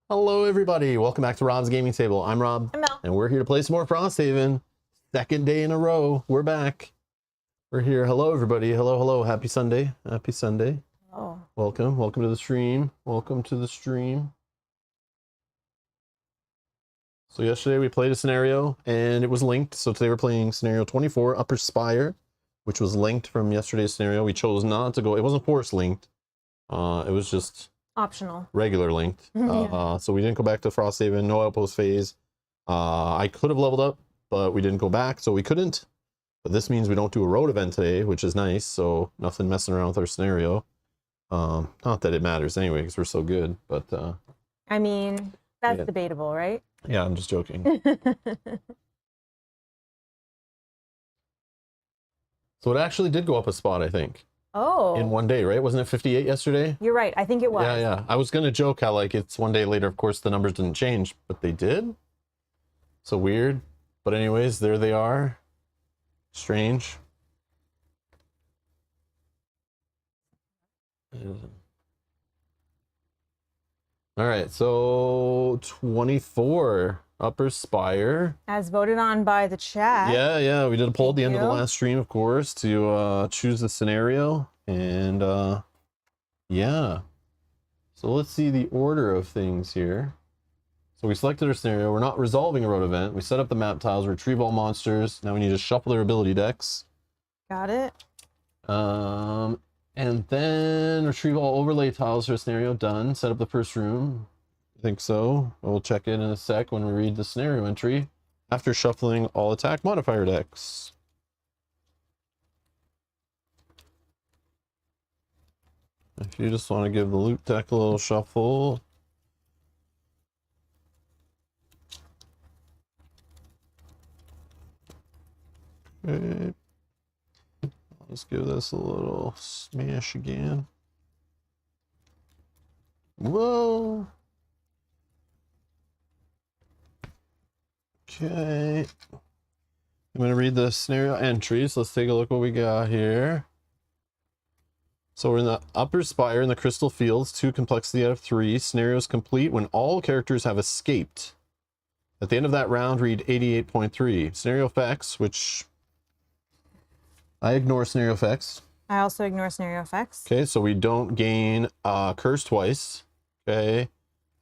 Hello everybody, welcome back to Rob's Gaming Table. I'm Rob, I'm Mel. and we're here to play some more Frosthaven. Second day in a row, we're back. We're here. Hello everybody, hello, happy Sunday, happy Sunday. Oh. Welcome to the stream, welcome to the stream. So yesterday we played a scenario, and it was linked, so today we're playing scenario 24, Upper Spire, which was linked from yesterday's scenario. We chose not to go, it wasn't force linked, it was just Optional. regular linked. Yeah. So we didn't go back to Frosthaven, no outpost phase. I could have leveled up, but we didn't go back, so we couldn't. But this means we don't do a road event today, which is nice, so nothing messing around with our scenario. Not that it matters anyway, because we're so good, but I mean, that's yeah. debatable, right? Yeah, I'm just joking. So it actually did go up a spot, I think. Oh. In one day, right? Wasn't it 58 yesterday? You're right. I think it was. Yeah. I was gonna joke how like it's one day later, of course the numbers didn't change, but they did. So weird. But anyways, there they are. Strange. All right, so 24 Upper Spire. As voted on by the chat. Yeah, we did a poll at the end of the last stream, of course, to choose the scenario. And yeah. So let's see the order of things here. So we selected our scenario. We're not resolving a road event. We set up the map tiles, retrieve all monsters. Now we need to shuffle their ability decks. Got it. And then retrieve all overlay tiles for a scenario. Done. Set up the first room. I think so. We'll check in a sec when we read the scenario entry after shuffling all attack modifier decks. If you just want to give the loot deck a little shuffle. Okay. Let's give this a little smash again. Whoa. Okay. I'm going to read the scenario entries. Let's take a look what we got here. So we're in the Upper Spire in the Crystal Fields, 2 complexity out of 3. Scenarios complete when all characters have escaped. At the end of that round, read 88.3. Scenario effects, which I ignore scenario effects. I also ignore scenario effects. Okay, so we don't gain curse twice. Okay.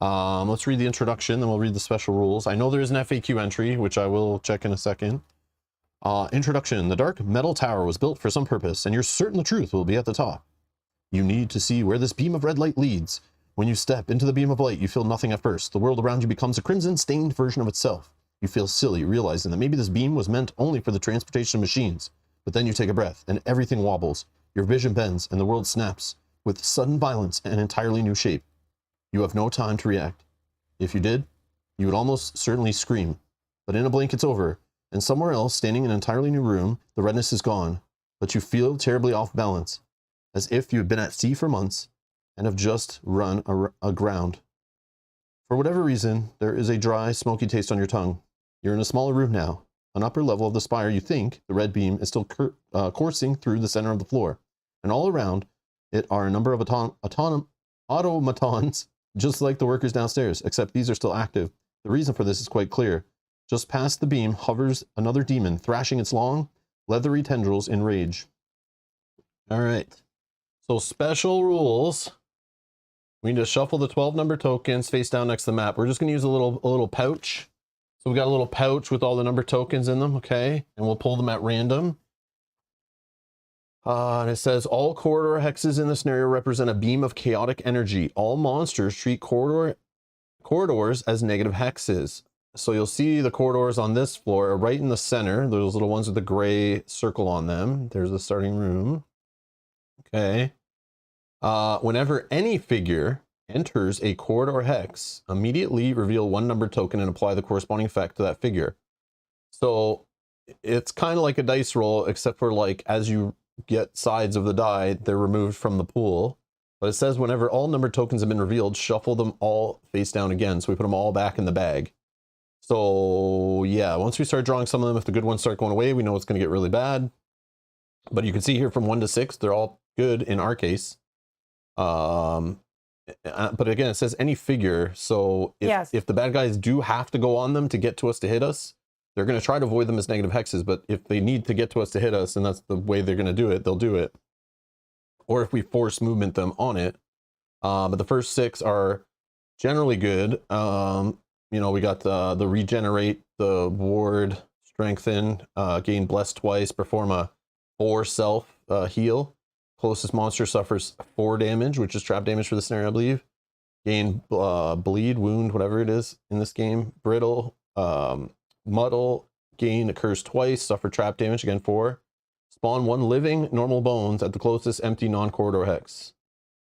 Let's read the introduction, then we'll read the special rules. I know there is an FAQ entry, which I will check in a second. Introduction. The dark metal tower was built for some purpose, and you're certain the truth will be at the top. You need to see where this beam of red light leads. When you step into the beam of light, you feel nothing at first. The world around you becomes a crimson-stained version of itself. You feel silly, realizing that maybe this beam was meant only for the transportation of machines. But then you take a breath, and everything wobbles. Your vision bends, and the world snaps with sudden violence and entirely new shape. You have no time to react. If you did, you would almost certainly scream. But in a blink, it's over. And somewhere else, standing in an entirely new room, the redness is gone. But you feel terribly off balance, as if you had been at sea for months and have just run aground. For whatever reason, there is a dry, smoky taste on your tongue. You're in a smaller room now. On upper level of the spire, you think the red beam is still coursing through the center of the floor. And all around it are a number of automatons, just like the workers downstairs, except these are still active. The reason for this is quite clear. Just past the beam hovers another demon, thrashing its long, leathery tendrils in rage. All right. So special rules. We need to shuffle the 12 number tokens face down next to the map. We're just going to use a little pouch. So we got a little pouch with all the number tokens in them, okay? And we'll pull them at random. And it says all corridor hexes in the scenario represent a beam of chaotic energy. All monsters treat corridors as negative hexes. So you'll see the corridors on this floor are right in the center. Those little ones with the gray circle on them. There's the starting room. Okay. Whenever any figure enters a corridor hex, immediately reveal 1 numbered token and apply the corresponding effect to that figure. So it's kind of like a dice roll, except for like as you get sides of the die, they're removed from the pool. But it says whenever all numbered tokens have been revealed, shuffle them all face down again. So we put them all back in the bag. So yeah, once we start drawing some of them, if the good ones start going away, we know it's going to get really bad. But you can see here from 1 to 6, they're all good in our case. But again, it says any figure. So if the bad guys do have to go on them to get to us to hit us, they're going to try to avoid them as negative hexes. But if they need to get to us to hit us, and that's the way they're going to do it, they'll do it. Or if we force movement them on it. But the first 6 are generally good. You know, we got the regenerate, the ward, strengthen, gain bless twice, perform a 4 self heal. Closest monster suffers 4 damage, which is trap damage for the scenario, I believe. Gain bleed, wound, whatever it is in this game. Brittle, muddle, gain occurs twice, suffer trap damage, again 4. Spawn 1 living normal bones at the closest empty non-corridor hex.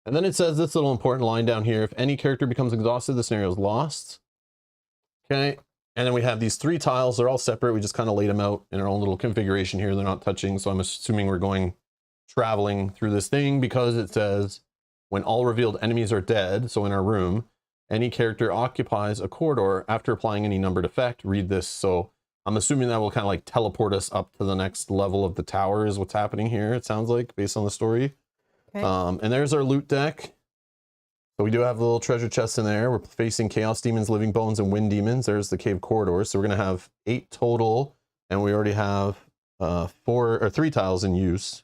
And then it says this little important line down here: if any character becomes exhausted, the scenario is lost. Okay, and then we have these 3 tiles. They're all separate. We just kind of laid them out in our own little configuration here. They're not touching, so I'm assuming we're going traveling through this thing, because it says when all revealed enemies are dead, so in our room, any character occupies a corridor after applying any numbered effect. Read this. So I'm assuming that will kind of like teleport us up to the next level of the tower is what's happening here, it sounds like, based on the story. Okay. And there's our loot deck. So we do have a little treasure chest in there. We're facing Chaos Demons, Living Bones, and Wind Demons. There's the cave corridor. So we're going to have 8 total, and we already have 3 tiles in use.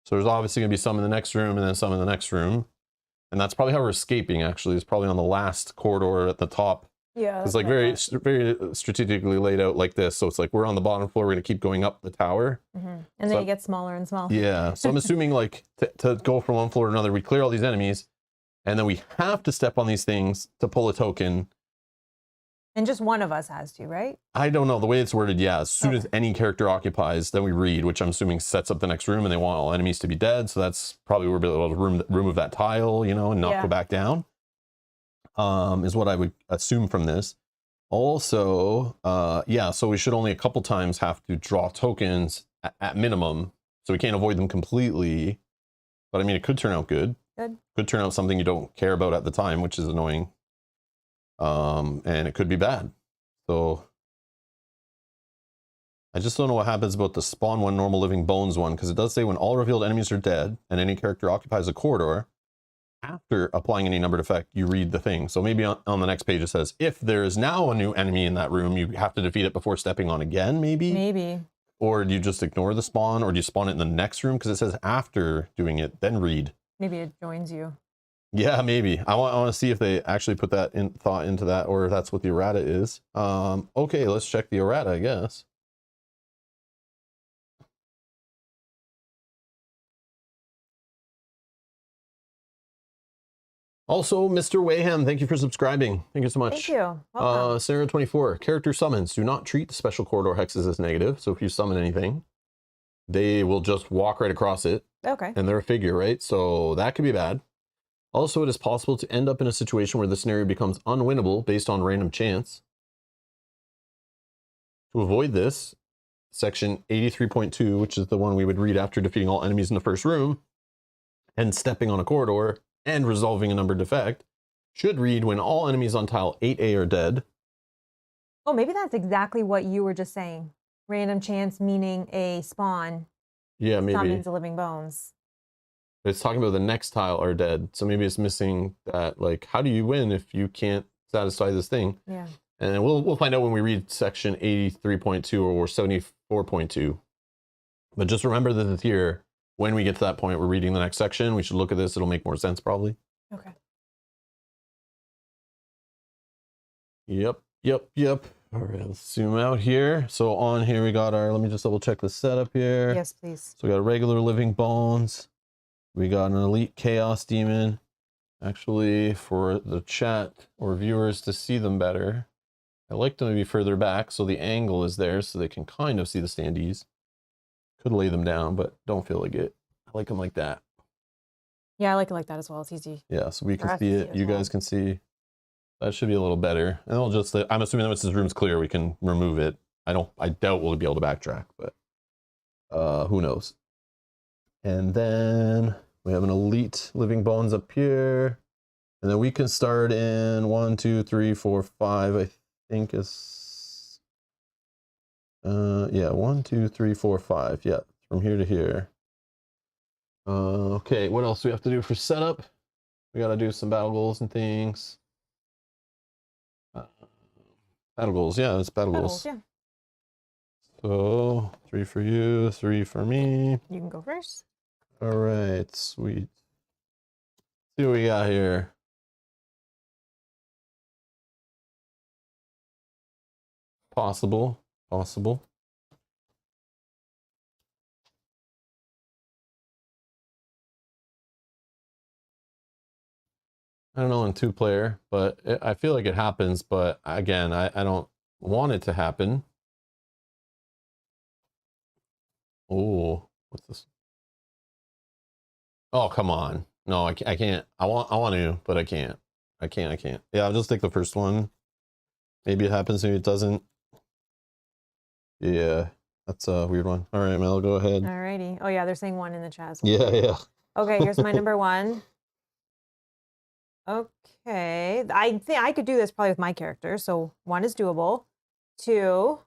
So there's obviously going to be some in the next room and then some in the next room. And that's probably how we're escaping, actually. It's probably on the last corridor at the top. Yeah. It's like very strategically laid out like this. So it's like we're on the bottom floor. We're going to keep going up the tower. And then you get smaller and smaller. Yeah. So I'm assuming like to go from one floor to another, we clear all these enemies. And then we have to step on these things to pull a token. And just one of us has to, right? I don't know. The way it's worded, yeah. As soon as any character occupies, then we read, which I'm assuming sets up the next room, and they want all enemies to be dead. So that's probably where we'll be able to remove that tile, you know, and not go back down. Is what I would assume from this. Also, yeah, so we should only a couple times have to draw tokens at minimum. So we can't avoid them completely. But I mean, it could turn out good. Could turn out something you don't care about at the time, which is annoying. And it could be bad. So I just don't know what happens about the spawn 1 normal living bones one, because it does say when all revealed enemies are dead and any character occupies a corridor, after applying any numbered effect, you read the thing. So maybe on the next page it says, if there is now a new enemy in that room, you have to defeat it before stepping on again, maybe? Maybe. Or do you just ignore the spawn, or do you spawn it in the next room? Because it says after doing it, then read. Maybe it joins you. Yeah, maybe. I want to see if they actually put that thought into that, or if that's what the errata is. Okay, let's check the errata, I guess. Also, Mr. Wayham, thank you for subscribing. Thank you so much. Thank you. Welcome. Sarah 24, character summons do not treat the special corridor hexes as negative. So if you summon anything, they will just walk right across it. Okay. And they're a figure, right? So that could be bad. Also, it is possible to end up in a situation where the scenario becomes unwinnable based on random chance. To avoid this, section 83.2, which is the one we would read after defeating all enemies in the first room and stepping on a corridor and resolving a numbered defect, should read when all enemies on tile 8A are dead. Oh, maybe that's exactly what you were just saying. Random chance meaning a spawn. Yeah, maybe. Summons the living bones. It's talking about the next tile are dead. So maybe it's missing that, like, how do you win if you can't satisfy this thing? Yeah. And we'll find out when we read section 83.2 or 74.2. But just remember that it's here. When we get to that point, we're reading the next section. We should look at this. It'll make more sense, probably. Okay. Yep. All right, let's zoom out here. So on here, we got our, let me just double check the setup here. Yes, please. So we got a regular living bones. We got an elite chaos demon. Actually, for the chat or viewers to see them better, I like them to be further back so the angle is there so they can kind of see the standees. Could lay them down, but don't feel like it. I like them like that. Yeah, I like it like that as well. It's easy. Yeah, so we can see it. You guys can see. That should be a little better. And I'll just, I'm assuming that once this room's clear, we can remove it. I doubt we'll be able to backtrack, but who knows. And then we have an elite living bones up here. And then we can start in 1, 2, 3, 4, 5, I think is, yeah, 1, 2, 3, 4, 5. Yeah, from here to here. Okay, what else do we have to do for setup? We gotta do some battle goals and things. Battle goals, yeah, it's battle goals. Yeah. So 3 for you, 3 for me. You can go first. All right, sweet. See what we got here. Possible. I don't know in 2-player, but I feel like it happens. But again, I don't want it to happen. Oh, what's this? Oh, come on. No, I can't. I want to, but I can't. I can't. Yeah, I'll just take the first one. Maybe it happens, maybe it doesn't. Yeah, that's a weird one. All right, Mel, go ahead. Alrighty. Oh yeah, they're saying 1 in the chat. Yeah. Okay, here's my number 1. Okay, I think I could do this probably with my character. So 1 is doable. 2.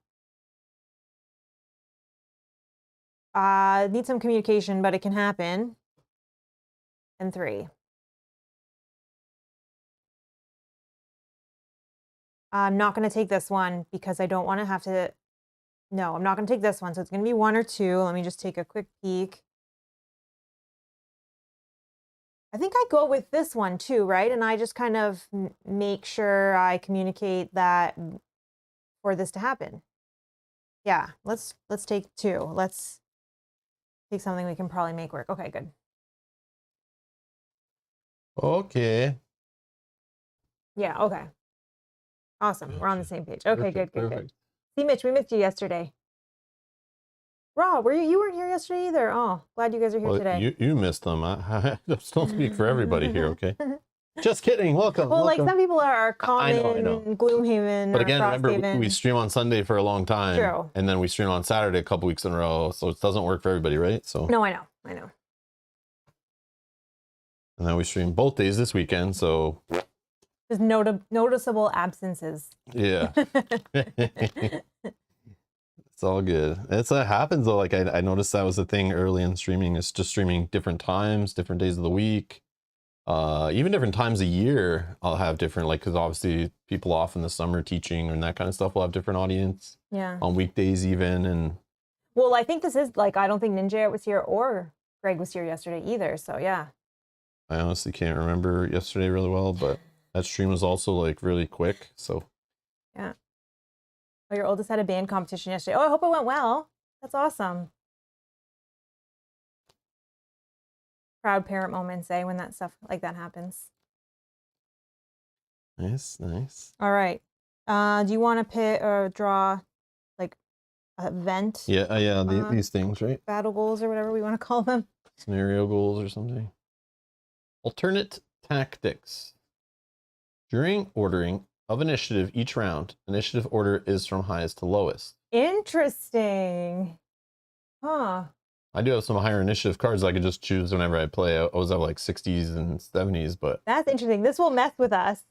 Need some communication, but it can happen. And 3. I'm not going to take this one because I don't want to have to. No, I'm not going to take this one. So it's going to be 1 or 2. Let me just take a quick peek. I think I go with this one too, right? And I just kind of make sure I communicate that for this to happen. Yeah, let's take 2. Let's take something we can probably make work. Okay, good. Okay. Yeah, okay. Awesome. Gotcha. We're on the same page. Okay, Perfect, good. See, Mitch, we missed you yesterday. Rob, you weren't here yesterday either. Oh, glad you guys are here today. You missed them. I don't speak for everybody here, okay? Just kidding. Welcome. Well, welcome. like some people are common, I know. Gloomhaven, But or again, Frosthaven. remember, we stream on Sunday for a long time. True. And then we stream on Saturday a couple weeks in a row. So it doesn't work for everybody, right? So. No, I know. And then we stream both days this weekend, so. Just noticeable absences. Yeah. It's all good. It happens though. Like I noticed that was the thing early in streaming, is just streaming different times, different days of the week, even different times a year. I'll have different, like, because obviously people off in the summer teaching and that kind of stuff will have different audience. Yeah. On weekdays even. And well, I think this is like, I don't think Ninja was here or Greg was here yesterday either. So yeah. I honestly can't remember yesterday really well, but that stream was also like really quick. So yeah. Oh, your oldest had a band competition yesterday. Oh, I hope it went well. That's awesome. Proud parent moments, when that stuff like that happens. Nice. All right. Do you want to pick or draw like a event? Yeah. These things, right? Battle goals or whatever we want to call them. Scenario goals or something. Alternate tactics. During ordering of initiative each round, initiative order is from highest to lowest. Interesting. Huh. I do have some higher initiative cards I could just choose whenever I play. I always have like 60s and 70s, but that's interesting. This will mess with us.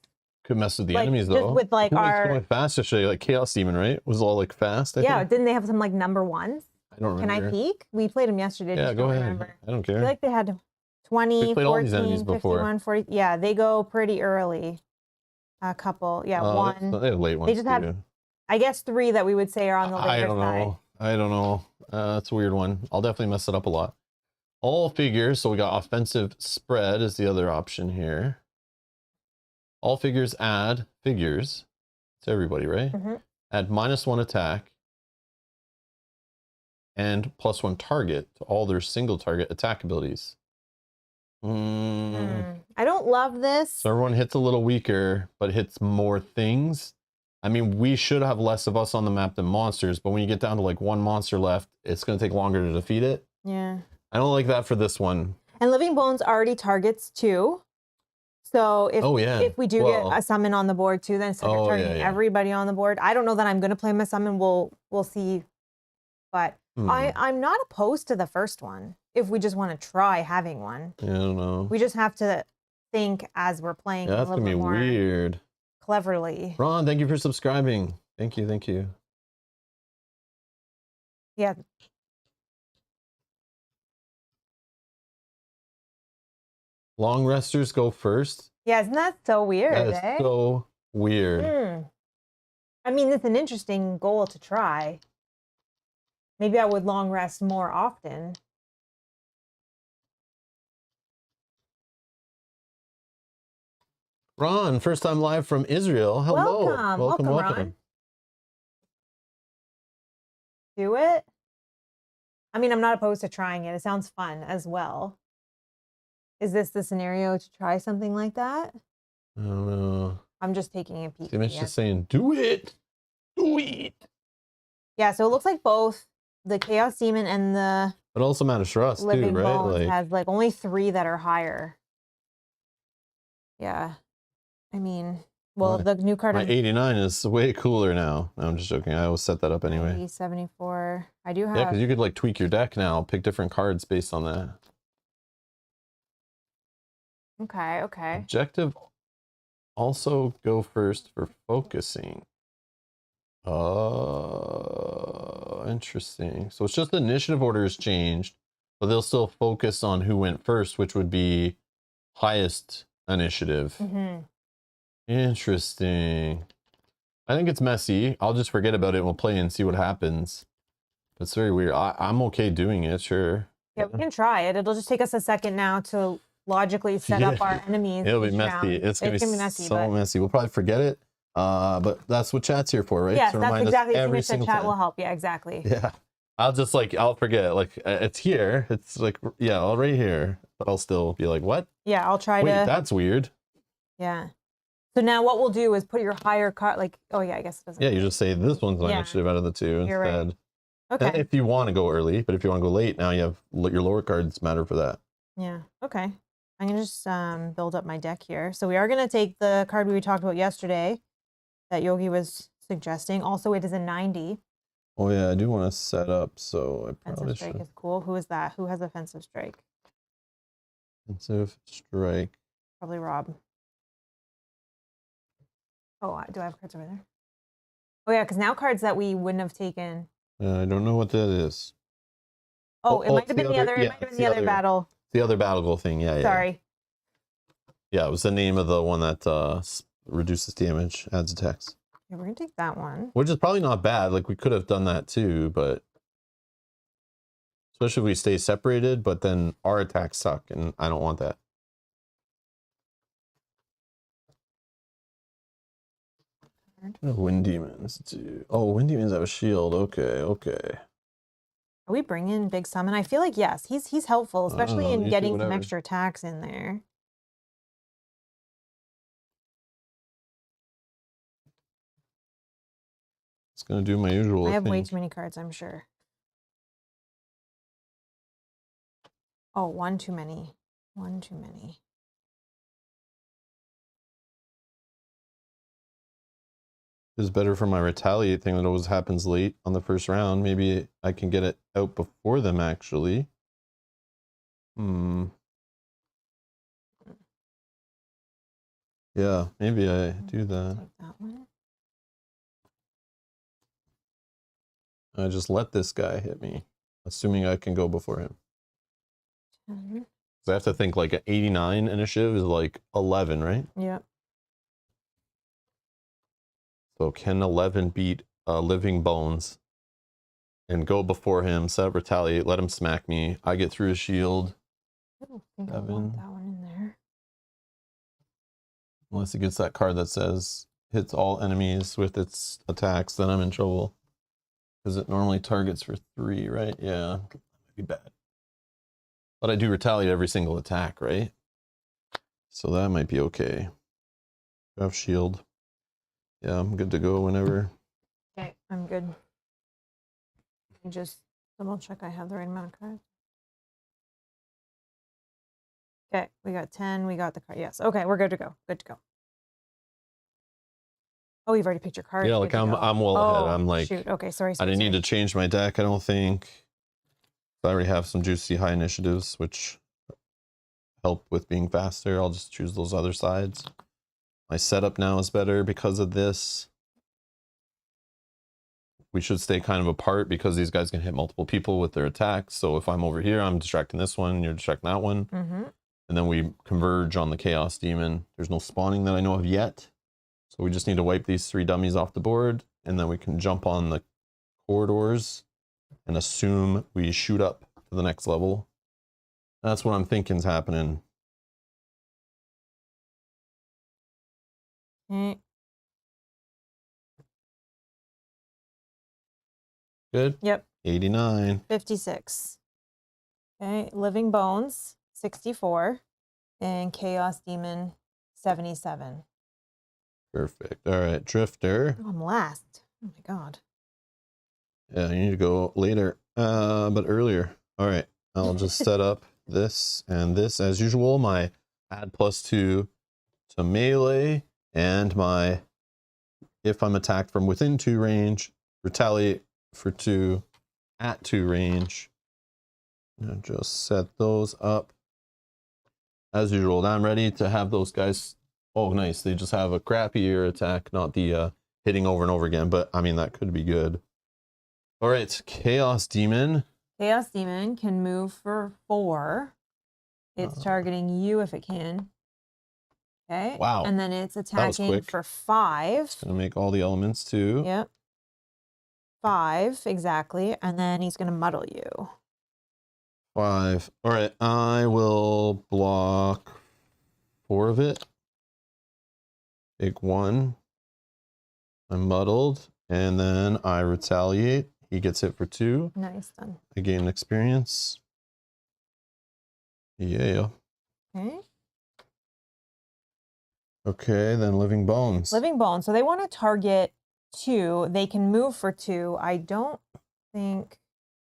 Could mess with the like, enemies just though. With like our going fast yesterday, like Chaos Demon, right? Was all like fast. I think. Didn't they have some like number 1s? I don't remember. Can I peek? We played them yesterday. Yeah, go ahead. Remember. I don't care. I feel like they had 20, we played 14, all these enemies 51, before. 40. Yeah, they go pretty early. A couple, 1. They have late ones. They just have, I guess, 3 that we would say are on the later side. I don't know. That's a weird one. I'll definitely mess it up a lot. All figures. So we got offensive spread is the other option here. All figures add figures. It's everybody, right? Mm-hmm. Add -1 attack and +1 target to all their single target attack abilities. I don't love this. So everyone hits a little weaker, but hits more things. I mean, we should have less of us on the map than monsters, but when you get down to like 1 monster left, it's going to take longer to defeat it. Yeah. I don't like that for this one. And Living Bones already targets 2. So if we do get a summon on the board too, then instead of targeting everybody on the board, I don't know that I'm going to play my summon. We'll see. But I'm not opposed to the first one if we just want to try having one. Yeah, I don't know. We just have to think as we're playing a little bit more weird. Cleverly. Ron, thank you for subscribing. Thank you. Yeah. Long resters go first. Yeah, isn't that so weird? That is so weird. I mean, it's an interesting goal to try. Maybe I would long rest more often. Ron, first time live from Israel. Hello. Welcome. Ron. Do it. I mean, I'm not opposed to trying it. It sounds fun as well. Is this the scenario to try something like that? I don't know. I'm just taking a peek. It's just saying, do it. Do it. Yeah, so it looks like both the Chaos Demon and the... It also matters for us, Living too, right? Bones has like only 3 that are higher. Yeah. I mean, well, the new card... My 89 is way cooler now. No, I'm just joking. I always set that up anyway. 74. I do have... Yeah, because you could like tweak your deck now. Pick different cards based on that. Okay. Objective also go first for focusing. Interesting. So it's just the initiative order has changed, but they'll still focus on who went first, which would be highest initiative. Interesting. I think it's messy. I'll just forget about it and we'll play and see what happens. It's very weird. I'm okay doing it, sure. Yeah, we can try it. It'll just take us a second now to logically set up our enemies. It'll be messy. It's gonna be messy, so messy. We'll probably forget it. But that's what chat's here for, right? Yes, that's exactly. Every single chat will help. Yeah, exactly. Yeah. I'll forget. Like, it's here. It's like, yeah, all right here. But I'll still be like, what? Yeah, I'll try Wait, that's weird. Yeah. So now what we'll do is put your higher card, like, oh yeah, I guess it doesn't. Yeah, you just say this one's my initiative out of the 2 You're instead. Right. Okay. And if you want to go early, but if you want to go late, now you have your lower cards matter for that. Yeah. Okay. I'm gonna just build up my deck here. So we are gonna take the card we talked about yesterday that Yogi was suggesting. Also, it is a 90. Oh yeah, I do want to set up, so I probably Offensive strike is cool. Who is that? Who has offensive strike? Offensive strike. Probably Rob. Oh, do I have cards over there? Oh yeah, because now cards that we wouldn't have taken. I don't know what that is. Oh, it might have been the other. It might have been the other battle. The other battle goal thing. Yeah. Sorry. Yeah, it was the name of the one that reduces damage, adds attacks. Yeah, we're gonna take that one. Which is probably not bad. Like we could have done that too, but especially if we stay separated. But then our attacks suck, and I don't want that. Wind demons do. Oh, wind demons have a shield. Okay. Are we bringing big summon? I feel like yes. He's helpful, especially in getting some extra attacks in there. It's gonna do my usual. I have way too many cards, I'm sure. Oh, one too many. One too many. Is better for my retaliate thing that always happens late on the first round. Maybe I can get it out before them actually. Yeah, maybe I do that. Take that one. I just let this guy hit me, assuming I can go before him. 10. So I have to think like an 89 initiative is like 11, right? Yep. So can 11 beat Living Bones and go before him, set up retaliate, let him smack me. I get through his shield. I don't think I want that one in there. Unless he gets that card that says hits all enemies with its attacks, then I'm in trouble. Because it normally targets for 3, right? Yeah, that might be bad. But I do retaliate every single attack, right? So that might be okay. I have shield. Yeah, I'm good to go whenever. Okay, I'm good. Let me just double check I have the right amount of cards. Okay, we got 10. We got the card. Yes. Okay, we're good to go. Good to go. Oh, you've already picked your card. Yeah, like I'm well ahead. I'm like, shoot. Okay, sorry. I didn't need to change my deck, I don't think. I already have some juicy high initiatives, which help with being faster. I'll just choose those other sides. My setup now is better because of this. We should stay kind of apart because these guys can hit multiple people with their attacks. So if I'm over here, I'm distracting this one, you're distracting that one. and then we converge on the Chaos Demon. There's no spawning that I know of yet. So we just need to wipe these 3 dummies off the board, and then we can jump on the corridors and assume we shoot up to the next level. That's what I'm thinking's happening. Good? Yep. 89. 56. Okay, Living Bones, 64. And Chaos Demon, 77. Perfect. All right, Drifter. Oh, I'm last. Oh my god. Yeah, you need to go later, but earlier. All right, I'll just set up this and this as usual. My add +2 to melee, and my, if I'm attacked from within 2 range, retaliate for 2 at 2 range. And just set those up as usual. Now I'm ready to have those guys. Oh, nice. They just have a crappier attack, not the hitting over and over again, but I mean, that could be good. All right, Chaos Demon. Chaos Demon can move for 4. It's targeting you if it can. Okay. Wow. And then it's attacking for 5. It's gonna make all the elements too. Yep. 5, exactly. And then he's gonna muddle you. 5. All right, I will block 4 of it. Take 1. I'm muddled, and then I retaliate. He gets hit for 2. Nice, done. I gain experience. Yeah. Okay. Okay, then Living Bones. Living Bones. So they want to target 2. They can move for 2. I don't think.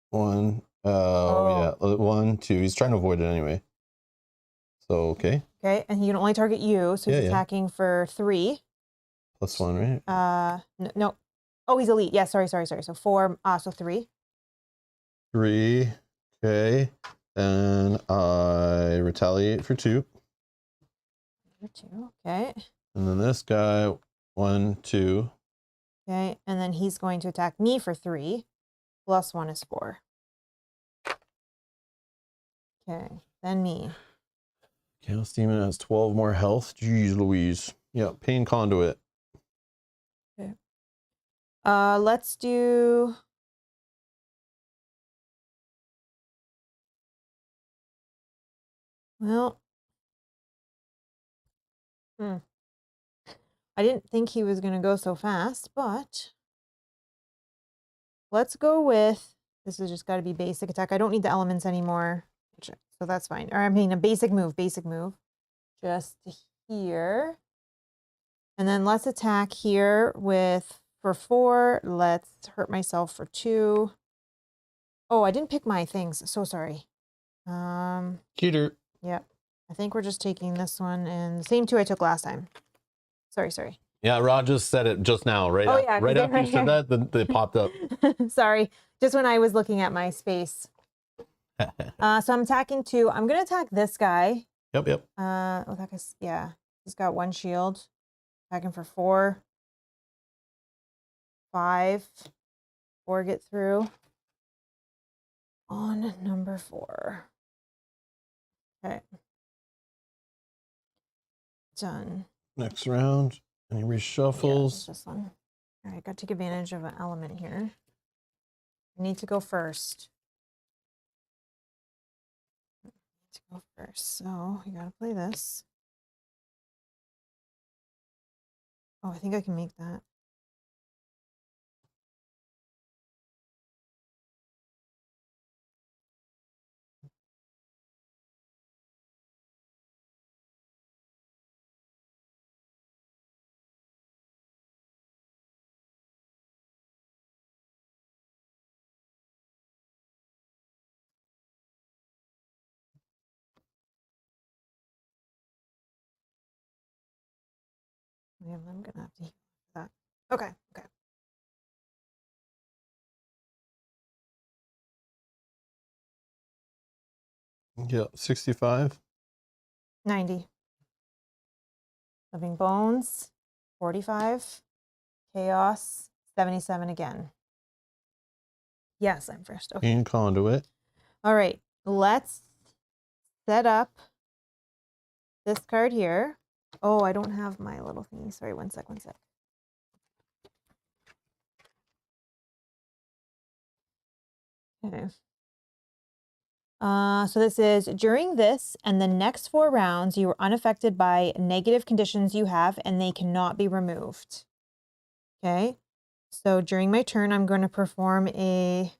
1. Yeah. 1, 2. He's trying to avoid it anyway. So, okay. Okay, and he can only target you, so he's attacking for 3. +1, right? No. Oh, he's elite. Yeah, sorry. So 4, so 3. 3. Okay. And I retaliate for 2. For 2. Okay. And then this guy, 1, 2. Okay, and then he's going to attack me for 3. +1 is 4. Okay, then me. Chaos Demon has 12 more health. Jeez Louise. Yeah, Pain Conduit. Okay. Let's do. Well. I didn't think he was going to go so fast, but let's go with, this has just got to be basic attack. I don't need the elements anymore, so that's fine. Or I mean a basic move, just here. And then let's attack here with, for 4, let's hurt myself for 2. Oh, I didn't pick my things, so sorry. Cheater. Yep. I think we're just taking this one and the same 2 I took last time. Sorry. Yeah, Rod just said it just now, right? Oh, yeah, right after you said that, they popped up. Sorry, just when I was looking at my space. So I'm attacking 2. I'm gonna attack this guy. Yep. Oh, that guy's, yeah. He's got 1 shield. Attacking for 4. 5. 4 get through. On number 4. Okay. Done. Next round, and he reshuffles. Yeah, this one. All right, got to take advantage of an element here. I need to go first. So you gotta play this. Oh, I think I can make that. Yeah, I'm gonna have to use that. Okay. Yeah, 65. 90. Living Bones, 45. Chaos, 77 again. Yes, I'm first. Okay. Pain Conduit. All right, let's set up this card here. Oh, I don't have my little thingy. Sorry, one sec. Okay. So this is, during this and the next 4 rounds, you are unaffected by negative conditions you have, and they cannot be removed. Okay. So during my turn, I'm going to perform a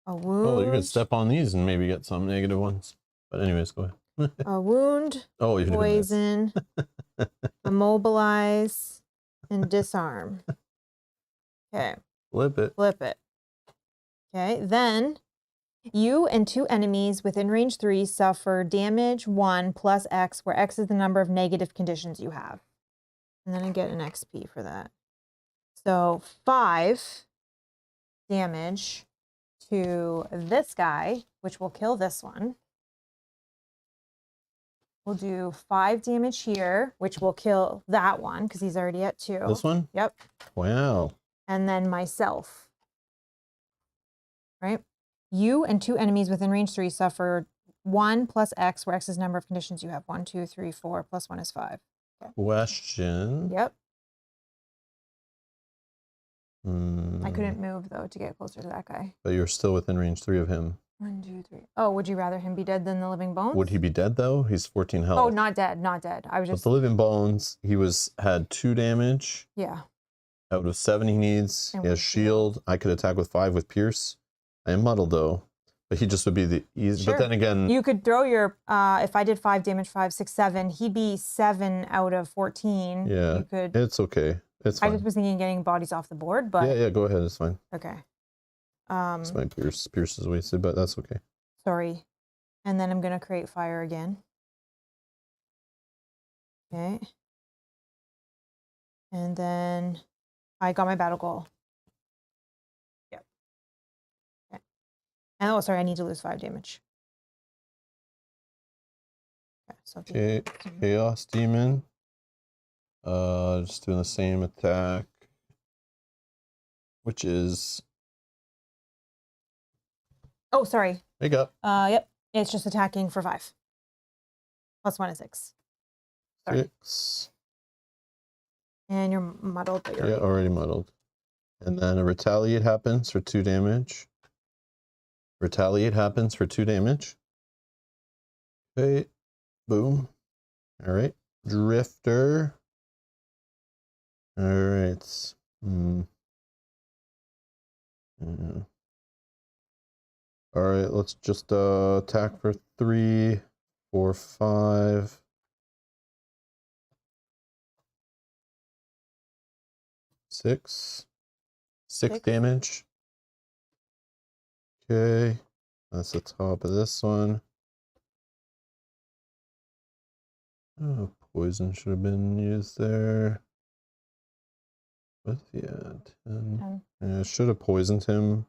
wound. Oh, you could step on these and maybe get some negative ones. But anyways, go ahead. A wound, oh, poison, immobilize, and disarm. Okay. Flip it. Okay. Then you and 2 enemies within range 3 suffer damage 1 plus X, where X is the number of negative conditions you have. And then I get an XP for that. So 5 damage to this guy, which will kill this one. We'll do 5 damage here, which will kill that one because he's already at 2. This one? Yep. Wow. And then myself. Right? You and 2 enemies within range 3 suffer 1 plus X, where X is the number of conditions you have. 1, 2, 3, 4, plus 1 is 5. Okay. Question. Yep. I couldn't move, though, to get closer to that guy. But you're still within range 3 of him. 1, 2, 3. Oh, would you rather him be dead than the living bones? Would he be dead, though? He's 14 health. Oh, not dead. I was just... But the living bones, he had 2 damage. Yeah. Out of 7 he needs. He has shield. I could attack with 5 with pierce. I am muddled, though. But he just would be the easy. Sure. But then again... You could throw your... if I did 5 damage, 5, 6, 7, he'd be 7 out of 14. Yeah, you could... it's okay. It's fine. I just was thinking getting bodies off the board, but... Yeah, go ahead. It's fine. Okay. It's my pierce. Pierce is wasted, but that's okay. Sorry. And then I'm going to create fire again. Okay. And then I got my battle goal. Yep. Okay. And oh, sorry, I need to lose 5 damage. Okay, so Chaos Demon. Just doing the same attack, which is... Oh, sorry. Wake up. Yep. It's just attacking for 5. Plus 1 is 6. Sorry. 6. And you're muddled. But you're already muddled. And then a retaliate happens for 2 damage. Retaliate happens for 2 damage. Okay. Boom. All right. Drifter. All right. Yeah. All right, let's just attack for 3, 4, 5. 6 damage. Okay, that's the top of this one. Oh, poison should have been used there. What's he at? 10. Yeah, I should have poisoned him.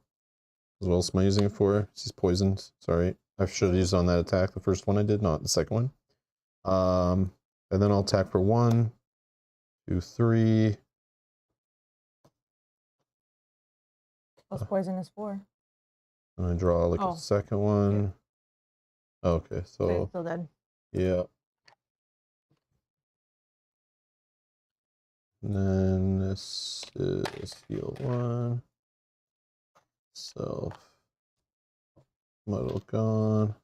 As well as am I using it for? He's poisoned. Sorry. I should have used on that attack. The first one I did, not the second one. And then I'll attack for 1, 2, 3. Plus poison is 4. And I draw like a second one. Okay, so okay, still dead. Yeah. And then this is heal 1. Self. Muddle gone.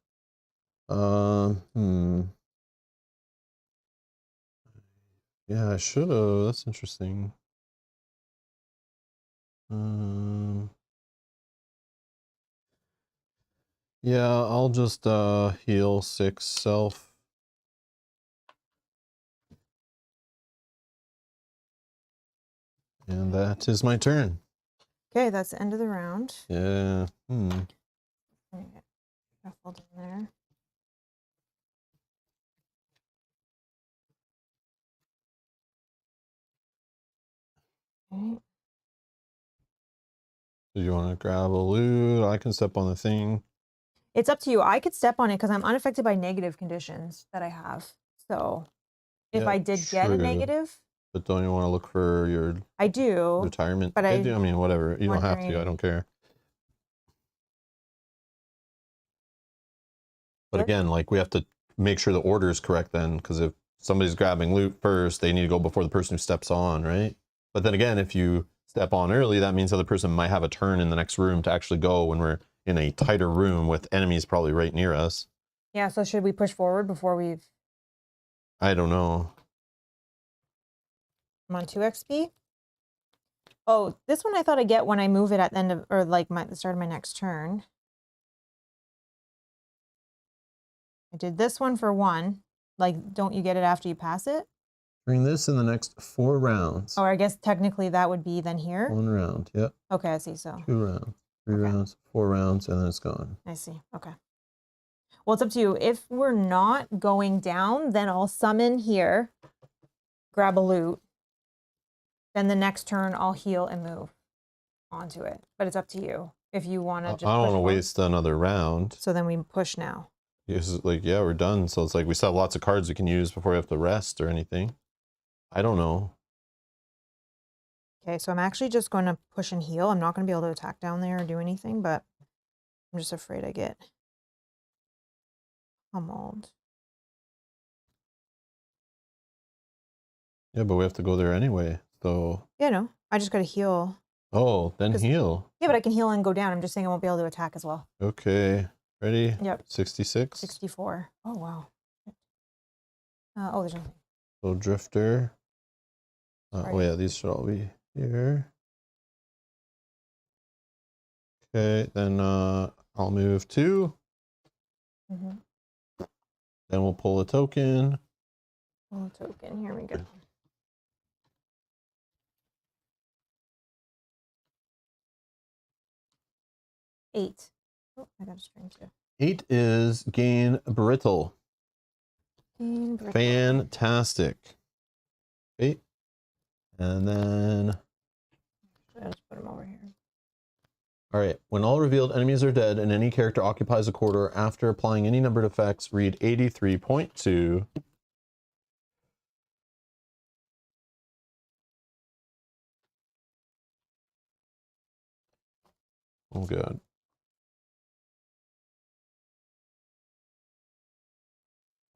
Yeah, I should have. That's interesting. Yeah, I'll just heal 6 self. And that is my turn. Okay, that's the end of the round. Yeah. Let me get shuffled in there. Okay. Do you want to grab a loot? I can step on the thing. It's up to you. I could step on it because I'm unaffected by negative conditions that I have. So if I did get a negative. But don't you want to look for your retirement? But I do. I mean, whatever. You don't have to. I don't care. But again, like we have to make sure the order is correct then, because if somebody's grabbing loot first, they need to go before the person who steps on, right? But then again, if you step on early, that means the other person might have a turn in the next room to actually go when we're in a tighter room with enemies probably right near us. Yeah, so should we push forward before we've... I don't know. I'm on 2 XP. Oh, this one I thought I'd get when I move it at the end of, or like the start of my next turn. I did this one for 1. Like, don't you get it after you pass it? Bring this in the next 4 rounds. Or I guess technically that would be then here? 1 round, yep. Okay, I see, so. 2 rounds, 3 rounds, 4 rounds, and then it's gone. I see, okay. Well, it's up to you. If we're not going down, then I'll summon here, grab a loot. Then the next turn, I'll heal and move onto it. But it's up to you if you want to just I don't want to waste another round. So then we push now. It's like, yeah, we're done. So it's like we still have lots of cards we can use before we have to rest or anything. I don't know. Okay, so I'm actually just going to push and heal. I'm not going to be able to attack down there or do anything, but I'm just afraid I get pummeled. Yeah, but we have to go there anyway, so... Yeah, no, I just got to heal. Oh, then heal. Yeah, but I can heal and go down. I'm just saying I won't be able to attack as well. Okay. Ready? Yep. 66? 64. Oh, wow. Oh, there's nothing. So Drifter. Right. Oh, yeah, these should all be here. Okay, then I'll move 2. Mm-hmm. Then we'll pull a token. Pull a token. Here we go. Eight. Oh, I got a string too. 8 is Gain Brittle. Gain Brittle. Fantastic. 8. And then... I'll just put them over here. All right. When all revealed enemies are dead and any character occupies a corridor after applying any numbered effects, read 83.2. Oh, God.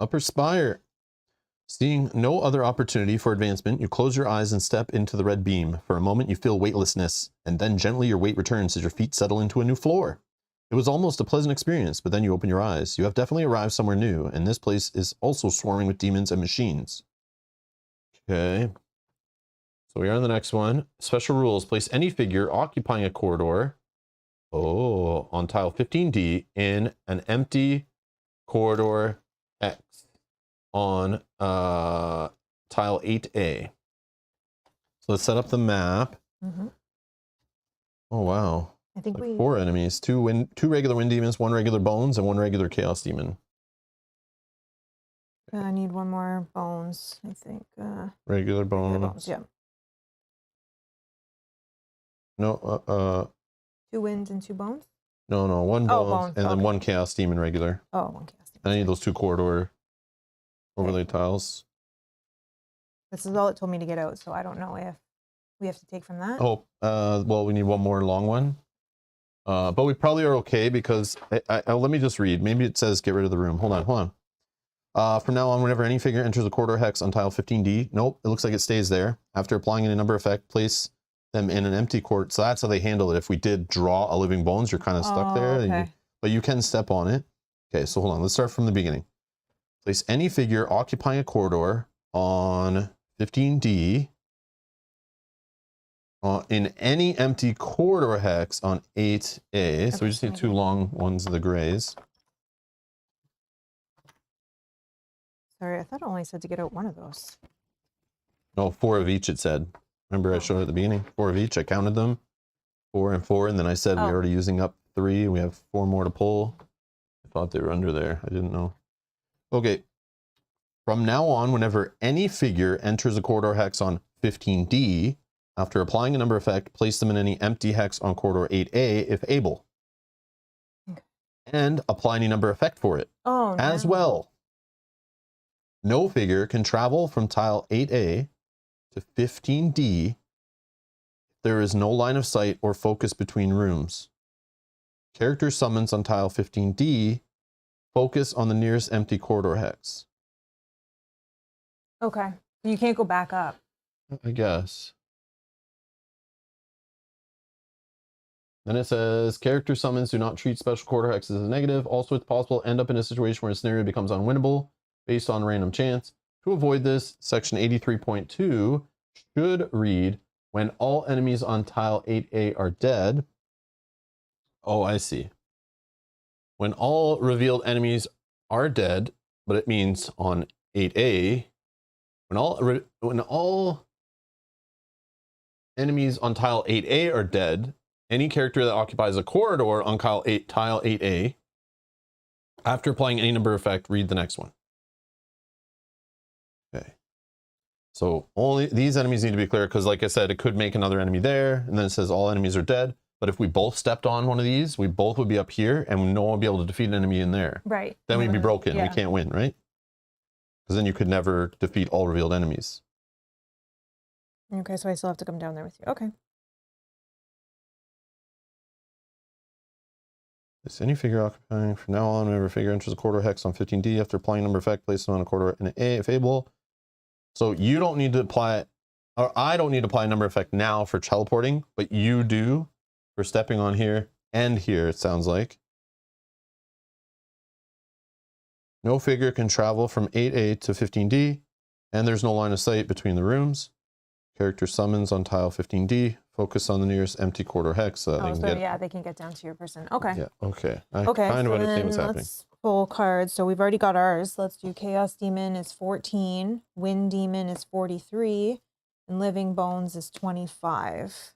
Upper Spire. Seeing no other opportunity for advancement, you close your eyes and step into the red beam. For a moment, you feel weightlessness, and then gently your weight returns as your feet settle into a new floor. It was almost a pleasant experience, but then you open your eyes. You have definitely arrived somewhere new, and this place is also swarming with demons and machines. Okay. So we are on the next one. Special rules. Place any figure occupying a corridor, on tile 15D in an empty corridor X on tile 8A. So let's set up the map. Mm-hmm. Oh, wow. I think like 4 enemies, 2 regular wind demons, 1 regular bones, and 1 regular chaos demon. I need 1 more bones, I think. Regular bones. Yeah. No, 2 winds and 2 bones? No, 1 bones, and then 1 chaos demon regular. Oh, 1 chaos demon. I need those 2 corridor overlay tiles. This is all it told me to get out, so I don't know if we have to take from that. Oh, well, we need 1 more long one. But we probably are okay because let me just read. Maybe it says get rid of the room. Hold on. From now on, whenever any figure enters a corridor hex on tile 15D, nope, it looks like it stays there. After applying any number effect, place them in an empty court. So that's how they handle it. If we did draw a living bones, you're kind of stuck there. Okay. But you can step on it. Okay, so hold on. Let's start from the beginning. Place any figure occupying a corridor on 15D in any empty corridor hex on 8A. Okay, so we just need 2 long ones of the grays. Sorry, I thought it only said to get out 1 of those. No, 4 of each it said. Remember I showed at the beginning? 4 of each. I counted them. 4 and 4. And then I said we're already using up 3. We have 4 more to pull. I thought they were under there. I didn't know. Okay. From now on, whenever any figure enters a corridor hex on 15D, after applying a number effect, place them in any empty hex on corridor 8A if able. Okay. And apply any number effect for it. Oh, as well. No figure can travel from tile 8A to 15D. There is no line of sight or focus between rooms. Character summons on tile 15D Focus on the nearest empty corridor hex. Okay. You can't go back up. I guess. Then it says, character summons do not treat special corridor hexes as negative. Also, it's possible to end up in a situation where a scenario becomes unwinnable based on random chance. To avoid this, section 83.2 should read, when all enemies on tile 8A are dead. Oh, I see. When all revealed enemies are dead, but it means on 8A, when all enemies on tile 8A are dead, any character that occupies a corridor on tile 8A, after applying any number effect, read the next one. Okay. So only these enemies need to be clear because, like I said, it could make another enemy there, and then it says all enemies are dead. But if we both stepped on one of these, we both would be up here, and no one would be able to defeat an enemy in there. Right. Then we'd be broken. Yeah. We can't win, right? Because then you could never defeat all revealed enemies. Okay, so I still have to come down there with you. Okay. Is any figure occupying from now on, whenever a figure enters a corridor hex on 15D after applying number effect, place them on a corridor in an A if able. So you don't need to apply it, or I don't need to apply a number effect now for teleporting, but you do for stepping on here and here, it sounds like. No figure can travel from 8A to 15D, and there's no line of sight between the rooms. Character summons on tile 15D. Focus on the nearest empty corridor hex so that they can get down to your person. Okay. Yeah, okay. I kind of understand what's happening. Let's pull cards. So we've already got ours. Let's do Chaos Demon is 14, Wind Demon is 43, and Living Bones is 25.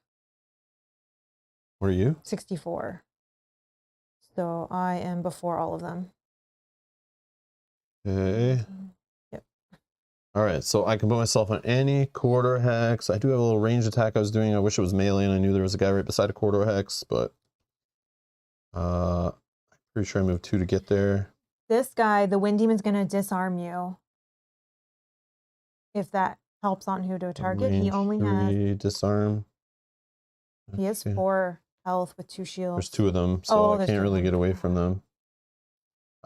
Where are you? 64. So I am before all of them. Okay. Yep. All right, so I can put myself on any corridor hex. I do have a little range attack I was doing. I wish it was melee and I knew there was a guy right beside a corridor hex, but I'm pretty sure I moved 2 to get there. This guy, the Wind Demon's going to disarm you. If that helps on who to target. He only has disarm. He has 4 health with 2 shields. There's 2 of them, so I can't really get away from them.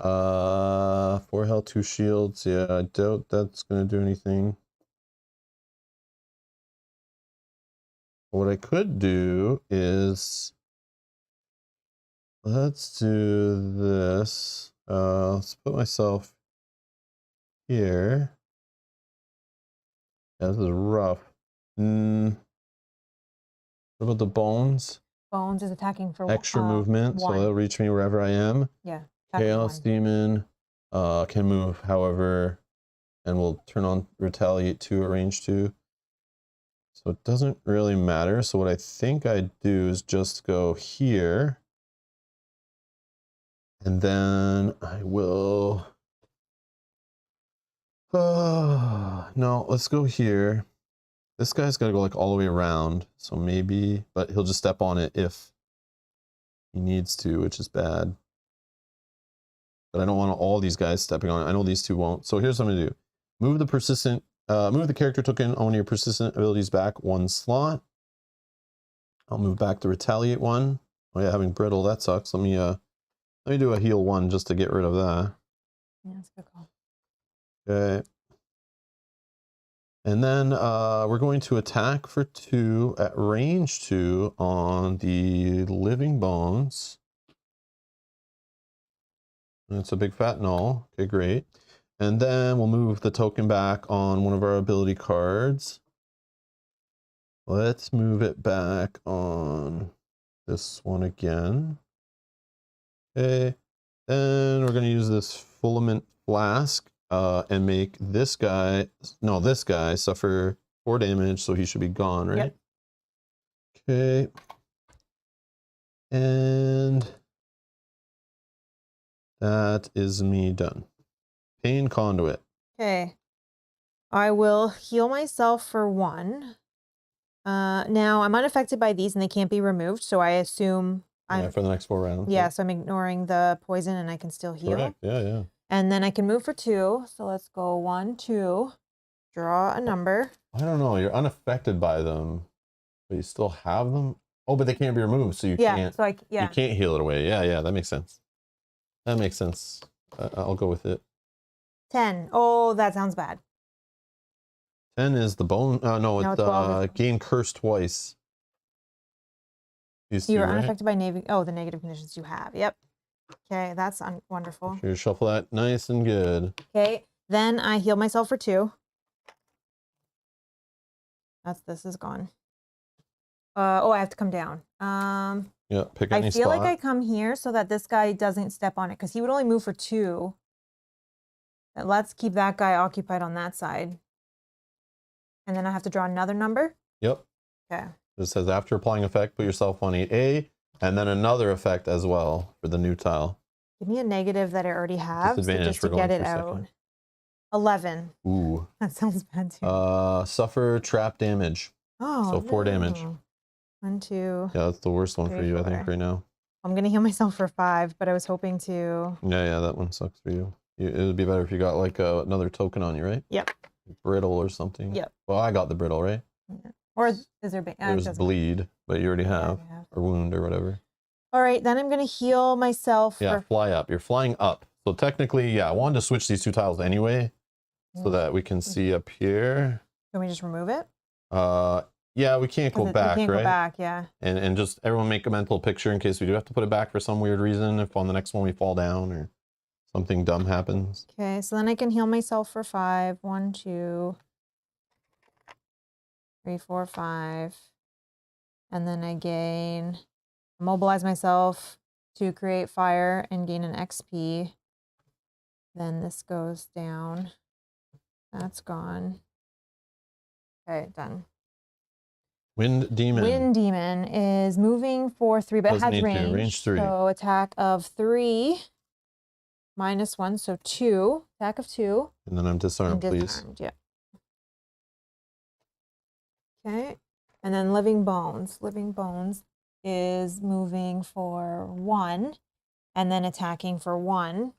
4 health, 2 shields. Yeah, I doubt that's gonna do anything. What I could do is, let's do this. Let's put myself here. Yeah, this is rough. What about the bones? Bones is attacking for extra movement, 1. So they'll reach me wherever I am. Yeah. Chaos Demon can move, however, and will turn on Retaliate 2 at range 2. So it doesn't really matter. So what I think I'd do is just go here. And then I will... no, let's go here. This guy's got to go like all the way around. So maybe, but he'll just step on it if he needs to, which is bad. But I don't want all these guys stepping on it. I know these 2 won't. So here's what I'm going to do. Move the character token on your persistent abilities back 1 slot. I'll move back the Retaliate 1. Oh yeah, having brittle, that sucks. Let me do a heal 1 just to get rid of that. Yeah, that's a good call. Okay. And then we're going to attack for 2 at range 2 on the Living Bones. That's a big fat null. Okay, great. And then we'll move the token back on one of our ability cards. Let's move it back on this one again. Okay. Then we're going to use this Filament Flask and make this guy suffer 4 damage, so he should be gone, right? Yep. Okay. And that is me done. Pain Conduit. Okay. I will heal myself for 1. Now, I'm unaffected by these and they can't be removed, so I assume I'm... for the next 4 rounds. Yeah, so I'm ignoring the poison and I can still heal. Correct. Yeah. And then I can move for 2. So let's go 1, 2. Draw a number. I don't know. You're unaffected by them, but you still have them. Oh, but they can't be removed, so you can't. So you can't heal it away. Yeah, that makes sense. That makes sense. I'll go with it. 10. Oh, that sounds bad. 10 is the bone. No, it's gain curse twice. You're unaffected by the negative conditions you have. Yep. Okay, that's wonderful. Sure, shuffle that nice and good. Okay, then I heal myself for 2. This is gone. I have to come down. Yeah, pick any spot. I feel like I come here so that this guy doesn't step on it because he would only move for 2. Let's keep that guy occupied on that side. And then I have to draw another number? Yep. Okay. It says after applying effect, put yourself on 8A, and then another effect as well for the new tile. Give me a negative that I already have just to get it out. 11. Ooh. That sounds bad too. Suffer trap damage. Oh, so 4 damage. 1, 2. Yeah, that's the worst one 3, for you, 4. I think, right now. I'm going to heal myself for 5, but I was hoping to... Yeah, that one sucks for you. It would be better if you got like another token on you, right? Yep. Brittle or something. Yep. Well, I got the brittle, right? Yeah. Or is there... There's bleed, but you already have. Or wound or whatever. All right, then I'm going to heal myself. Yeah, fly up. You're flying up. So technically, yeah, I wanted to switch these 2 tiles anyway so that we can see up here. Can we just remove it? Yeah, we can't go back, we can't right? Go back, yeah. And just everyone make a mental picture in case we do have to put it back for some weird reason, if on the next one we fall down or something dumb happens. Okay, so then I can heal myself for 5. 1, 2, 3, 4, 5. And then I mobilize myself to create fire and gain an XP. Then this goes down. That's gone. Okay, done. Wind Demon. Wind Demon is moving for 3, but it has range. Range 3. So attack of 3, -1, so 2. Attack of 2. And then I'm disarmed, please. Yeah. Okay. And then Living Bones. Living Bones is moving for 1, and then attacking for 1.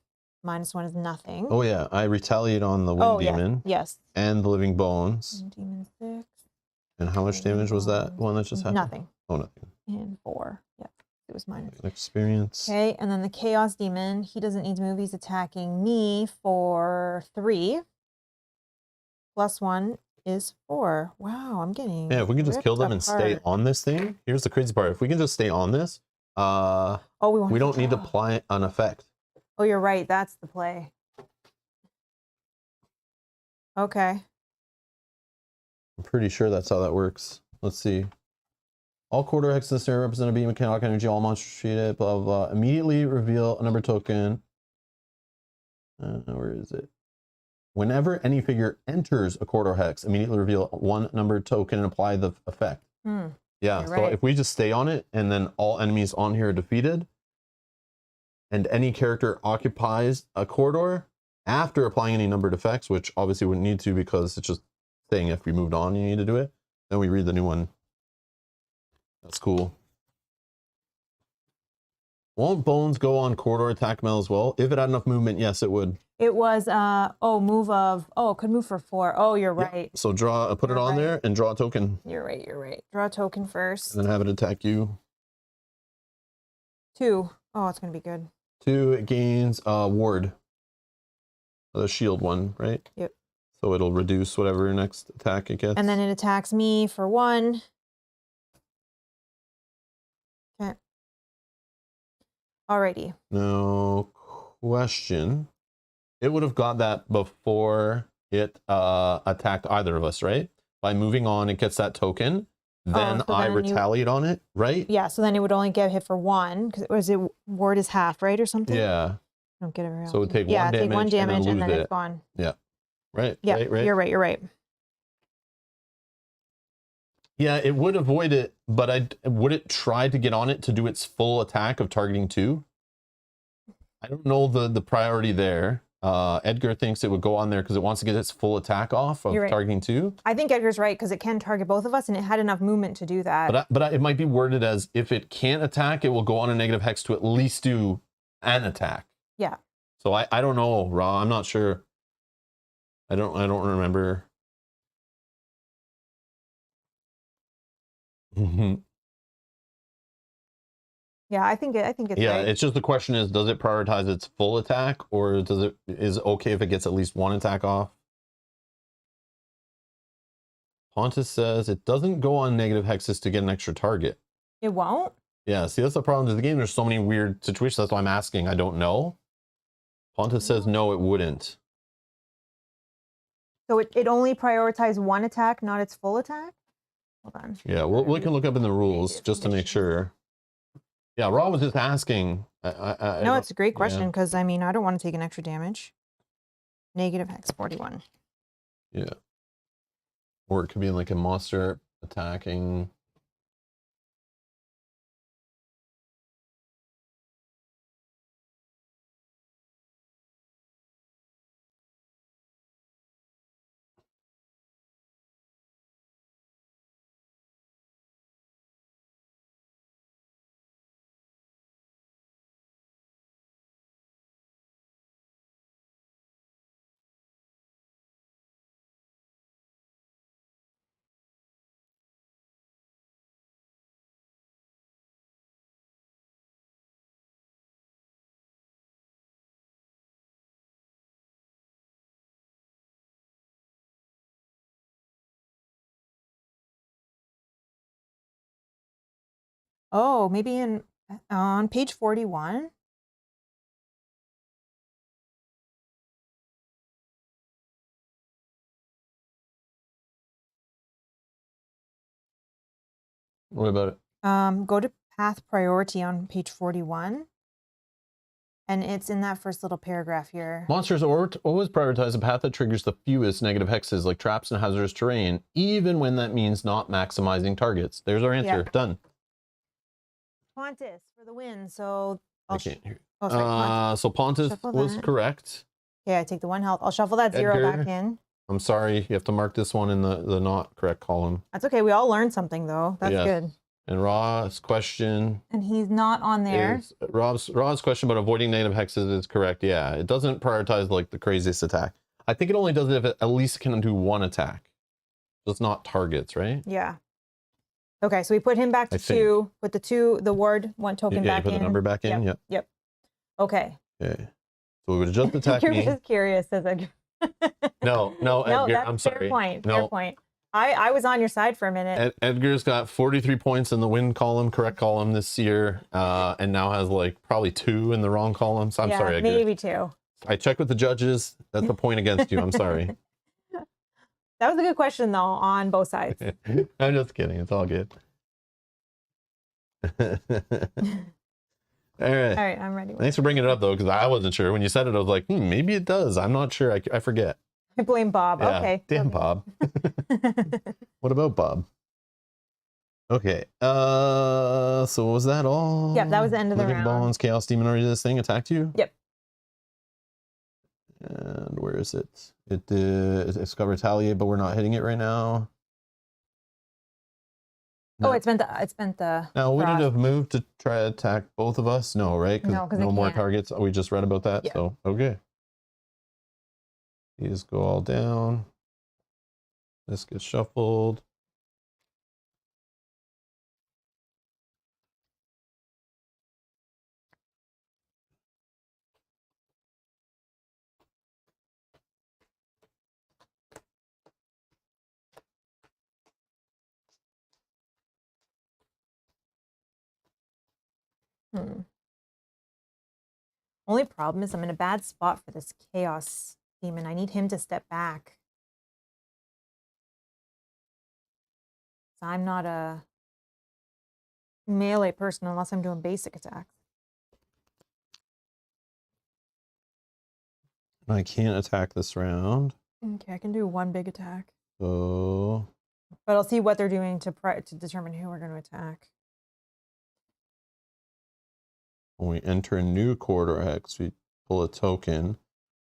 -1 is nothing. Oh yeah, I retaliate on the Wind Demon. Yeah. Yes. And the Living Bones. Wind Demon 6. And how much damage was that one that just happened? Nothing. Oh, nothing. And 4. Yep. It was minus. Experience. Okay, and then the Chaos Demon, he doesn't need to move. He's attacking me for 3. +1 is 4. Wow, I'm getting... Yeah, if we can just kill them and stay on this thing. Here's the crazy part. If we can just stay on this, we don't need to apply an effect. Oh, you're right. That's the play. Okay. I'm pretty sure that's how that works. Let's see. All quarter hexes in the scenario represent a beam of chaotic energy. All monsters treated, blah, blah, blah. Immediately reveal a number token. Where is it? Whenever any figure enters a corridor hex, immediately reveal 1 numbered token and apply the effect. Yeah, so if we just stay on it and then all enemies on here are defeated and any character occupies a corridor after applying any numbered effects, which obviously wouldn't need to because it's just saying if you moved on, you need to do it. Then we read the new one. That's cool. Won't Bones go on corridor attack mail as well? If it had enough movement, yes, it would. It was, it could move for 4. Oh, you're right. Yeah. So put it on there and draw a token. You're right. Draw a token first. And then have it attack you. 2. Oh, it's going to be good. 2, it gains ward. The shield one, right? Yep. So it'll reduce whatever next attack it gets. And then it attacks me for 1. Okay. Alrighty. No question. It would have got that before it attacked either of us, right? By moving on, it gets that token. Then I retaliate on it, right? Yeah, so then it would only get hit for 1 because ward is half, right, or something? Yeah. I don't get it right. So it would take 1 damage, take 1 damage and then it's gone. Yeah. Right. Yeah, right. You're right. Yeah, it would avoid it, but would it try to get on it to do its full attack of targeting 2? I don't know the priority there. Edgar thinks it would go on there because it wants to get its full attack off of targeting 2. I think Edgar's right because it can target both of us and it had enough movement to do that. But it might be worded as if it can't attack, it will go on a negative hex to at least do an attack. Yeah. So I don't know, Ra. I'm not sure. I don't remember. Yeah, I think it's yeah, right. it's just the question is, does it prioritize its full attack, or is it okay if it gets at least one attack off? Pontus says it doesn't go on negative hexes to get an extra target. It won't? Yeah, see, that's the problem with the game. There's so many weird situations. That's why I'm asking. I don't know. Pontus says no, it wouldn't. So it only prioritizes one attack, not its full attack? Hold on. Yeah, we can look up in the rules just to make sure. Yeah, Rob was just asking. No, it's a great question because, I mean, I don't want to take an extra damage. Negative hex 41. Yeah. Or it could be like a monster attacking. Oh, maybe on page 41. What about it? Go to path priority on page 41. And it's in that first little paragraph here. Monsters always prioritize a path that triggers the fewest negative hexes, like traps and hazardous terrain, even when that means not maximizing targets. There's our answer. Yeah. Done. Pontus for the win. So I can't hear. Oh, sorry. Pontus. So Pontus was correct. Yeah, I take the 1 health. I'll shuffle that 0 back in. I'm sorry, you have to mark this one in the not correct column. That's okay. We all learned something though. That's good. And Ra's question. And he's not on there. Ra's question about avoiding negative hexes is correct. Yeah, it doesn't prioritize like the craziest attack. I think it only does it if it at least can do one attack. So it's not targets, right? Yeah. Okay, so we put him back to 2. Put the ward 1 token back in. Put the number back in. Yep. Yep. Okay. Okay. So we would just attack me. You're just curious, says Edgar. No, Edgar, I'm sorry. Fair point. Fair point. I was on your side for a minute. Edgar's got 43 points in the win column, correct column this year, and now has like probably 2 in the wrong column. So I'm sorry, Edgar. Maybe 2. I checked with the judges. That's a point against you. I'm sorry. That was a good question, though, on both sides. I'm just kidding. It's all good. All right, I'm ready. Thanks for bringing it up, though, because I wasn't sure. When you said it, I was like, maybe it does. I'm not sure. I forget. I blame Bob. Yeah, okay. Damn, Bob. What about Bob? Okay. So was that all? Yep, that was the end of the round. Bones, Chaos Demon already this thing attacked you? Yep. And where is it? It's got retaliate, but we're not hitting it right now. No. Oh, it's been the. Now, would it have moved to try to attack both of us? No, right? No, because no more targets. We just read about that. Yeah. So, okay. These go all down. This gets shuffled. Only problem is I'm in a bad spot for this Chaos Demon. I need him to step back. So I'm not a melee person unless I'm doing basic attacks. I can't attack this round. Okay, I can do 1 big attack. So, but I'll see what they're doing to determine who we're going to attack. When we enter a new corridor hex, we pull a token.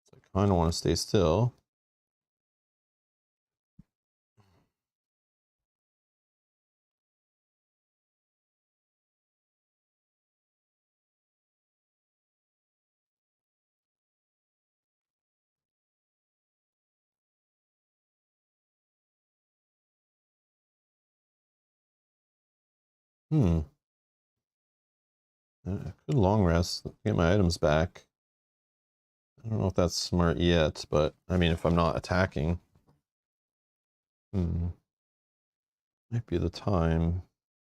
So I kind of want to stay still. Could long rest, get my items back. I don't know if that's smart yet, but I mean, if I'm not attacking, might be the time.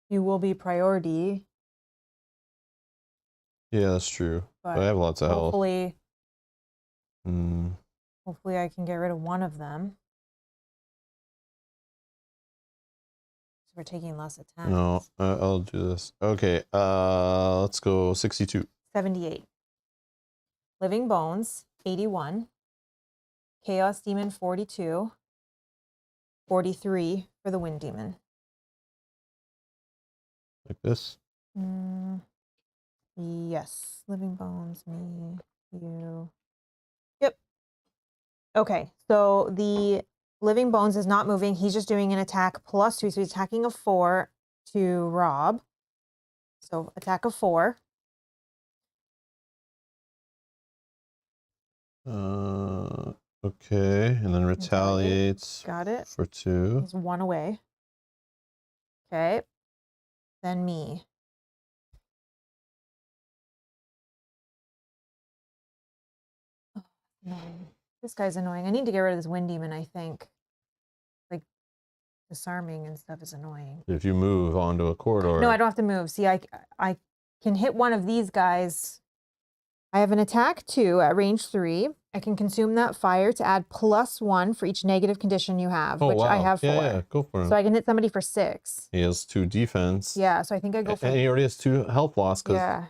You will be priority. Yeah, that's true. But I have lots of health. Hopefully I can get rid of one of them. So we're taking less attacks. No, I'll do this. Okay, let's go 62. 78. Living Bones, 81. Chaos Demon, 42. 43 for the Wind Demon. Like this? Yes. Living Bones, me, you. Yep. Okay, so the Living Bones is not moving. He's just doing an attack +2, so he's attacking a 4 to Rob. So attack of 4. Okay, and then retaliates. Got it. For 2. He's 1 away. Okay. Then me. Oh, annoying. This guy's annoying. I need to get rid of this Wind Demon, I think. Like, disarming and stuff is annoying. If you move onto a corridor. No, I don't have to move. See, I can hit one of these guys. I have an attack 2 at range 3. I can consume that fire to add +1 for each negative condition you have, which I have 4. Yeah, go for it. So I can hit somebody for 6. He has 2 defense. Yeah, so I think I go for... And he already has 2 health loss. Yeah.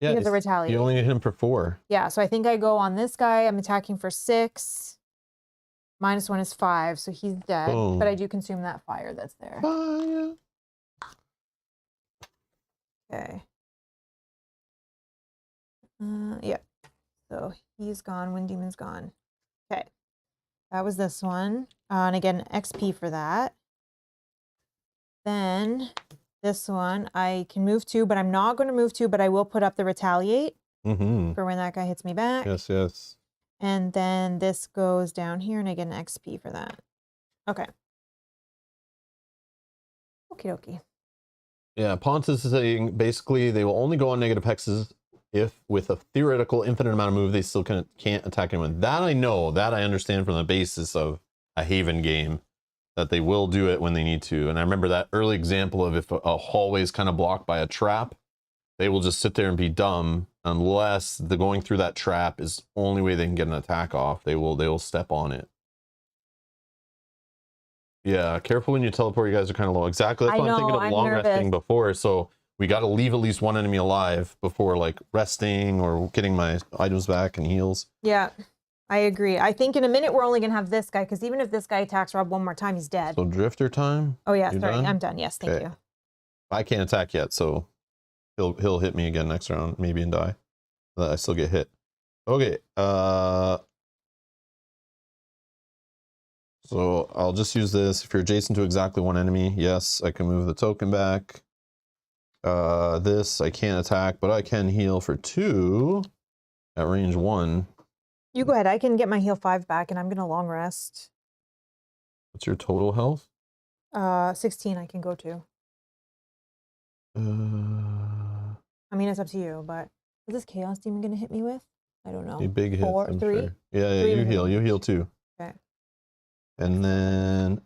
Yeah, he has a retaliate. You only hit him for 4. Yeah, so I think I go on this guy. I'm attacking for 6. -1 is 5, so he's dead. Boom. But I do consume that fire that's there. Fire. Okay. Yeah. So he's gone. Wind Demon's gone. Okay. That was this one. And again, XP for that. Then this one, I can move 2, but I'm not going to move 2, but I will put up the retaliate for when that guy hits me back. Yes, yes. And then this goes down here, and I get an XP for that. Okay. Okie dokie. Yeah, Pontus is saying basically they will only go on negative hexes if with a theoretical infinite amount of move they still can't attack anyone. That I know, that I understand from the basis of a Haven game, that they will do it when they need to. And I remember that early example of if a hallway is kind of blocked by a trap, they will just sit there and be dumb unless the going through that trap is the only way they can get an attack off. They will step on it. Yeah, careful when you teleport. You guys are kind of low. Exactly. That's why I'm thinking of long resting before. So we got to leave at least one enemy alive before like resting or getting my items back and heals. Yeah, I agree. I think in a minute we're only going to have this guy, because even if this guy attacks Rob one more time, he's dead. So Drifter time? Oh yeah, sorry. Done? I'm done. Yes, thank you. I can't attack yet, so he'll hit me again next round, maybe, and die. But I still get hit. Okay. So I'll just use this. If you're adjacent to exactly one enemy, yes, I can move the token back. This I can't attack, but I can heal for 2 at range 1. You go ahead. I can get my heal 5 back, and I'm gonna long rest. What's your total health? 16. I can go to. I mean, it's up to you, but is this Chaos Demon gonna hit me with? I don't know. A big hit. 4, 3. Sure. Yeah, you heal. You heal 2. Okay. And then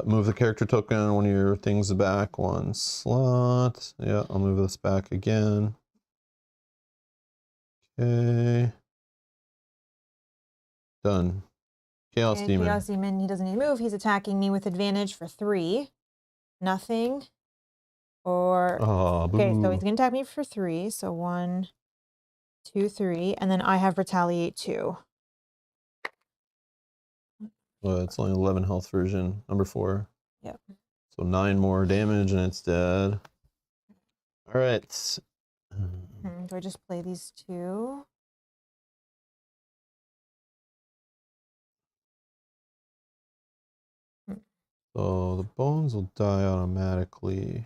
move the character token on one of your things back 1 slot. Yeah, I'll move this back again. Okay. Done. Chaos Demon. Chaos Demon, he doesn't need to move. He's attacking me with advantage for 3. Nothing. Or okay, so he's gonna attack me for 3. So 1, 2, 3, and then I have retaliate 2. Well, it's only 11 health version, number 4. Yep. So 9 more damage and it's dead. All right. Do I just play these 2? So the bones will die automatically.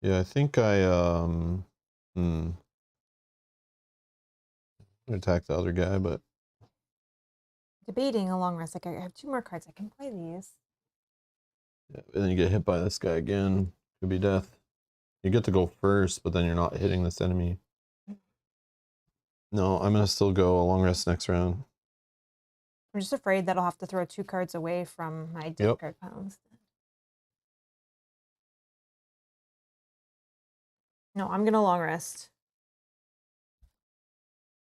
Yeah, I think I attack the other guy, but debating a long rest. Like I have 2 more cards. I can play these. Yeah, and then you get hit by this guy again. Could be death. You get to go first, but then you're not hitting this enemy. No, I'm gonna still go a long rest next round. I'm just afraid that I'll have to throw 2 cards away from my discard piles. No, I'm gonna long rest.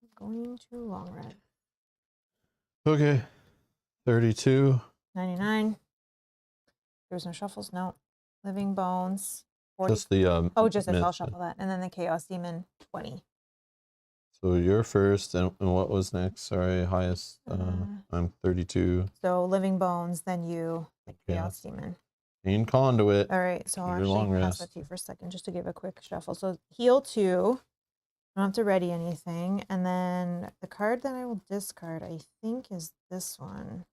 I'm going to long rest. Okay. 32. 99. There's no shuffles. No. Living Bones. 40. Just the oh, just I'll shuffle that, and then the Chaos Demon 20. So you're first, and what was next? Sorry, highest. I'm 32. So Living Bones, then you, the Chaos Demon. Main Conduit. All right, so I'll actually pass that to you for a second just to give a quick shuffle. So heal 2. I don't have to ready anything. And then the card that I will discard, I think, is this one.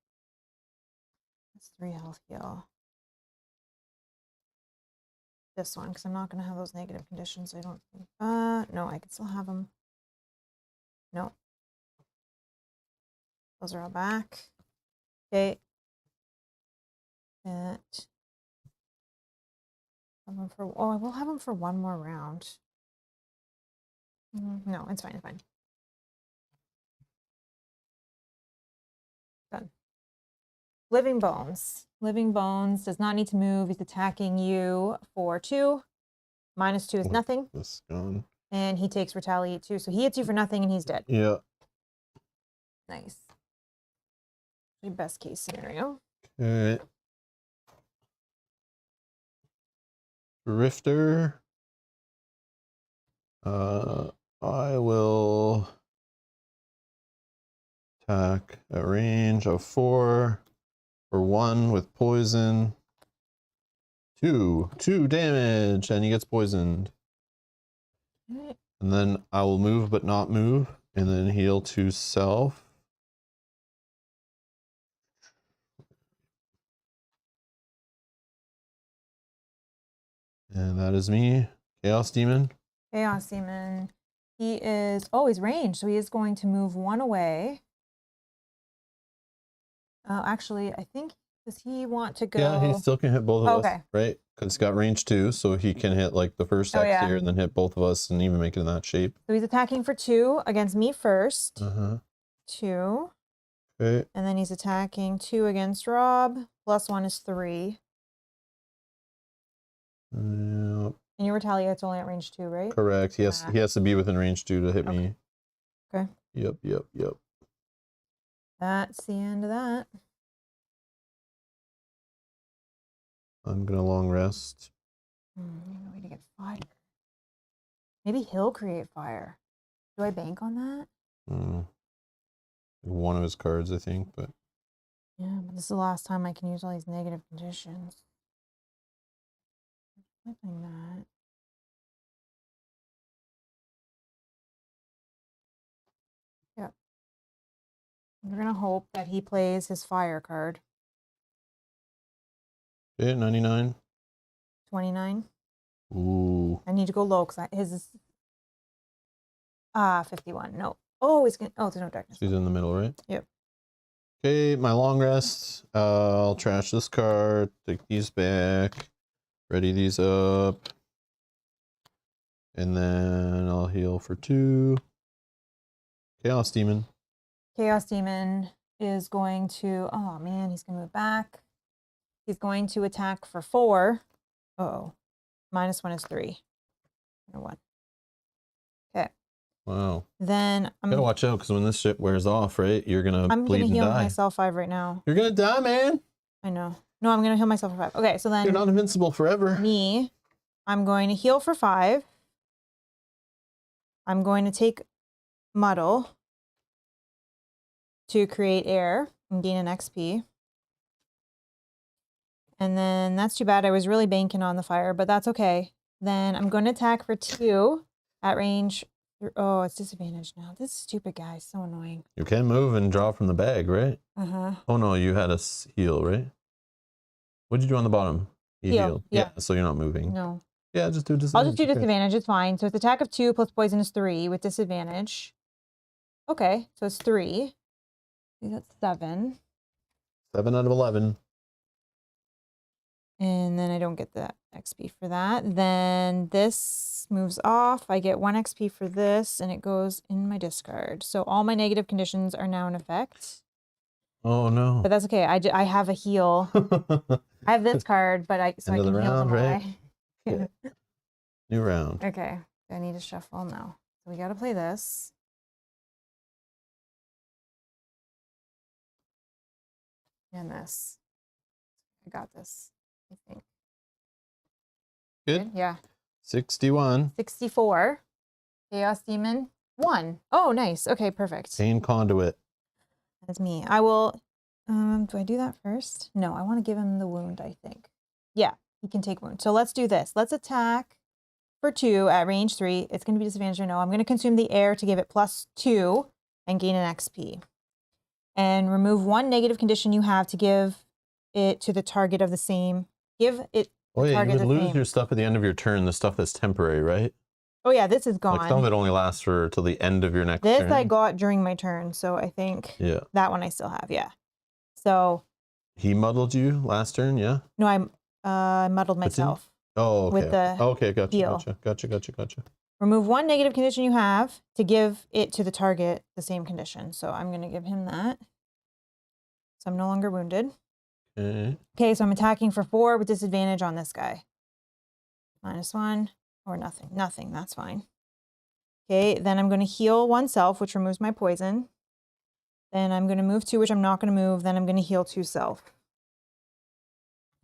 It's 3 health heal. This one, because I'm not going to have those negative conditions, I don't think. No, I can still have them. No. Those are all back. Okay. That. Have them for, I will have them for 1 more round. No, it's fine, it's fine. Done. Living Bones. Living Bones does not need to move. He's attacking you for 2. -2 is nothing. This gone. And he takes Retaliate 2. So he hits you for nothing and he's dead. Yeah. Nice. The best case scenario. Okay. Drifter. I will attack at range of 4 for 1 with poison. 2 damage, and he gets poisoned. Right. And then I will move but not move, and then heal to self. And that is me, Chaos Demon. Chaos Demon. He is, he's ranged, so he is going to move 1 away. Actually, I think, does he want to go? Yeah, he still can hit both of us, right? Because he's got range 2, so he can hit like the first X here and then hit both of us and even make it in that shape. So he's attacking for 2 against me first. 2. Okay. And then he's attacking 2 against Rob. +1 is 3. Yep. And your Retaliate's only at range 2, right? Correct. He has to be within range 2 to hit me. Okay. Yep. That's the end of that. I'm gonna long rest. Way to get fire. Maybe he'll create fire. Do I bank on that? One of his cards, I think, but yeah, but this is the last time I can use all these negative conditions. Flipping that. Yep. We're gonna hope that he plays his fire card. Okay, 99. 29. Ooh. I need to go low because his is 51. No. Oh, he's gonna. Oh, there's no darkness. He's in the middle, right? Yep. Okay, my long rest. I'll trash this card. Take these back. Ready these up. And then I'll heal for 2. Chaos Demon. Chaos Demon is going to. Oh man, he's gonna move back. He's going to attack for 4. -1 is 3. Or 1. Okay. Wow. Then I'm gotta watch out because when this shit wears off, right, you're gonna bleed and die. I'm gonna heal myself 5 right now. You're gonna die, man. I know. No, I'm gonna heal myself for 5. Okay, so then you're not invincible forever. I'm going to heal for 5. I'm going to take Muddle to create air and gain an XP. And then that's too bad. I was really banking on the fire, but that's okay. Then I'm going to attack for 2 at range. Oh, it's disadvantaged now. This stupid guy is so annoying. You can move and draw from the bag, right? Oh no, you had a heal, right? What did you do on the bottom? You healed. Yeah, so you're not moving. No. Yeah, just do disadvantage. I'll just do disadvantage. It's fine. So it's attack of 2 plus poison is 3 with disadvantage. Okay, so it's 3. That's 7. 7 out of 11. And then I don't get the XP for that. Then this moves off. I get 1 XP for this, and it goes in my discard. So all my negative conditions are now in effect. Oh, no. But that's okay. I have a heal. I have this card, but I can heal them away. Yeah. New round. Okay. I need to shuffle now. So we got to play this. And this. I got this, I think. Good? Yeah. 61. 64. Chaos Demon. 1. Oh, nice. Okay, perfect. Pain Conduit. That's me. I will... do I do that first? No, I want to give him the wound, I think. Yeah, he can take wound. So let's do this. Let's attack for 2 at range 3. It's going to be disadvantaged, I know. I'm going to consume the air to give it +2 and gain an XP. And remove 1 negative condition you have to give it to the target of the same. Give it the target you would lose your stuff at the end of your turn, the stuff that's temporary, right? Oh yeah, this is gone. Like some of it only lasts for till the end of your next turn. This I got during my turn, so I think that one I still have, yeah. So he muddled you last turn, yeah? No, I muddled myself. Oh, okay. With the heal. Gotcha. Remove 1 negative condition you have to give it to the target the same condition. So I'm going to give him that. So I'm no longer wounded. Okay, so I'm attacking for 4 with disadvantage on this guy. -1 or nothing. Nothing, that's fine. Okay, then I'm going to heal 1 self, which removes my poison. Then I'm going to move 2, which I'm not going to move. Then I'm going to heal 2 self.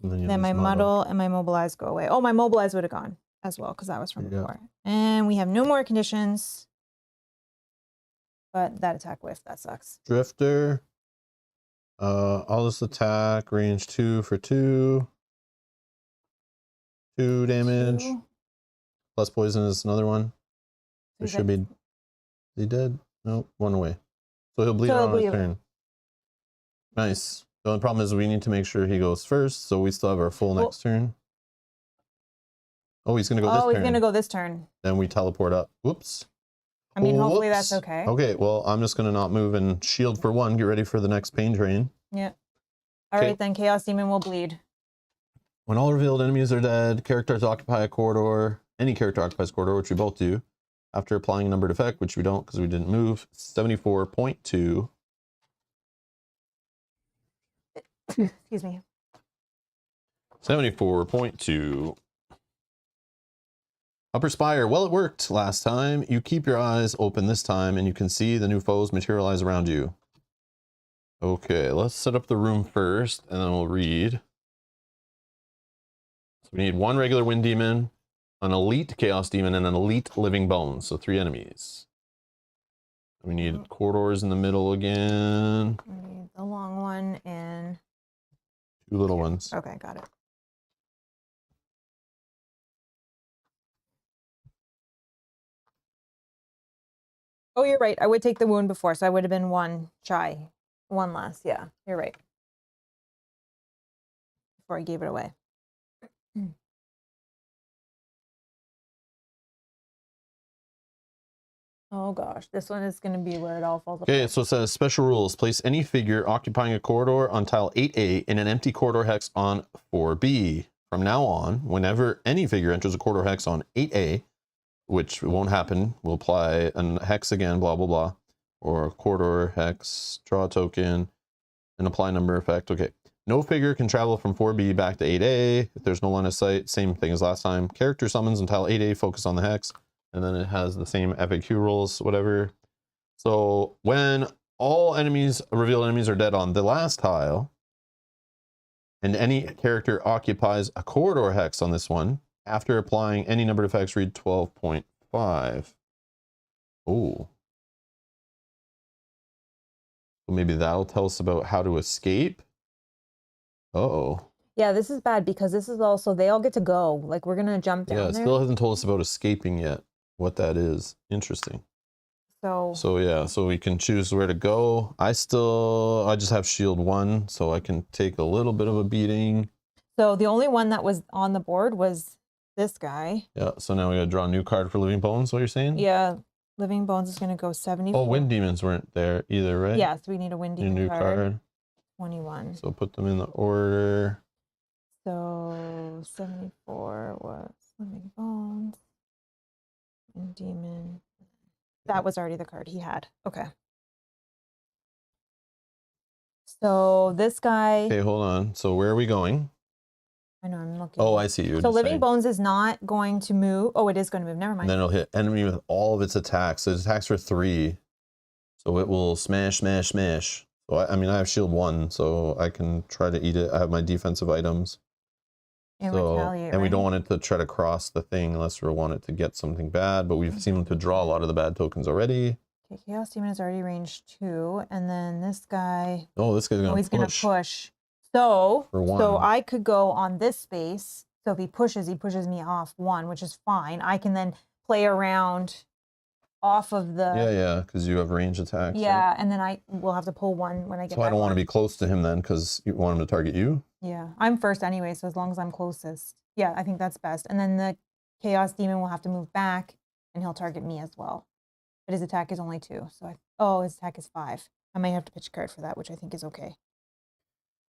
Then my muddle and my mobilize go away. Oh, my mobilize would have gone as well because that was from before. And we have no more conditions. But that attack whiff, that sucks. Drifter. All this attack, range 2 for 2. 2 damage. 2. Plus poison is another one. There should be. Is he dead? Nope, 1 away. So he'll bleed on his turn. Nice. The only problem is we need to make sure he goes first, so we still have our full next turn. Oh, he's gonna go this turn. Oh, he's gonna go this turn. Then we teleport up. Whoops. I mean, hopefully that's okay. Okay, well, I'm just gonna not move and shield for 1. Get ready for the next pain drain. Yeah. All right, then Chaos Demon will bleed. When all revealed enemies are dead, characters occupy a corridor. Any character occupies a corridor, which we both do. After applying a numbered effect, which we don't because we didn't move. 74.2. Excuse me. 74.2. Upper Spire. Well, it worked last time. You keep your eyes open this time, and you can see the new foes materialize around you. Okay, let's set up the room first, and then we'll read. So we need 1 regular Wind Demon, an Elite Chaos Demon, and an Elite Living Bones. So 3 enemies. We need corridors in the middle again. We need the long one and 2 little ones. Okay, got it. Oh, you're right. I would take the wound before, so I would have been 1 shy. 1 less. Yeah, you're right. Before I gave it away. Oh gosh, this one is going to be where it all falls apart. Okay, so it says special rules. Place any figure occupying a corridor on tile 8A in an empty corridor hex on 4B. From now on, whenever any figure enters a corridor hex on 8A, which won't happen, we'll apply a hex again, blah, blah, blah. Or a corridor hex, draw a token, and apply number effect. Okay. No figure can travel from 4B back to 8A. If there's no line of sight, same thing as last time. Character summons on tile 8A, focus on the hex. And then it has the same FAQ rules, whatever. So when all enemies, revealed enemies are dead on the last tile, and any character occupies a corridor hex on this one, after applying any numbered effects, read 12.5. Oh. So maybe that'll tell us about how to escape. Uh-oh. Yeah, this is bad because this is also, they all get to go. Like, we're going to jump down there. Yeah, it still hasn't told us about escaping yet. What that is. Interesting. So yeah, so we can choose where to go. I just have shield 1, so I can take a little bit of a beating. So the only one that was on the board was this guy. Yeah, so now we gotta draw a new card for Living Bones, what you're saying? Yeah, Living Bones is gonna go 74. Oh, Wind Demons weren't there either, right? Yeah, so we need a Wind Demon new card. 21. So put them in the order. So 74 was Living Bones and Demon. That was already the card he had. Okay. So this guy. Okay, hold on. So where are we going? I know, I'm looking. Oh, I see you. So Living Bones is not going to move. Oh, it is going to move. Never mind. And then it'll hit enemy with all of its attacks. So it attacks for 3. So it will smash, smash, smash. So I mean, I have shield 1, so I can try to eat it. I have my defensive items. And so, retaliate, and we right? don't want it to try to cross the thing unless we want it to get something bad, but we've seen them to draw a lot of the bad tokens already. Okay, Chaos Demon is already range 2, and then this guy. Oh, this guy's gonna he's gonna push. So I could go on this space. So if he pushes me off 1, which is fine. I can then play around off of the. Yeah, because you have range attacks. Yeah, right? and then I will have to pull 1 when I get. So I don't want to be close to him then, because you want him to target you. Yeah, I'm first anyway, so as long as I'm closest. Yeah, I think that's best. And then the Chaos Demon will have to move back, and he'll target me as well. But his attack is only 2, so his attack is 5. I might have to pitch a card for that, which I think is okay.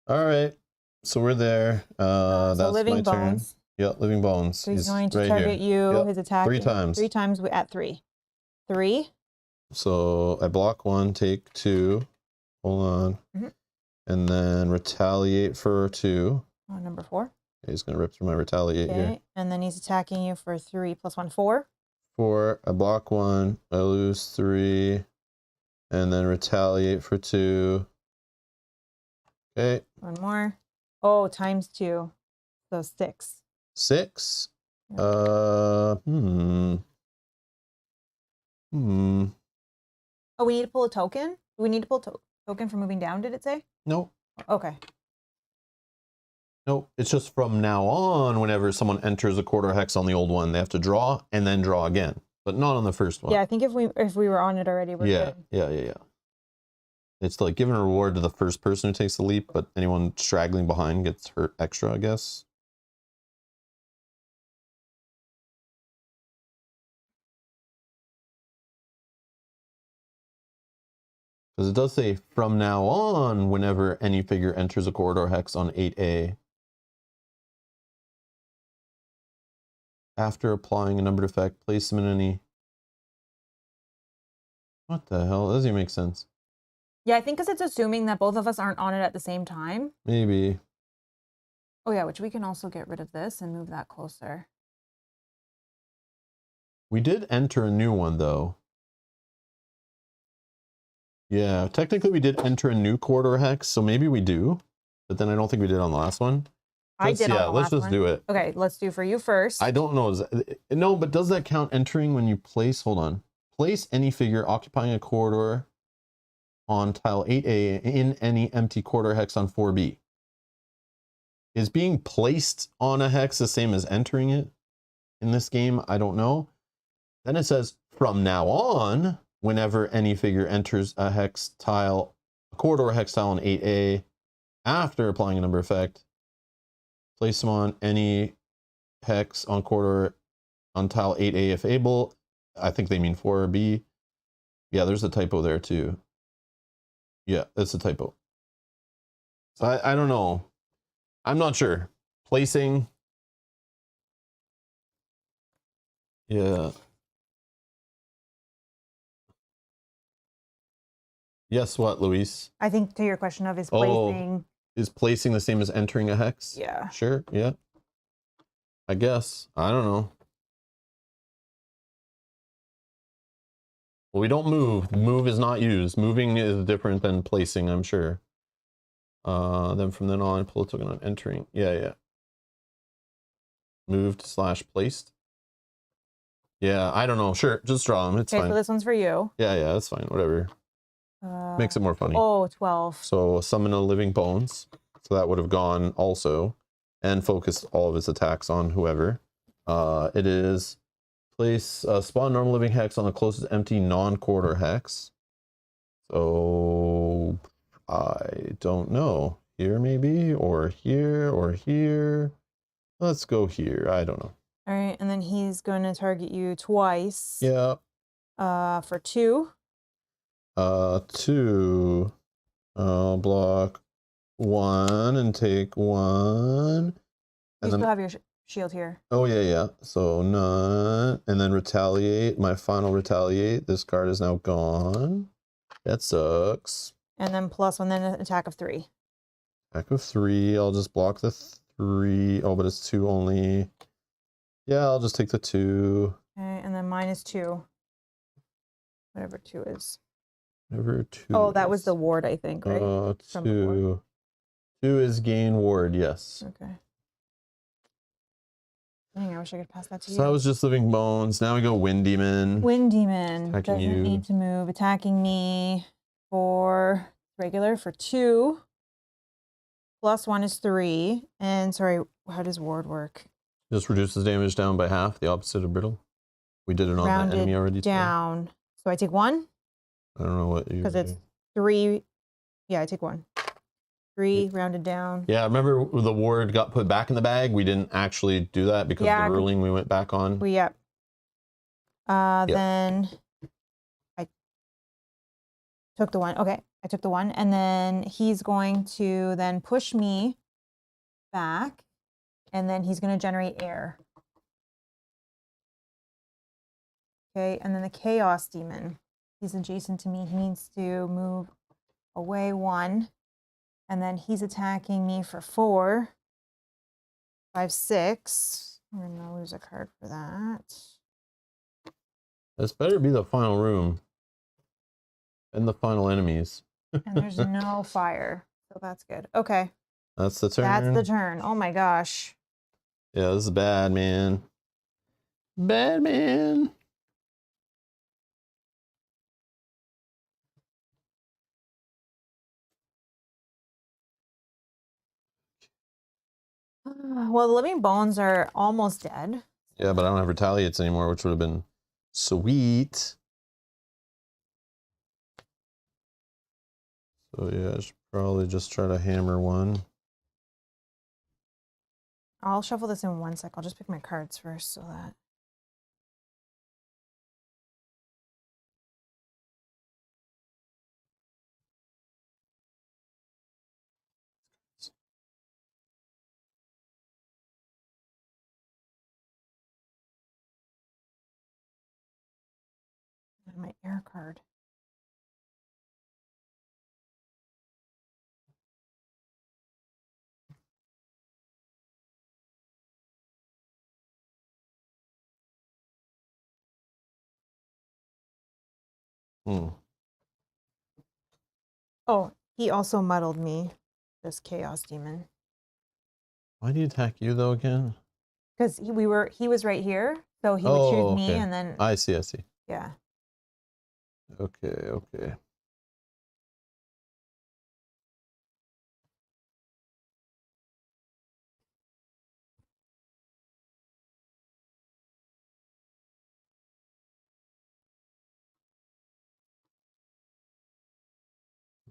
All right, so we're there. So that's Living my Bones. turn. Yeah, Living Bones. So he's going to target you. Yep. His attack 3 times. 3 times at 3. 3. So I block 1, take 2. Hold on. And then retaliate for 2. Number 4. Okay, he's gonna rip through my retaliate here. And then he's attacking you for 3 + 1, 4. 4. I block 1. I lose 3. And then retaliate for 2. Okay. 1 more. Oh, times 2. So 6. 6. Yep. Oh, we need to pull a token? Do we need to pull a token for moving down, did it say? Nope. Okay. Nope. It's just from now on, whenever someone enters a quarter hex on the old one, they have to draw and then draw again. But not on the first one. Yeah, I think if we were on it already, we're good. Yeah. It's like giving a reward to the first person who takes the leap, but anyone straggling behind gets hurt extra, I guess. Because it does say, from now on, whenever any figure enters a corridor hex on 8A, after applying a numbered effect, place them in any... What the hell? That doesn't even make sense. Yeah, I think because it's assuming that both of us aren't on it at the same time. Maybe. Oh yeah, which we can also get rid of this and move that closer. We did enter a new one, though. Yeah, technically we did enter a new corridor hex, so maybe we do. But then I don't think we did on the last one. Let's just do it. Okay, let's do for you first. I don't know. No, but does that count entering when you place... Hold on. Place any figure occupying a corridor on tile 8A in any empty corridor hex on 4B. Is being placed on a hex the same as entering it in this game? I don't know. Then it says, from now on, whenever any figure enters a hex tile, a corridor hex tile on 8A, after applying a number effect, place them on any hex on corridor on tile 8A if able. I think they mean 4B. Yeah, there's a typo there too. Yeah, that's a typo. So I don't know. I'm not sure. Placing. Yeah. Yes, what, Luis? I think to your question of is placing. Is placing the same as entering a hex? Yeah. Sure, yeah. I guess. I don't know. Well, we don't move. Move is not used. Moving is different than placing, I'm sure. Then from then on, pull a token on entering. Yeah. Moved / placed. Yeah, I don't know. Sure, just draw them. It's fine. Okay, so this one's for you. Yeah, that's fine. Whatever. Makes it more funny. Oh, 12. So summon a Living Bones. So that would have gone also. And focused all of its attacks on whoever. It is... Place spawn normal living hex on the closest empty non-quarter hex. So I don't know. Here maybe, or here, or here. Let's go here. I don't know. All right, and then he's going to target you twice. Yeah. For 2. 2. I'll block 1 and take 1. You still have your shield here. Oh, yeah. So none. And then retaliate. My final retaliate. This card is now gone. That sucks. And then +1, then an attack of 3. Attack of 3. I'll just block the 3. Oh, but it's 2 only. Yeah, I'll just take the 2. Okay, and then -2. Whatever 2 is. Whatever 2 Oh, that was the ward, I think, right? 2. 2 is gain ward, yes. Okay. Dang, I wish I could pass that to you. So that was just living bones. Now we go Wind Demon. Wind Demon doesn't you. need to move. Attacking me for regular for 2. +1 is 3. And sorry, how does ward work? Just reduces damage down by half, the opposite of brittle. We did it on Rounded the enemy already. Down. Today. So I take 1? I don't know what you. Because it's 3. Yeah, I take 1. 3 rounded down. Yeah, remember the ward got put back in the bag? We didn't actually do that because of the ruling we went back on. Yep. Then I took the 1. Okay, I took the 1. And then he's going to then push me back. And then he's going to generate air. Okay, and then the Chaos Demon. He's adjacent to me. He needs to move away 1. And then he's attacking me for 4. 5, 6. I'm going to lose a card for that. This better be the final room. And the final enemies. And there's no fire. So that's good. Okay. That's the turn. That's the turn. Oh my gosh. Yeah, this is bad, man. Bad, man. Well, the living bones are almost dead. Yeah, but I don't have retaliates anymore, which would have been sweet. So yeah, I should probably just try to hammer 1. I'll shuffle this in 1 sec. I'll just pick my cards first so that. My air card. Oh, he also muddled me, this Chaos Demon. Why do you attack you though again? Because he was right here, so he would choose me, and then I see. Yeah. Okay.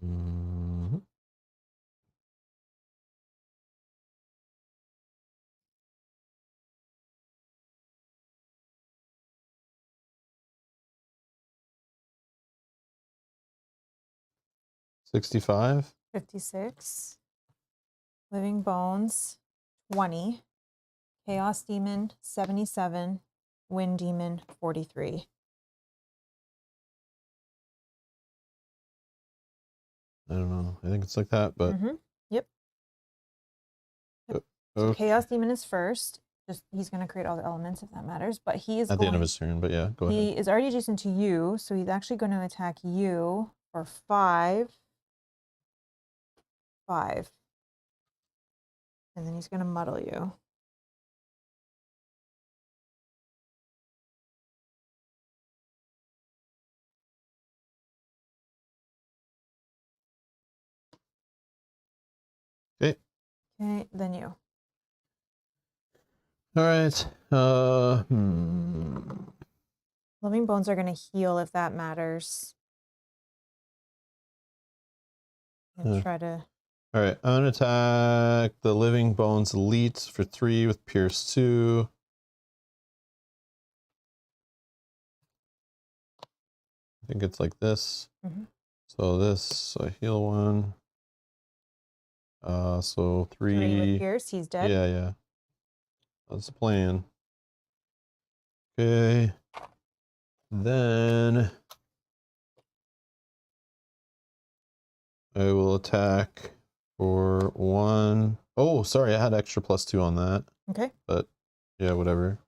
Mm-hmm. $65. 56. Living Bones, 20. Chaos Demon, 77. Wind Demon, 43. I don't know. I think it's like that, but. Yep. Okay. So Chaos Demon is first. Just he's going to create all the elements if that matters. But he is at the end of his turn. But yeah, go ahead. He is already adjacent to you, so he's actually going to attack you for 5. 5. And then he's going to muddle you. Okay. Okay, then you. All right. Living Bones are going to heal if that matters. Try to. All right, I'm gonna attack the Living Bones Elite for 3 with Pierce 2. I think it's like this. So so I heal 1. So 3. 3 with Pierce, he's dead. Yeah. That's the plan. Okay. Then I will attack for 1. Oh, sorry, I had extra +2 on that. Okay. But yeah, whatever.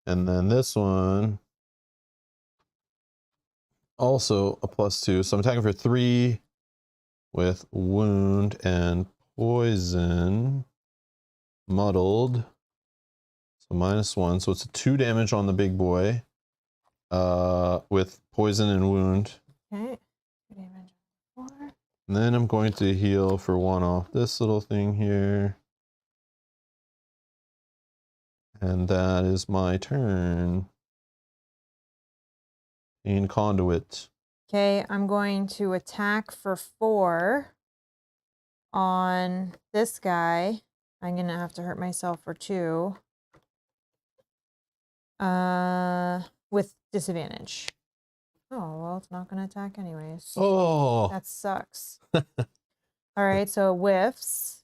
And then this one also a +2. So I'm attacking for 3 with wound and poison. Muddled. So -1. So it's a 2 damage on the big boy. With poison and wound. Okay. 2 damage. 4. And then I'm going to heal for 1 off this little thing here. And that is my turn. In conduit. Okay, I'm going to attack for 4 on this guy. I'm going to have to hurt myself for 2. With disadvantage. Oh, well, it's not going to attack anyways. Oh! That sucks. All right, so it whiffs.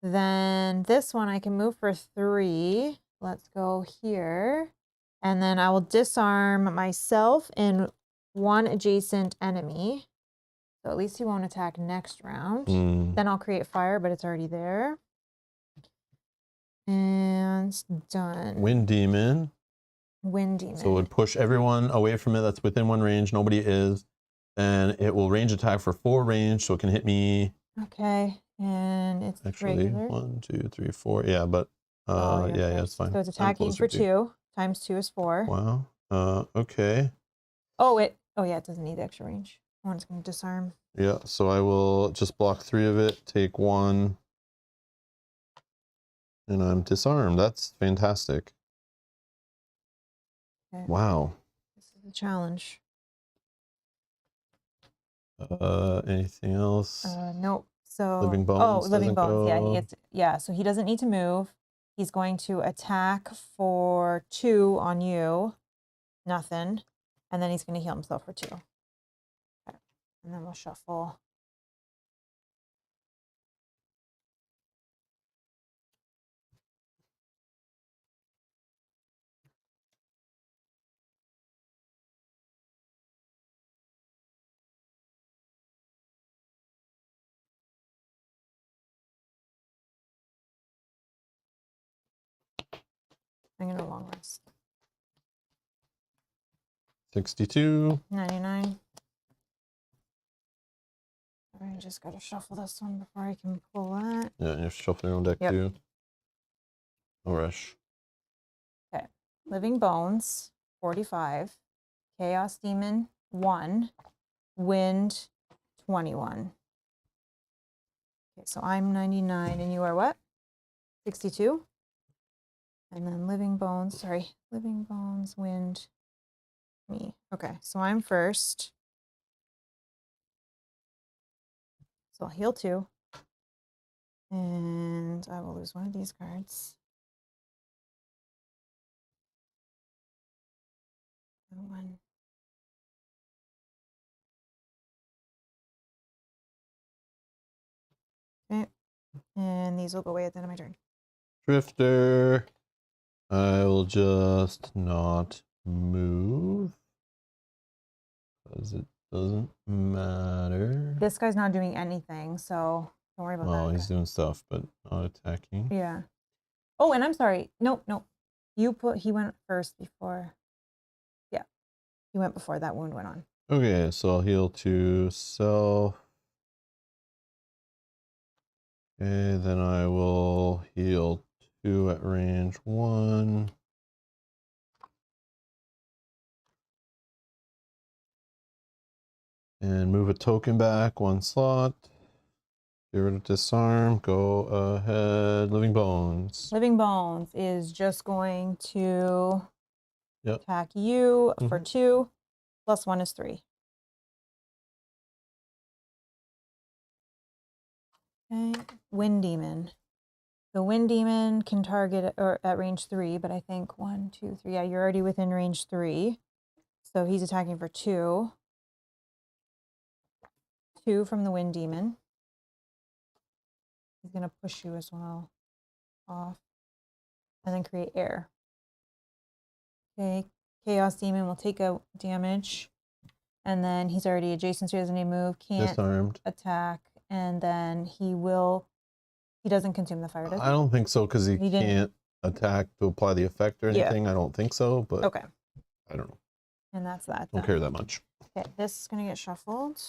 Then this one I can move for 3. Let's go here. And then I will disarm myself and 1 adjacent enemy. So at least he won't attack next round. Then I'll create fire, but it's already there. And done. Wind Demon. Wind Demon. So it would push everyone away from it that's within 1 range. Nobody is. And it will range attack for 4 range, so it can hit me. Okay. And it's actually regular. 1, 2, 3, 4. Yeah, but yeah, it's fine. So it's attacking for 2. Times 2 is 4. Wow. Okay. Oh, yeah, it doesn't need extra range. One's going to disarm. Yeah, so I will just block 3 of it, take 1, and I'm disarmed. That's fantastic. Okay. Wow. This is a challenge. Anything else? Nope. So Living Bones. Living Bones. Yeah, so he doesn't need to move. He's going to attack for 2 on you. Nothing. And then he's going to heal himself for 2. Okay. And then we'll shuffle. I'm going to long rest. 62. 99. I just got to shuffle this one before I can pull that. Yeah, you have to shuffle your own deck too. No rush. Okay. Living Bones, 45. Chaos Demon, 1. Wind, 21. Okay, so I'm 99 and you are what? 62? And then Living Bones, Wind, me. Okay, so I'm first. So I'll heal 2. And I will lose 1 of these cards. 1. Okay, and these will go away at the end of my turn. Drifter. I will just not move. Because it doesn't matter. This guy's not doing anything, so don't worry about that. Oh, he's doing stuff, but not attacking. Yeah. Oh, and I'm sorry. Nope. He went first before. Yeah. He went before that wound went on. Okay, so I'll heal to self. Okay, then I will heal 2 at range 1. And move a token back 1 slot. Get rid of disarm. Go ahead. Living Bones. Living Bones is just going to attack you for 2. Plus 1 is 3. Okay. Wind Demon. The Wind Demon can target at range 3, but I think 1, 2, 3. Yeah, you're already within range 3. So he's attacking for 2. 2 from the Wind Demon. He's going to push you as well. Off. and then create air. Okay, Chaos Demon will take a damage, and then he's already adjacent, so he doesn't need to move. Can't disarmed. Attack, and then he doesn't consume the fire, does he? I don't think so, because he can't attack to apply the effect or anything. I don't think so, but okay. I don't know. And that's that. Don't care that much. Okay, this is gonna get shuffled.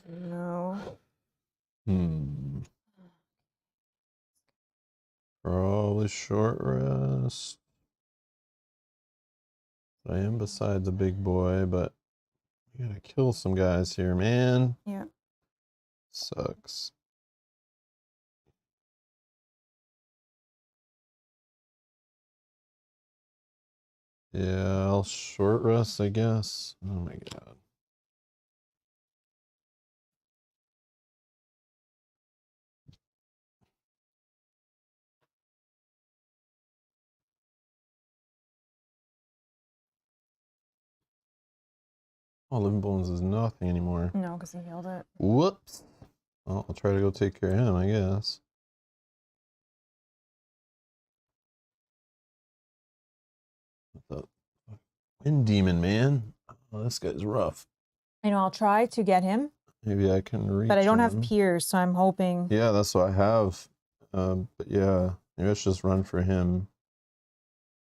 No. Probably short rest. I am beside the big boy, but we gotta kill some guys here, man. Yeah. Sucks. Yeah, I'll short rest, I guess. Oh my god. Oh, Living Bones is nothing anymore. No, because he healed it. Whoops. Well, I'll try to go take care of him, I guess. The Wind Demon, man. Oh, this guy's rough. I know, I'll try to get him. Maybe I can reach But I don't have Piers, so I'm hoping. Yeah, that's what I have. But yeah, maybe I should just run for him.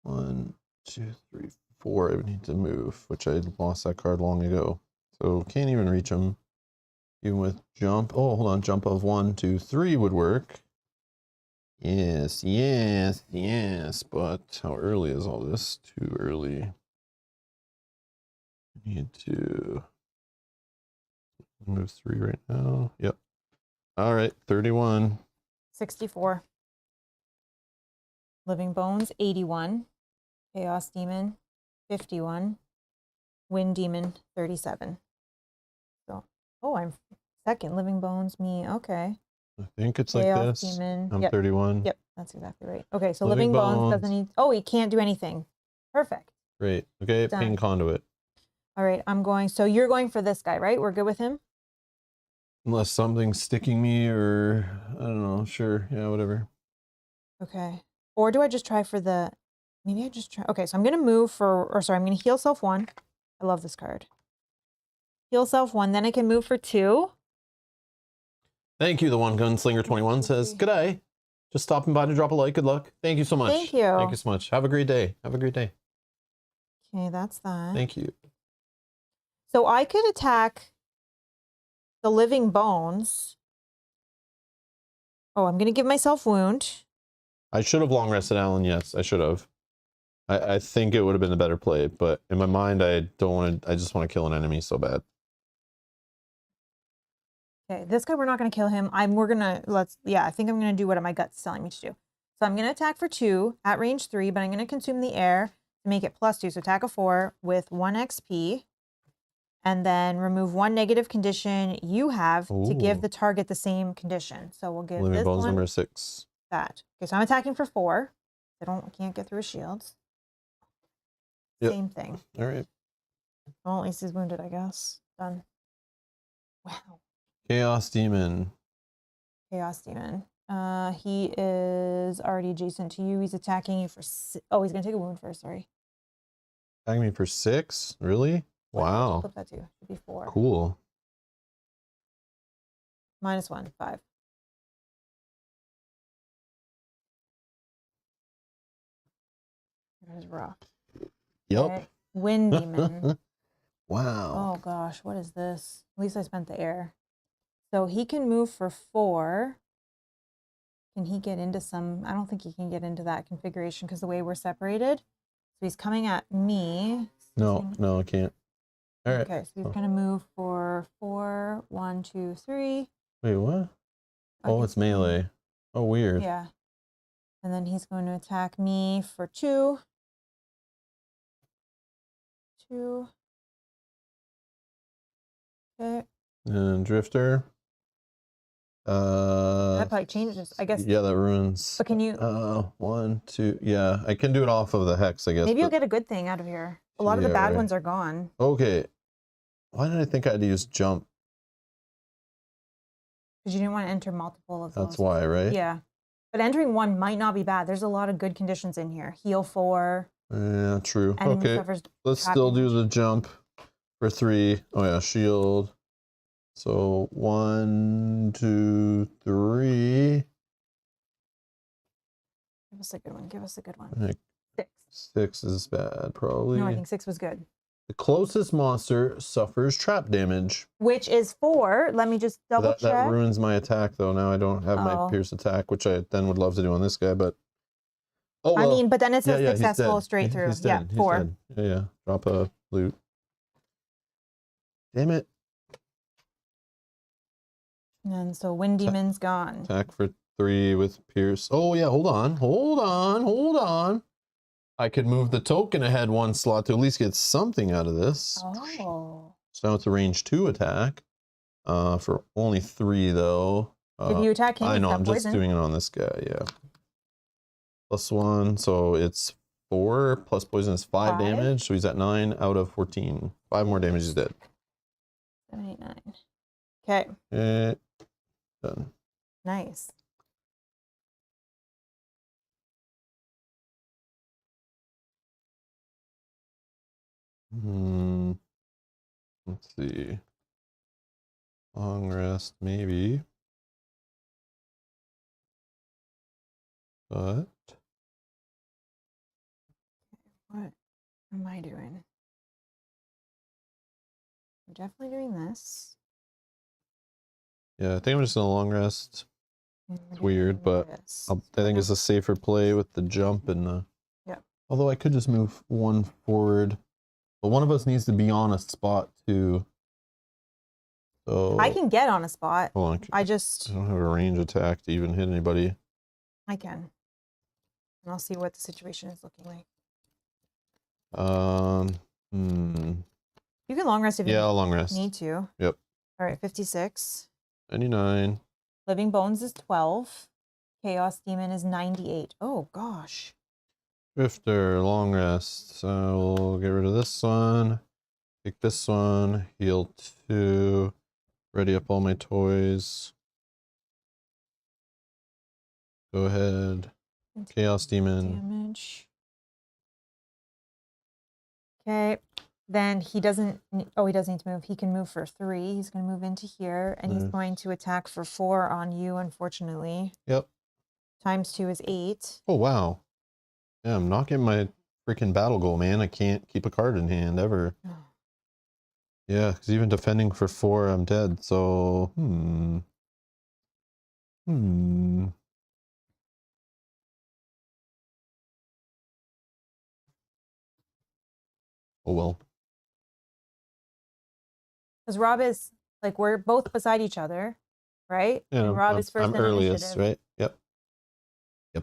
1, 2, 3, 4. I would need to move, which I lost that card long ago. So can't even reach him. Even with jump. Oh, hold on. Jump of 1, 2, 3 would work. Yes, yes, yes. But how early is all this? Too early. I need to move 3 right now. Yep. All right, 31. 64. Living Bones, 81. Chaos Demon, 51. Wind Demon, 37. So, oh, I'm second. Living Bones, me. Okay. I think it's like Chaos this. Demon. I'm 31. Yep, that's exactly right. Okay, so Living Bones doesn't need. Oh, he can't do anything. Perfect. Great. Okay, ping conduit. All right, I'm going. So you're going for this guy, right? We're good with him? Unless something's sticking me or I don't know. Sure. Yeah, whatever. Okay. Or do I just try for the. Maybe I just try. Okay, so I'm going to move for. Or sorry, I'm going to heal self 1. I love this card. Heal self 1. Then I can move for 2. Thank you. The One Gunslinger 21 says, "Good day. Just stopping by to drop a like. Good luck. Thank you so much. Thank you. Thank you so much. Have a great day. Have a great day." Okay, that's that. Thank you. So I could attack the Living Bones. Oh, I'm going to give myself wound. I should have long rested Alan. Yes, I should have. I think it would have been a better play, but in my mind, I don't want to. I just want to kill an enemy so bad. Okay, this guy, we're not going to kill him. We're going to, I think I'm going to do what my gut's telling me to do. So I'm going to attack for 2 at range 3, but I'm going to consume the air to make it +2. So attack a 4 with 1 XP. And then remove 1 negative condition you have to give the target the same condition. So we'll give Living this Bones one number 6. that. Okay, so I'm attacking for 4. Can't get through his shields. Yep. Same thing. All right. Well, at least he's wounded, I guess. Done. Wow. Chaos Demon. Chaos Demon. He is already adjacent to you. He's attacking you for. Oh, he's gonna take a wound first. Sorry. Attacking me for 6? Really? Wow. Flip that too. Should be 4. Cool. -1, 5. That was rough. Yep. Okay. Wind Demon. Wow. Oh gosh, what is this? At least I spent the air. So he can move for 4. Can he get into some? I don't think he can get into that configuration because the way we're separated. So he's coming at me. No, I can't. All right. Okay, so he's gonna move for 4. 1, 2, 3. Wait, what? Oh, it's melee. Oh, weird. Yeah. And then he's going to attack me for 2. 2. Okay. And Drifter. That probably changes, I guess. Yeah, that ruins. But can you? 1, 2. Yeah, I can do it off of the hex, I guess. Maybe you'll get a good thing out of here. A lot of the bad ones are gone. Okay. Why did I think I had to use jump? Because you didn't want to enter multiple of those. That's why, right? Yeah. But entering one might not be bad. There's a lot of good conditions in here. Heal 4. Yeah, true. Enemy Okay. suffers Let's still do the jump for 3. Oh yeah, shield. So 1, 2, 3. Give us a good one. Give us a good one. I think 6. 6 is bad, probably. No, I think 6 was good. The closest monster suffers trap damage. Which is 4. Let me just double check. That ruins my attack, though. Now I don't have my pierce attack, which I then would love to do on this guy, but... Oh, well. I mean, but then it says successful straight through. He's dead. Yeah, 4. He's dead. Yeah. Drop a loot. Damn it. And so Wind Demon's gone. Attack for 3 with pierce. Oh, yeah. Hold on. I could move the token ahead 1 slot to at least get something out of this. Oh. So now it's a range 2 attack. For only 3, though. Did you attack him? I know. I'm just doing it on this guy. Yeah. +1. So it's 4 plus poison is 5 damage. So he's at 9 out of 14. 5 more damage. He's dead. 7, 8, 9. Okay. Done. Nice. Let's see. Long rest, maybe. But what am I doing? I'm definitely doing this. Yeah, I think I'm just gonna long rest. It's weird, but I think it's a safer play with the jump and the... Yeah. Although I could just move 1 forward. But one of us needs to be on a spot too. So I can get on a spot. Hold on. I don't have a range attack to even hit anybody. I can. And I'll see what the situation is looking like. You can long rest if you I'll long rest. need to. Yep. All right, 56. 99. Living Bones is 12. Chaos Demon is 98. Oh, gosh. Drifter, long rest. So we'll get rid of this one. Take this one. Heal 2. Ready up all my toys. Go ahead. Chaos Demon. Damage. Okay. Then he doesn't... Oh, he does need to move. He can move for 3. He's going to move into here. And he's going to attack for 4 on you, unfortunately. Yep. Times 2 is 8. Oh, wow. Yeah, I'm not getting my freaking battle goal, man. I can't keep a card in hand ever. Yeah, because even defending for 4, I'm dead. So, Oh, well. Because Rob is, like, we're both beside each other, right? Yeah, and Rob is first I'm in earliest, initiative. right?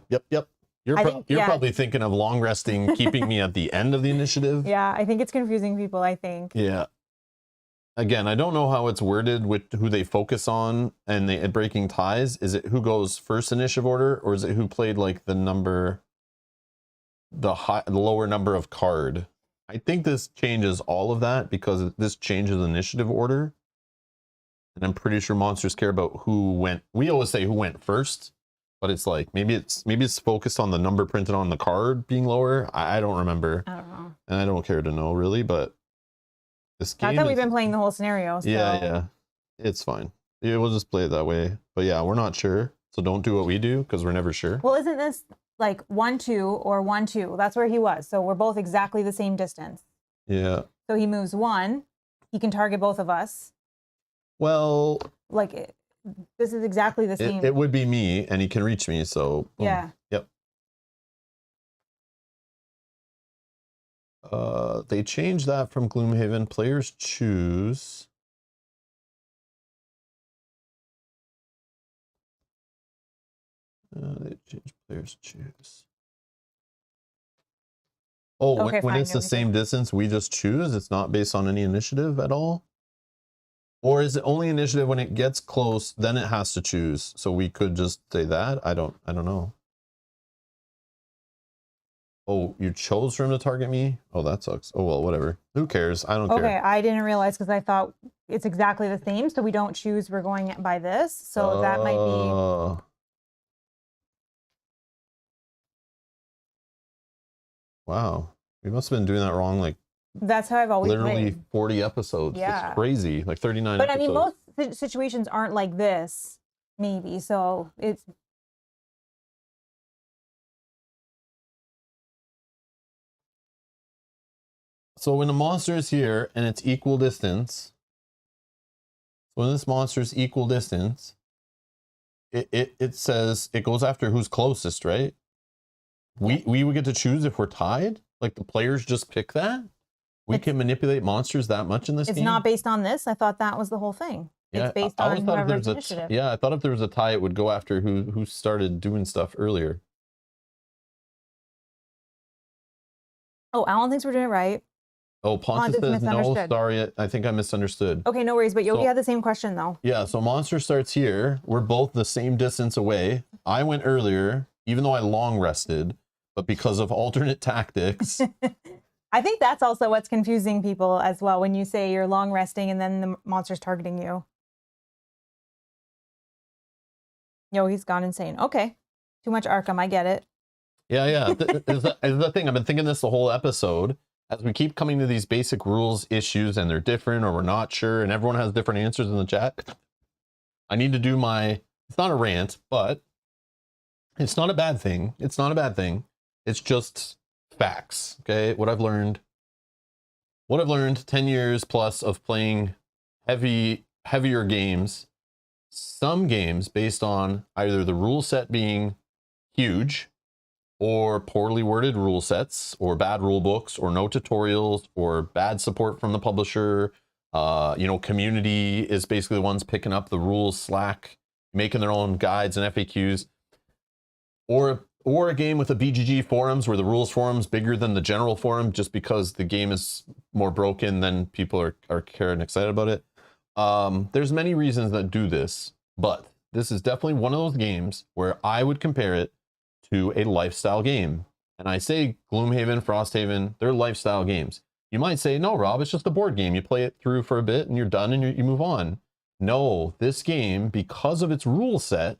Yep. You're probably thinking of long resting, keeping me at the end of the initiative. Yeah, I think it's confusing people, I think. Yeah. Again, I don't know how it's worded with who they focus on and they breaking ties. Is it who goes first initiative order, or is it who played like the lower number of card? I think this changes all of that because this changes initiative order. And I'm pretty sure monsters care about who went. We always say who went first, but it's like maybe it's focused on the number printed on the card being lower. I don't remember. I don't know. And I don't care to know really, but this game. Not that we've been playing the whole scenario. So. Yeah. It's fine. Yeah, we'll just play it that way. But yeah, we're not sure. So don't do what we do because we're never sure. Well, isn't this like 1-2 or 1-2? That's where he was. So we're both exactly the same distance. Yeah. So he moves 1. He can target both of us. Well, like this is exactly the same. It would be me, and he can reach me. So boom. Yeah. Yep. They changed that from Gloomhaven. Players choose. They changed players choose. Oh, okay, when it's the same distance, we just choose. It's not based on any initiative at all. Or is it only initiative when it gets close, then it has to choose? So we could just say that. I don't know. Oh, you chose for him to target me? Oh, that sucks. Oh, well, whatever. Who cares? I don't care. Okay, I didn't realize because I thought it's exactly the same. So we don't choose. We're going by this. So that might be. Wow. We must have been doing that wrong. Like, that's how I've always literally played. 40 episodes. Yeah. It's crazy. Like 39 but episodes. I mean, most situations aren't like this, maybe. So it's. So when a monster is here and it's equal distance, when this monster is equal distance, it says it goes after who's closest, right? We would get to choose if we're tied. Like the players just pick that. We can manipulate monsters that much in this game. It's not based on this. I thought that was the whole thing. Yeah, it's based on whoever's initiative. Yeah, I thought if there was a tie, it would go after who started doing stuff earlier. Oh, Alan thinks we're doing it right. Oh, Pontus says no, sorry, I think I misunderstood. Okay, no worries, but Yogi had the same question though. Yeah, so monster starts here. We're both the same distance away. I went earlier, even though I long rested, but because of alternate tactics. I think that's also what's confusing people as well when you say you're long resting and then the monster's targeting you. Yogi's gone insane. Okay, too much Arkham, I get it. Yeah. Is the thing. I've been thinking this the whole episode. As we keep coming to these basic rules issues and they're different or we're not sure and everyone has different answers in the chat, I need to do it's not a rant, but it's not a bad thing. It's not a bad thing. It's just facts, okay? What I've learned 10 years plus of playing heavier games, some games based on either the rule set being huge or poorly worded rule sets, or bad rule books, or no tutorials, or bad support from the publisher. Community is basically the ones picking up the rules slack, making their own guides and FAQs. Or a game with a BGG forums where the rules forum's bigger than the general forum just because the game is more broken than people are caring and excited about it. There's many reasons that do this, but this is definitely one of those games where I would compare it to a lifestyle game. And I say Gloomhaven, Frosthaven, they're lifestyle games. You might say, no, Rob, it's just a board game. You play it through for a bit and you're done and you move on. No, this game, because of its rule set,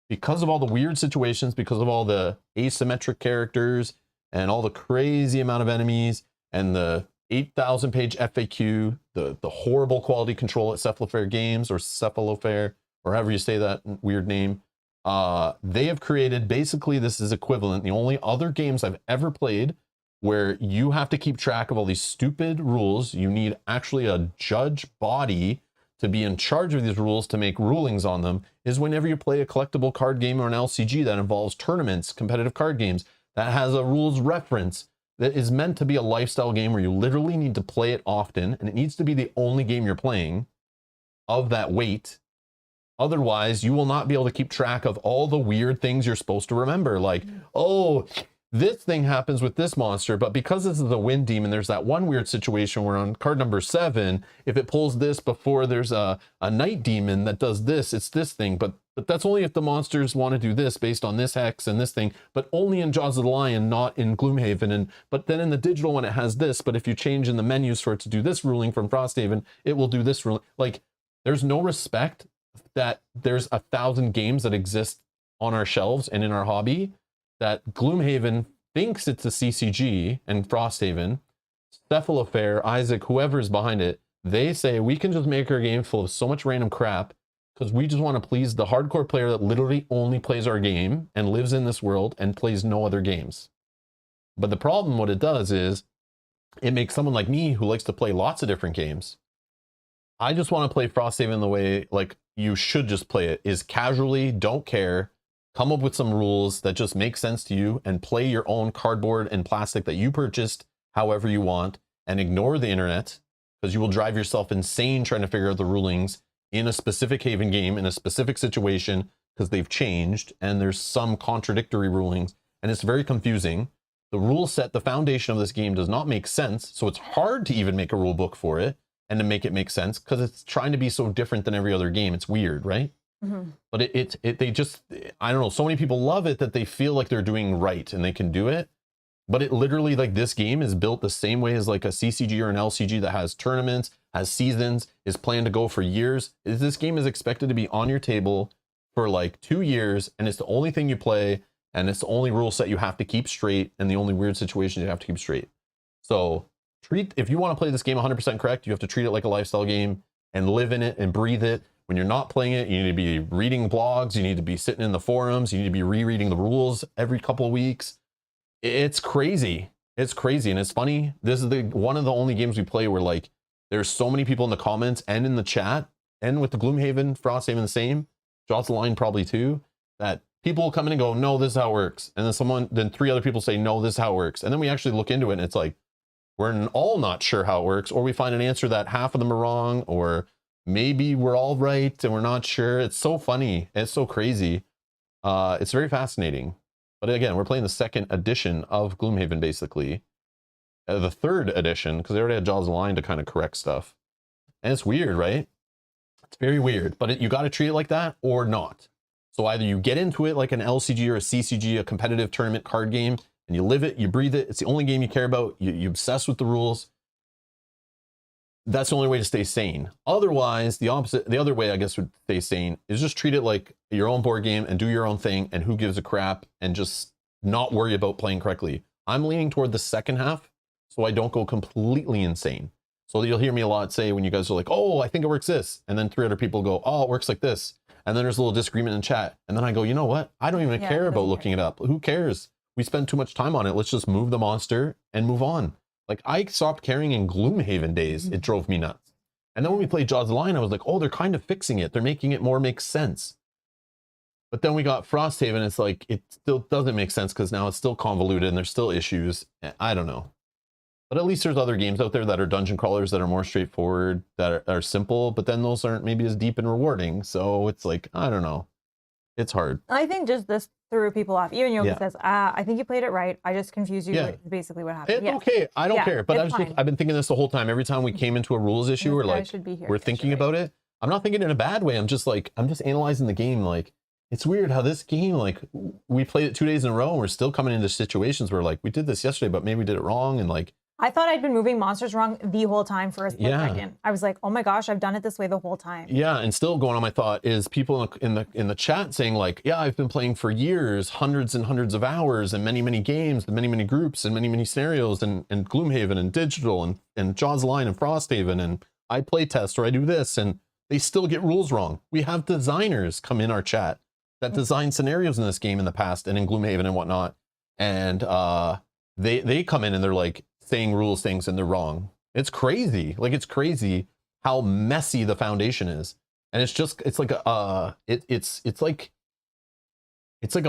because of all the weird situations, because of all the asymmetric characters and all the crazy amount of enemies and the 8,000 page FAQ, the horrible quality control at Cephalofair Games or Cephalofair, or however you say that weird name, they have created, basically this is equivalent, the only other games I've ever played where you have to keep track of all these stupid rules. You need actually a judge body to be in charge of these rules to make rulings on them, is whenever you play a collectible card game or an LCG that involves tournaments, competitive card games, that has a rules reference that is meant to be a lifestyle game where you literally need to play it often, and it needs to be the only game you're playing of that weight. Otherwise, you will not be able to keep track of all the weird things you're supposed to remember. Like, oh, this thing happens with this monster, but because this is a wind demon, there's that one weird situation where on card number 7, if it pulls this before there's a night demon that does this, it's this thing. But that's only if the monsters want to do this based on this hex and this thing, but only in Jaws of the Lion, not in Gloomhaven. But then in the digital one, it has this, but if you change in the menus for it to do this ruling from Frosthaven, it will do this ruling. Like, there's no respect that there's 1,000 games that exist on our shelves and in our hobby that Gloomhaven thinks it's a CCG, and Frosthaven, Cephalofair, Isaac, whoever's behind it, they say we can just make our game full of so much random crap because we just want to please the hardcore player that literally only plays our game and lives in this world and plays no other games. But the problem, what it does is it makes someone like me who likes to play lots of different games. I just want to play Frosthaven the way like you should just play it, is casually, don't care, come up with some rules that just make sense to you and play your own cardboard and plastic that you purchased however you want, and ignore the internet because you will drive yourself insane trying to figure out the rulings in a specific Haven game in a specific situation because they've changed and there's some contradictory rulings and it's very confusing. The rule set, the foundation of this game does not make sense, so it's hard to even make a rule book for it and to make it make sense because it's trying to be so different than every other game. It's weird, right? Mm-hmm. But they just, I don't know, so many people love it that they feel like they're doing right and they can do it. But it literally, like, this game is built the same way as like a CCG or an LCG that has tournaments, has seasons, is planned to go for years. This game is expected to be on your table for like 2 years, and it's the only thing you play, and it's the only rule set you have to keep straight, and the only weird situations you have to keep straight. So if you want to play this game 100% correct, you have to treat it like a lifestyle game and live in it and breathe it. When you're not playing it, you need to be reading blogs, you need to be sitting in the forums, you need to be rereading the rules every couple of weeks. It's crazy. It's crazy, and it's funny. This is one of the only games we play where like there's so many people in the comments and in the chat, and with the Gloomhaven, Frosthaven the same, Jaws the Line probably too, that people will come in and go, no, this is how it works. And then 3 other people say, no, this is how it works. And then we actually look into it, and it's like, we're all not sure how it works, or we find an answer that half of them are wrong, or maybe we're all right and we're not sure. It's so funny. It's so crazy. It's very fascinating. But again, we're playing the 2nd edition of Gloomhaven, basically. The 3rd edition, because they already had Jaws of the Line to kind of correct stuff. And it's weird, right? It's very weird. But you got to treat it like that or not. So either you get into it like an LCG or a CCG, a competitive tournament card game, and you live it, you breathe it. It's the only game you care about. You obsess with the rules. That's the only way to stay sane. Otherwise, the other way, I guess, would stay sane is just treat it like your own board game and do your own thing, and who gives a crap, and just not worry about playing correctly. I'm leaning toward the second half, so I don't go completely insane. So you'll hear me a lot say when you guys are like, oh, I think it works this. And then 3 other people go, oh, it works like this. And then there's a little disagreement in chat. And then I go, you know what? I don't even care about looking it up. Who cares? We spend too much time on it. Let's just move the monster and move on. Like, I stopped caring in Gloomhaven days. It drove me nuts. And then when we played Jaws of the Line, I was like, oh, they're kind of fixing it. They're making it more make sense. But then we got Frosthaven. It's like, it still doesn't make sense because now it's still convoluted and there's still issues. I don't know. But at least there's other games out there that are dungeon crawlers that are more straightforward, that are simple, but then those aren't maybe as deep and rewarding. So it's like, I don't know. It's hard. I think just this threw people off. Even Yogi says, I think you played it right. I just confused you. With basically what happened. It's okay. I don't care. But I've been thinking this the whole time. Every time we came into a rules issue, or like we're thinking about it. I'm not thinking in a bad way. I'm just analyzing the game. Like, it's weird how this game, like, we played it 2 days in a row and we're still coming into situations where like we did this yesterday, but maybe we did it wrong. And like, I thought I'd been moving monsters wrong the whole time for a split second. I was like, oh my gosh, I've done it this way the whole time. Yeah, and still going on my thought is people in the chat saying like, yeah, I've been playing for years, hundreds and hundreds of hours, and many games, and many groups, and many scenarios, and Gloomhaven and digital and Jaws of the Line and Frosthaven, and I play test or I do this, and they still get rules wrong. We have designers come in our chat that design scenarios in this game in the past and in Gloomhaven and whatnot, and they come in and they're like, saying rules things and they're wrong. It's crazy. Like, it's crazy how messy the foundation is. And it's like a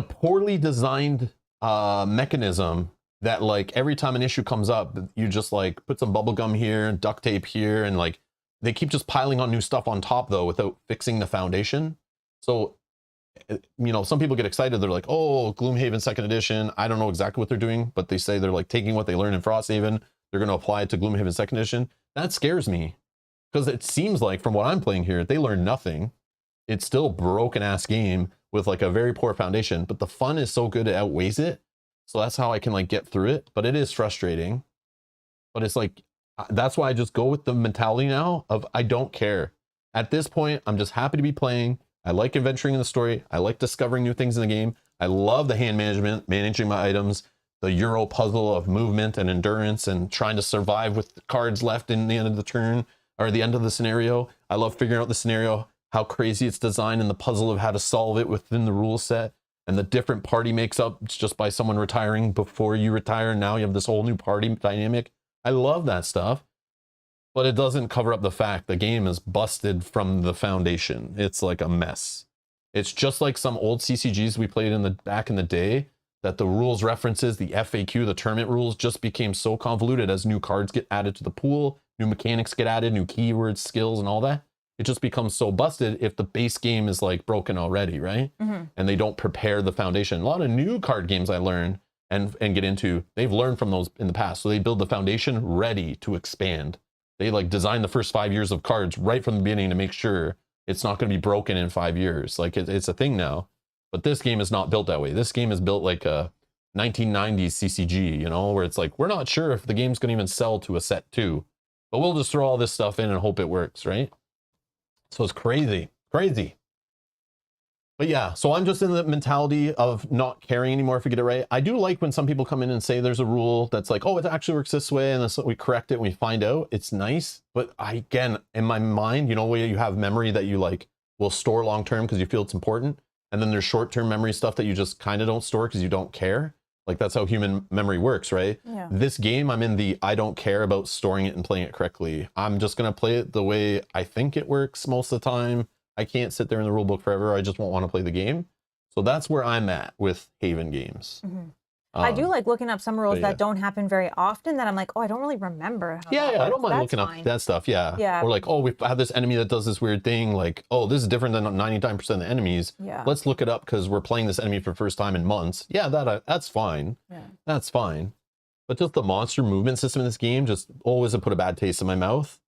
poorly designed mechanism that, like, every time an issue comes up, you just like put some bubble gum here and duct tape here, and like they keep just piling on new stuff on top though without fixing the foundation. So, you know, some people get excited. They're like, oh, Gloomhaven 2nd edition. I don't know exactly what they're doing, but they say they're like taking what they learned in Frosthaven. They're going to apply it to Gloomhaven 2nd edition. That scares me because it seems like from what I'm playing here, they learned nothing. It's still a broken ass game with like a very poor foundation, but the fun is so good it outweighs it. So that's how I can like get through it. But it is frustrating. But it's like, that's why I just go with the mentality now of I don't care. At this point, I'm just happy to be playing. I like adventuring in the story. I like discovering new things in the game. I love the hand management, managing my items, the Euro puzzle of movement and endurance and trying to survive with the cards left in the end of the turn or the end of the scenario. I love figuring out the scenario, how crazy it's designed, and the puzzle of how to solve it within the rule set, and the different party makes up just by someone retiring before you retire. And now you have this whole new party dynamic. I love that stuff. But it doesn't cover up the fact the game is busted from the foundation. It's like a mess. It's just like some old CCGs we played back in the day, that the rules references, the FAQ, the tournament rules just became so convoluted as new cards get added to the pool, new mechanics get added, new keywords, skills, and all that. It just becomes so busted if the base game is like broken already, right? Mm-hmm. And they don't prepare the foundation. A lot of new card games I learned and get into, they've learned from those in the past. So they build the foundation ready to expand. They like design the first 5 years of cards right from the beginning to make sure it's not going to be broken in 5 years. Like it's a thing now, but this game is not built that way. This game is built like a 1990s CCG, you know, where it's like, we're not sure if the game's going to even sell to a set 2, but we'll just throw all this stuff in and hope it works, right? So it's crazy. But yeah, so I'm just in the mentality of not caring anymore if we get it right. I do like when some people come in and say there's a rule that's like, oh, it actually works this way, and then we correct it and we find out. It's nice, but again, in my mind, you know, where you have memory that you like will store long term because you feel it's important, and then there's short term memory stuff that you just kind of don't store because you don't care. Like that's how human memory works, right? Yeah. This game, I'm in the I don't care about storing it and playing it correctly. I'm just gonna play it the way I think it works most of the time. I can't sit there in the rule book forever. I just won't want to play the game. So that's where I'm at with Haven games. Mm-hmm. I do like looking up some rules that don't happen very often that I'm like, oh, I don't really remember how that works. I don't mind looking up that stuff. Yeah. Or like, oh, we have this enemy that does this weird thing. Like, oh, this is different than 99% of the enemies. Yeah. Let's look it up because we're playing this enemy for the first time in months. Yeah, that's fine. Yeah. That's fine. But just the monster movement system in this game just always have put a bad taste in my mouth.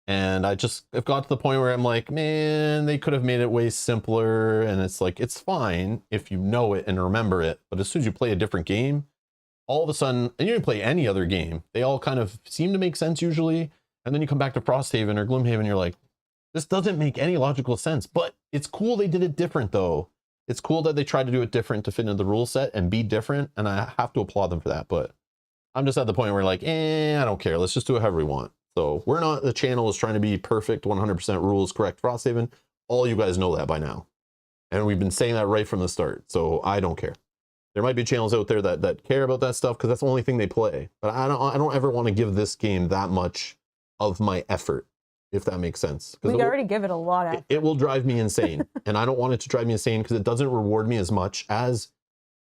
And I've got to the point where I'm like, man, they could have made it way simpler. And it's like, it's fine if you know it and remember it. But as soon as you play a different game, all of a sudden, and you can play any other game, they all kind of seem to make sense usually. And then you come back to Frosthaven or Gloomhaven, you're like, this doesn't make any logical sense. But it's cool they did it different though. It's cool that they tried to do it different to fit into the rule set and be different. And I have to applaud them for that. But I'm just at the point where like, I don't care. Let's just do it however we want. So we're not, the channel is trying to be perfect, 100% rules correct Frosthaven. All you guys know that by now. And we've been saying that right from the start. So I don't care. There might be channels out there that care about that stuff because that's the only thing they play. But I don't ever want to give this game that much of my effort, if that makes sense. We already give it a lot of effort. It will drive me insane. And I don't want it to drive me insane because it doesn't reward me as much as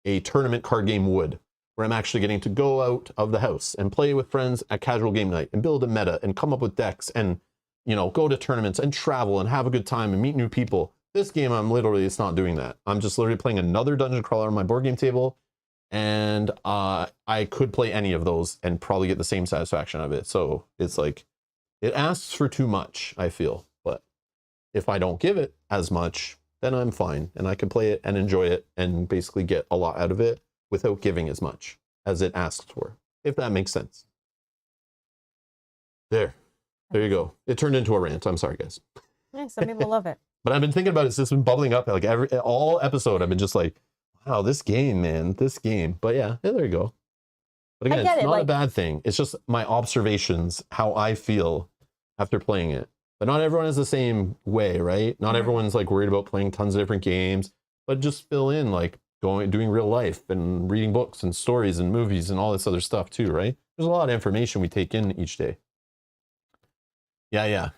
a tournament card game would, where I'm actually getting to go out of the house and play with friends at casual game night and build a meta and come up with decks and, you know, go to tournaments and travel and have a good time and meet new people. This game, it's not doing that. I'm just literally playing another dungeon crawler on my board game table, and I could play any of those and probably get the same satisfaction of it. So it's like, it asks for too much, I feel. But if I don't give it as much, then I'm fine and I can play it and enjoy it and basically get a lot out of it without giving as much as it asks for, if that makes sense. There you go. It turned into a rant. I'm sorry, guys. Yeah, some people love it. But I've been thinking about it. It's just been bubbling up. Like all episode, I've been just like, wow, this game, man, this game. But yeah, there you go. But again, it's not a bad thing. It's just my observations, how I feel after playing it. But not everyone is the same way, right? Not everyone's like worried about playing tons of different games, but just fill in like, doing real life and reading books and stories and movies and all this other stuff too, right? There's a lot of information we take in each day. Yeah.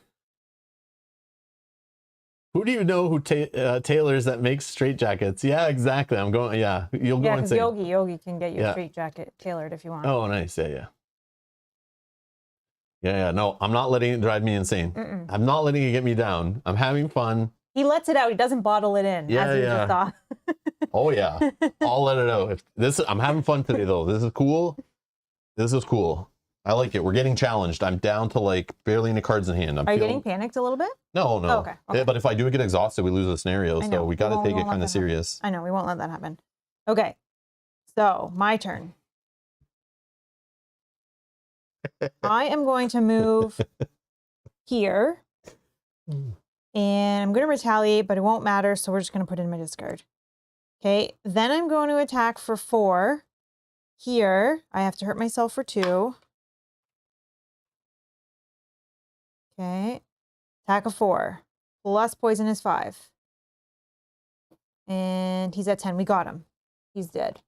Who do you know who tailors that makes straight jackets? Yeah, exactly. I'm going. Yeah, you'll go and say Yogi can get your straight jacket tailored if you want. Oh, nice. Yeah. No, I'm not letting it drive me insane. I'm not letting it get me down. I'm having fun. He lets it out. He doesn't bottle it in. As you just saw. Oh yeah, I'll let it out. I'm having fun today though. This is cool. I like it. We're getting challenged. I'm down to like barely any cards in hand. Are you getting panicked a little bit? No. Oh, okay. Yeah, but if I do get exhausted, we lose the scenario. So we got to take it kind of serious. I know. We won't let that happen. Okay. So my turn. I am going to move here. And I'm going to retaliate, but it won't matter. So we're just going to put it in my discard. Okay. Then I'm going to attack for 4. Here, I have to hurt myself for 2. Okay. Attack of 4. Plus poison is 5. And he's at 10. We got him. He's dead.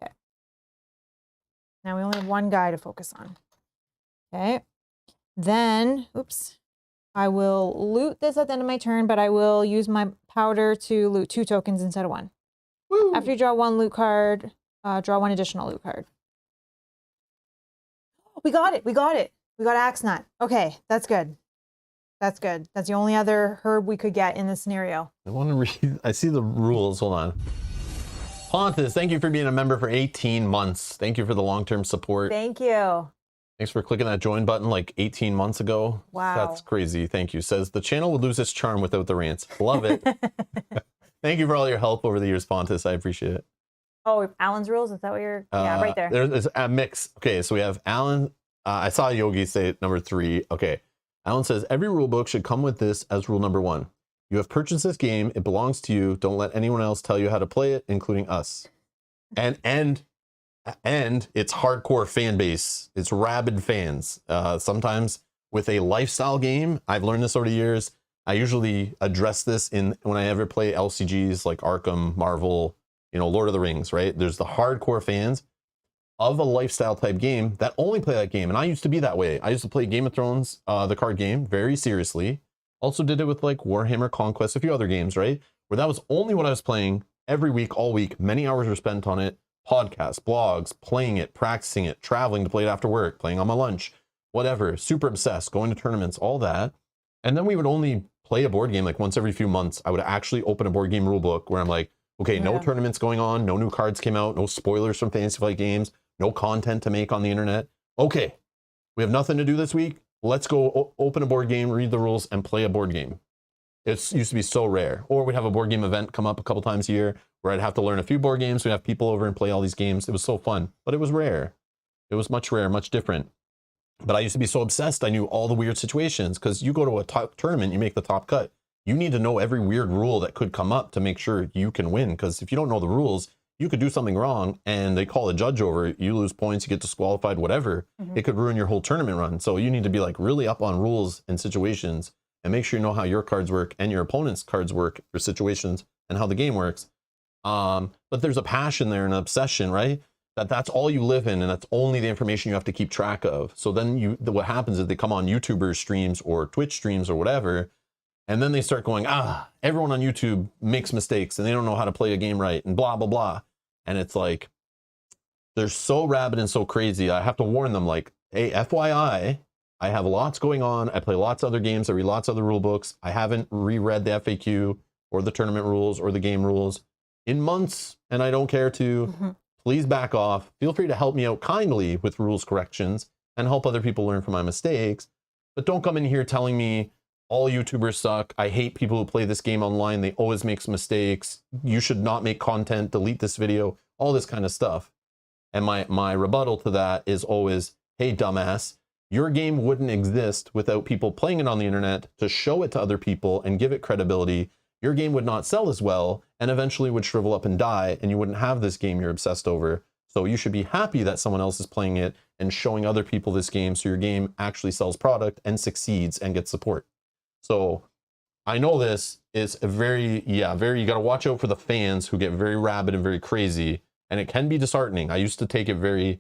Okay. Now we only have one guy to focus on. Okay. Then, oops. I will loot this at the end of my turn, but I will use my powder to loot 2 tokens instead of 1. Woo! After you draw 1 loot card, draw 1 additional loot card. We got it. We got Axe Nut. Okay, that's good. That's the only other herb we could get in this scenario. I want to read. I see the rules. Hold on. Pontus, thank you for being a member for 18 months. Thank you for the long-term support. Thank you. Thanks for clicking that join button like 18 months ago. Wow. That's crazy. Thank you. Says the channel would lose its charm without the rants. Love it. Thank you for all your help over the years, Pontus. I appreciate it. Oh, Alan's rules? Is that what you're... yeah, right there. There's a mix. Okay, so we have Alan. I saw Yogi say number 3. Okay. Alan says, every rule book should come with this as rule number 1. You have purchased this game. It belongs to you. Don't let anyone else tell you how to play it, including us. And it's hardcore fan base. It's rabid fans. Sometimes with a lifestyle game, I've learned this over the years. I usually address this when I ever play LCGs like Arkham, Marvel, Lord of the Rings, right? There's the hardcore fans of a lifestyle type game that only play that game. And I used to be that way. I used to play Game of Thrones, the card game, very seriously. Also did it with like Warhammer Conquest, a few other games, right? Where that was only what I was playing every week, all week. Many hours were spent on it. Podcasts, blogs, playing it, practicing it, traveling to play it after work, playing on my lunch, whatever. Super obsessed, going to tournaments, all that. And then we would only play a board game like once every few months. I would actually open a board game rule book where I'm like, okay, no tournaments going on, no new cards came out, no spoilers from Fantasy Flight Games, no content to make on the internet. Okay, we have nothing to do this week. Let's go open a board game, read the rules, and play a board game. It used to be so rare. Or we'd have a board game event come up a couple times a year where I'd have to learn a few board games. We'd have people over and play all these games. It was so fun, but it was rare. It was much rare, much different. But I used to be so obsessed. I knew all the weird situations because you go to a top tournament, you make the top cut. You need to know every weird rule that could come up to make sure you can win. Because if you don't know the rules, you could do something wrong and they call a judge over it. You lose points, you get disqualified, whatever. It could ruin your whole tournament run. So you need to be like really up on rules and situations and make sure you know how your cards work and your opponent's cards work for situations and how the game works. But there's a passion there and an obsession, right? That's all you live in, and that's only the information you have to keep track of. So then what happens is they come on YouTubers streams or Twitch streams or whatever, and then they start going, everyone on YouTube makes mistakes and they don't know how to play a game right and blah, blah, blah. And it's like, they're so rabid and so crazy. I have to warn them like, hey, FYI, I have lots going on. I play lots of other games. I read lots of other rule books. I haven't reread the FAQ or the tournament rules or the game rules in months, and I don't care to. Please back off. Feel free to help me out kindly with rules corrections and help other people learn from my mistakes. But don't come in here telling me all YouTubers suck. I hate people who play this game online. They always make mistakes. You should not make content. Delete this video. All this kind of stuff. And my rebuttal to that is always, hey, dumbass, your game wouldn't exist without people playing it on the internet to show it to other people and give it credibility. Your game would not sell as well and eventually would shrivel up and die, and you wouldn't have this game you're obsessed over. So you should be happy that someone else is playing it and showing other people this game so your game actually sells product and succeeds and gets support. So I know this is a very, you got to watch out for the fans who get very rabid and very crazy, and it can be disheartening. I used to take it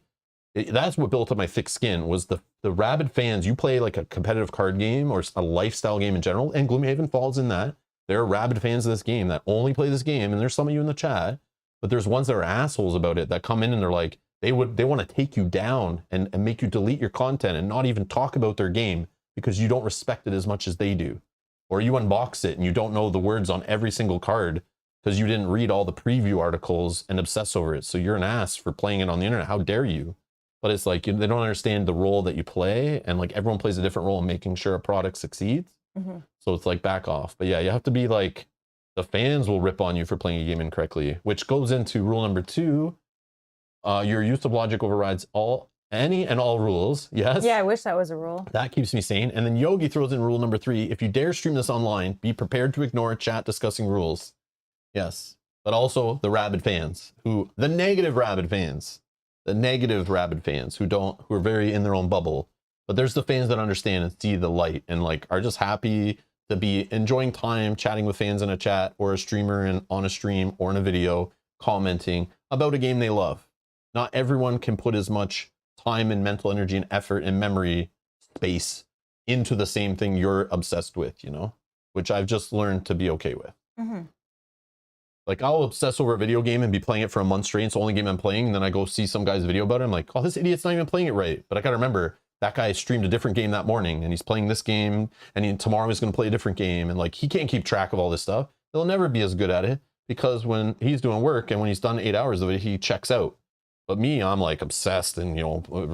that's what built up my thick skin, was the rabid fans. You play like a competitive card game or a lifestyle game in general, and Gloomhaven falls in that. There are rabid fans of this game that only play this game, and there's some of you in the chat, but there's ones that are assholes about it that come in and they're like, they want to take you down and make you delete your content and not even talk about their game because you don't respect it as much as they do. Or you unbox it and you don't know the words on every single card because you didn't read all the preview articles and obsess over it. So you're an ass for playing it on the internet. How dare you? But it's like, they don't understand the role that you play, and like everyone plays a different role in making sure a product succeeds. So it's like, back off. But yeah, you have to be like, the fans will rip on you for playing a game incorrectly, which goes into rule number 2. Your use of logic overrides any and all rules. Yes. Yeah, I wish that was a rule. That keeps me sane. And then Yogi throws in rule number 3. If you dare stream this online, be prepared to ignore chat discussing rules. Yes. But also the rabid fans, the negative rabid fans who are very in their own bubble. But there's the fans that understand and see the light and like are just happy to be enjoying time chatting with fans in a chat or a streamer on a stream or in a video commenting about a game they love. Not everyone can put as much time and mental energy and effort and memory space into the same thing you're obsessed with, which I've just learned to be okay with. Like, I'll obsess over a video game and be playing it for a month straight. It's the only game I'm playing. And then I go see some guy's video about it. I'm like, oh, this idiot's not even playing it right. But I got to remember, that guy streamed a different game that morning and he's playing this game, and tomorrow he's going to play a different game. And like, he can't keep track of all this stuff. He'll never be as good at it because when he's doing work and when he's done 8 hours of it, he checks out. But me, I'm like obsessed and,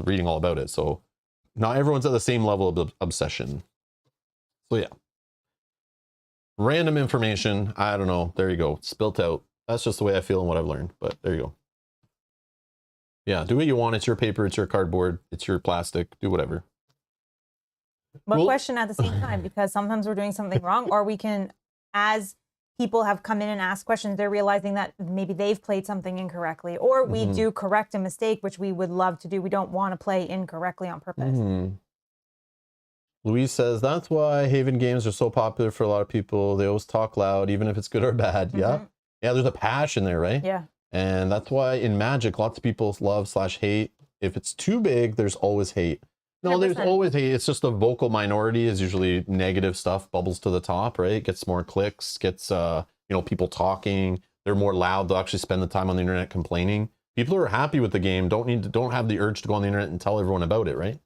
reading all about it. So not everyone's at the same level of obsession. So yeah. Random information. I don't know. There you go. Spilt out. That's just the way I feel and what I've learned. But there you go. Yeah, do what you want. It's your paper, it's your cardboard, it's your plastic, do whatever. But question at the same time, because sometimes we're doing something wrong, or we can, as people have come in and asked questions, they're realizing that maybe they've played something incorrectly, or we do correct a mistake, which we would love to do. We don't want to play incorrectly on purpose. Louise says, that's why Haven games are so popular for a lot of people. They always talk loud, even if it's good or bad. Yeah. Yeah, there's a passion there, right? Yeah. And that's why in Magic, lots of people love/hate. If it's too big, there's always hate. No, 100%. There's always hate. It's just a vocal minority is usually negative stuff, bubbles to the top, right? Gets more clicks, gets, people talking. They're more loud. They'll actually spend the time on the internet complaining. People who are happy with the game don't have the urge to go on the internet and tell everyone about it, right?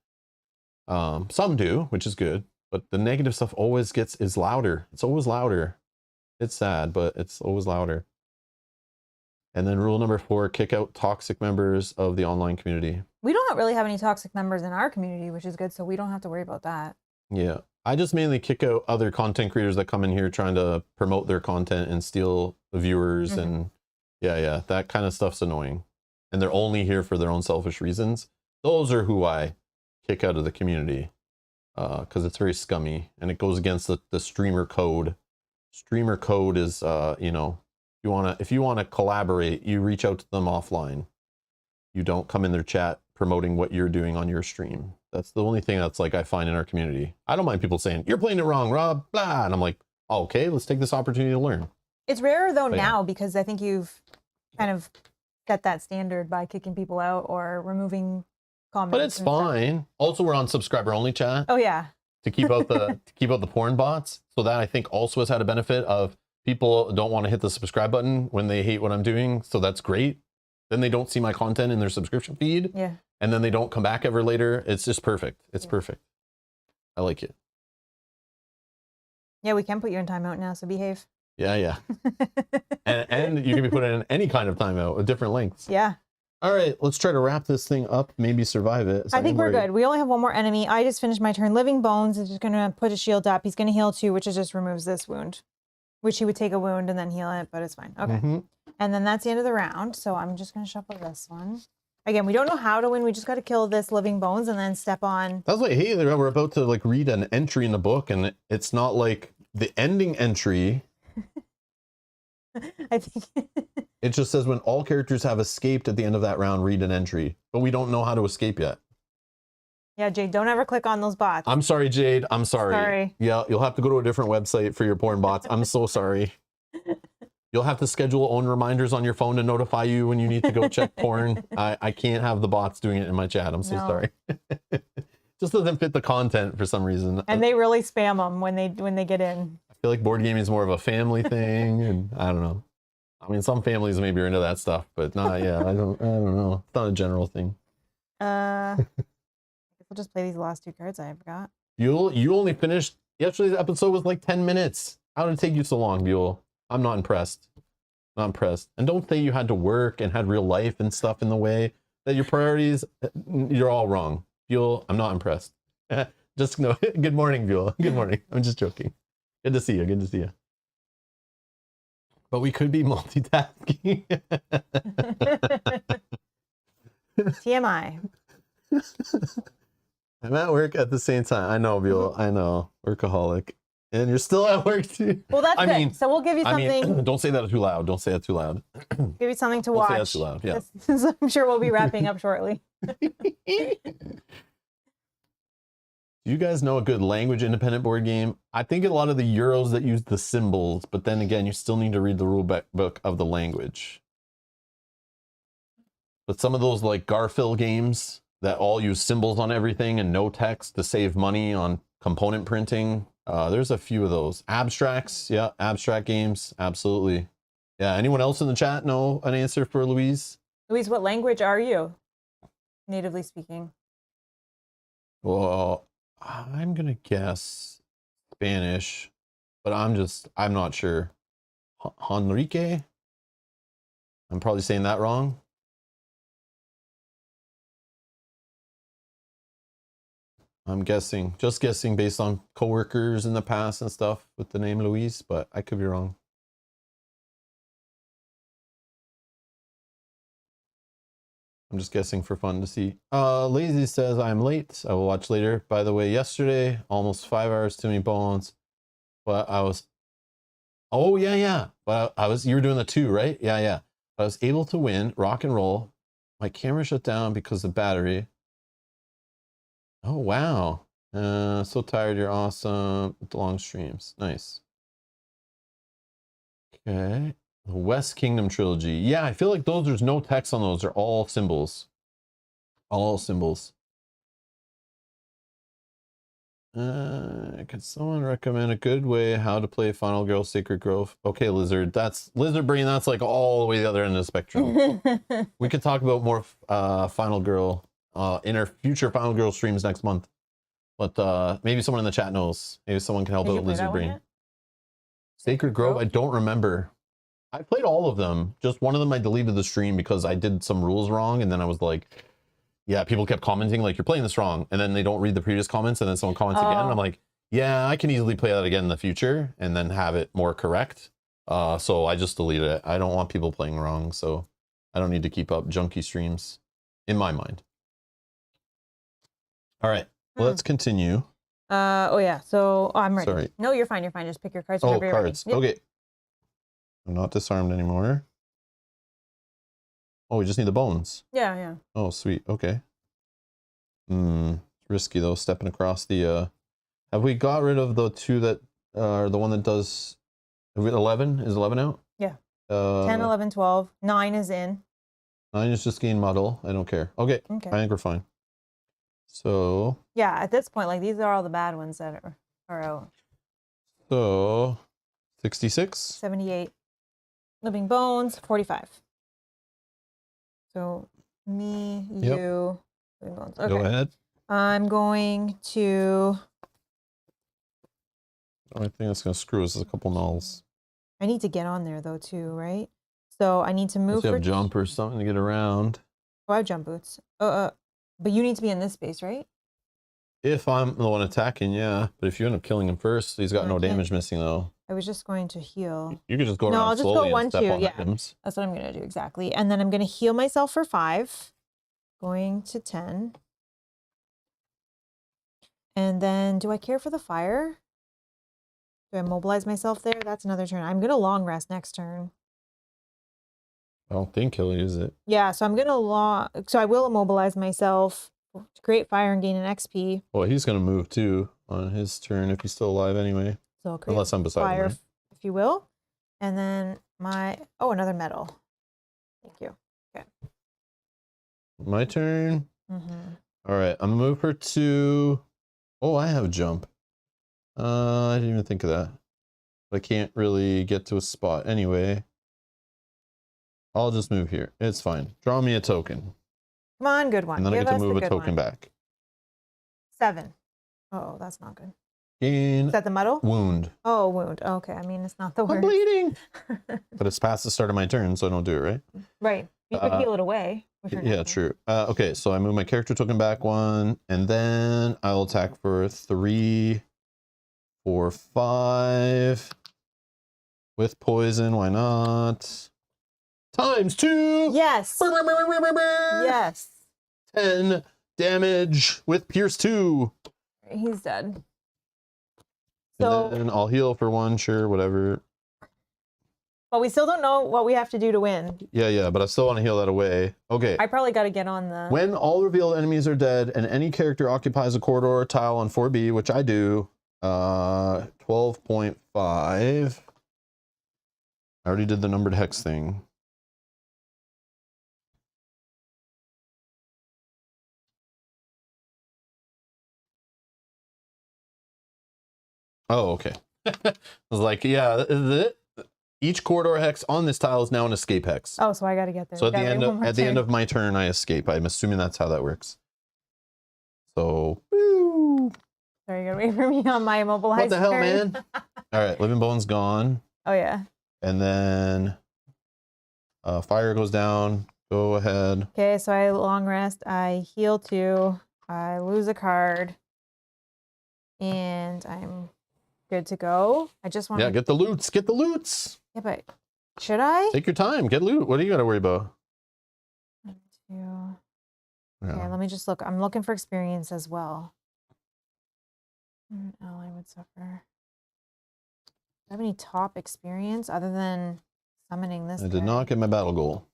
Some do, which is good, but the negative stuff always is louder. It's always louder. It's sad, but it's always louder. And then rule number 4, kick out toxic members of the online community. We don't really have any toxic members in our community, which is good, so we don't have to worry about that. Yeah, I just mainly kick out other content creators that come in here trying to promote their content and steal the viewers, and yeah, that kind of stuff's annoying. And they're only here for their own selfish reasons. Those are who I kick out of the community, because it's very scummy and it goes against the streamer code. Streamer code is, if you wanna collaborate, you reach out to them offline. You don't come in their chat promoting what you're doing on your stream. That's the only thing that's like I find in our community. I don't mind people saying, you're playing it wrong, Rob, blah. And I'm like, oh, okay, let's take this opportunity to learn. It's rarer though now, because I think you've kind of set that standard by kicking people out or removing comments. But it's fine. Stuff. Also, we're on subscriber only chat. Oh yeah. To keep out the porn bots. So that I think also has had a benefit of people don't want to hit the subscribe button when they hate what I'm doing. So that's great. Then they don't see my content in their subscription feed. Yeah. And then they don't come back ever later. It's just perfect. It's perfect. I like it. Yeah, we can put you in timeout now, so behave. Yeah. and you can be put in any kind of timeout with different lengths. Yeah. All right, let's try to wrap this thing up, maybe survive it. I think we're good. We only have one more enemy. I just finished my turn. Living Bones is just going to put a shield up. He's going to heal 2, which just removes this wound, which he would take a wound and then heal it, but it's fine. Okay. And then that's the end of the round, so I'm just going to shuffle this one. Again, we don't know how to win. We just got to kill this Living Bones and then step on. That's like, hey, we're about to like read an entry in the book, and it's not like the ending entry. I think it just says when all characters have escaped at the end of that round, read an entry. But we don't know how to escape yet. Yeah, Jade, don't ever click on those bots. I'm sorry, Jade. I'm sorry. Sorry. Yeah, you'll have to go to a different website for your porn bots. I'm so sorry. You'll have to schedule own reminders on your phone to notify you when you need to go check porn. I can't have the bots doing it in my chat. I'm so sorry. Just doesn't fit the content for some reason. And they really spam them when they get in. I feel like board gaming is more of a family thing, and I don't know. I mean, some families maybe are into that stuff, but not. Yeah, I don't know. It's not a general thing. I guess we'll just play these last 2 cards. I forgot. You only finished yesterday's episode was like 10 minutes. How did it take you so long, Buell? I'm not impressed. Not impressed. And don't say you had to work and had real life and stuff in the way. That your priorities, you're all wrong. Buell, I'm not impressed. Just no. Good morning, Buell. Good morning. I'm just joking. Good to see you. Good to see you. But we could be multitasking. TMI. I'm at work at the same time. I know, Buell. I know. Workaholic. And you're still at work too. Well, that's good. So we'll give you something. Don't say that too loud. Don't say that too loud. Give you something to watch. Don't say that too loud. Yeah. I'm sure we'll be wrapping up shortly. Do you guys know a good language independent board game? I think a lot of the Euros that use the symbols, but then again, you still need to read the rule book of the language. But some of those like Garfield games that all use symbols on everything and no text to save money on component printing. There's a few of those. Abstracts, yeah, abstract games, absolutely. Yeah, anyone else in the chat know an answer for Louise? Louise, what language are you, natively speaking? Well, I'm gonna guess Spanish, but I'm not sure. Henrique? I'm probably saying that wrong. I'm guessing, just guessing based on coworkers in the past and stuff with the name Louise, but I could be wrong. I'm just guessing for fun to see. Lazy says, I'm late. I will watch later. By the way, yesterday, almost 5 hours too many bones. But I was... Oh, yeah. But you were doing the 2, right? Yeah. I was able to win, rock and roll. My camera shut down because of battery. Oh, wow. So tired. You're awesome. The long streams. Nice. Okay. The West Kingdom trilogy. Yeah, I feel like there's no text on those. They're all symbols. All symbols. Could someone recommend a good way how to play Final Girl Sacred Grove? Okay, Lizard. That's Lizard Brain. That's like all the way the other end of the spectrum. We could talk about more Final Girl in our future Final Girl streams next month. But maybe someone in the chat knows. Maybe someone can help out Lizard Brain. Sacred Grove? I don't remember. I played all of them. Just one of them I deleted the stream because I did some rules wrong, and then I was like, yeah, people kept commenting like, you're playing this wrong, and then they don't read the previous comments, and then someone comments again, and I'm like, yeah, I can easily play that again in the future and then have it more correct. So I just deleted it. I don't want people playing wrong, so I don't need to keep up junky streams in my mind. All right, let's continue. Oh yeah, so I'm ready. Sorry. No, you're fine. Just pick your cards. Oh, cards. Yep. Okay. I'm not disarmed anymore. Oh, we just need the bones. Yeah. Oh, sweet. Okay. Risky though, stepping across the have we got rid of the 2 that are the one that does 11? Is 11 out? Yeah. 10, 11, 12. 9 is in. 9 is just gain muddle. I don't care. Okay. I think we're fine. So yeah, at this point, like these are all the bad ones that are out. So 66? 78. Living Bones, 45. So me, you, Living Bones. Okay. Go ahead. I'm going to... The only thing that's going to screw us is a couple nulls. I need to get on there though too, right? So I need to move. You have jump or something to get around. Oh, I have jump boots. But you need to be in this space, right? If I'm the one attacking, yeah. But if you end up killing him first, he's got no damage missing though. I was just going to heal. You could just go around slowly and step on items. That's what I'm going to do, exactly. And then I'm going to heal myself for 5. Going to 10. And then, do I care for the fire? Do I mobilize myself there? That's another turn. I'm going to long rest next turn. I don't think he'll use it. Yeah, so I'm going to so I will immobilize myself to create fire and gain an XP. Well, he's going to move too on his turn if he's still alive anyway. So unless I'm beside him, right? If you will. And then another medal. Thank you. Okay. My turn. All right, I'm gonna move her to... Oh, I have jump. I didn't even think of that. I can't really get to a spot anyway. I'll just move here. It's fine. Draw me a token. Come on, good one. And then I get to move a token back. 7. Oh, that's not good. Gain. Is that the muddle? Wound. Oh, wound. Okay, I mean, it's not the worst. I'm bleeding. But it's past the start of my turn, so I don't do it, right? Right. You could heal it away. Yeah, true. Okay, so I move my character token back 1, and then I'll attack for 3, 4, 5. With poison, why not? Times 2! Yes! Yes! 10 damage with Pierce 2. He's dead. And then I'll heal for 1, sure, whatever. But we still don't know what we have to do to win. Yeah, but I still want to heal that away. Okay. I probably got to get on the... When all revealed enemies are dead and any character occupies a corridor tile on 4B, which I do, 12.5. I already did the numbered hex thing. Oh, okay. I was like, yeah, this is it. Each corridor hex on this tile is now an escape hex. Oh, so I got to get there. So at the end of my turn, I escape. I'm assuming that's how that works. So, woo. Sorry, you're gonna wait for me on my immobilized. What the hell, man? All right, Living Bone's gone. Oh yeah. And then fire goes down. Go ahead. Okay, so I long rest. I heal 2. I lose a card, and I'm good to go. I just want. Yeah, get the loots. Get the loots. Yeah, but should I? Take your time. Get loot. What do you got to worry about? 1, 2. Yeah. Okay, let me just look. I'm looking for experience as well. Ally would suffer. Do I have any top experience other than summoning this? I did not get my battle goal.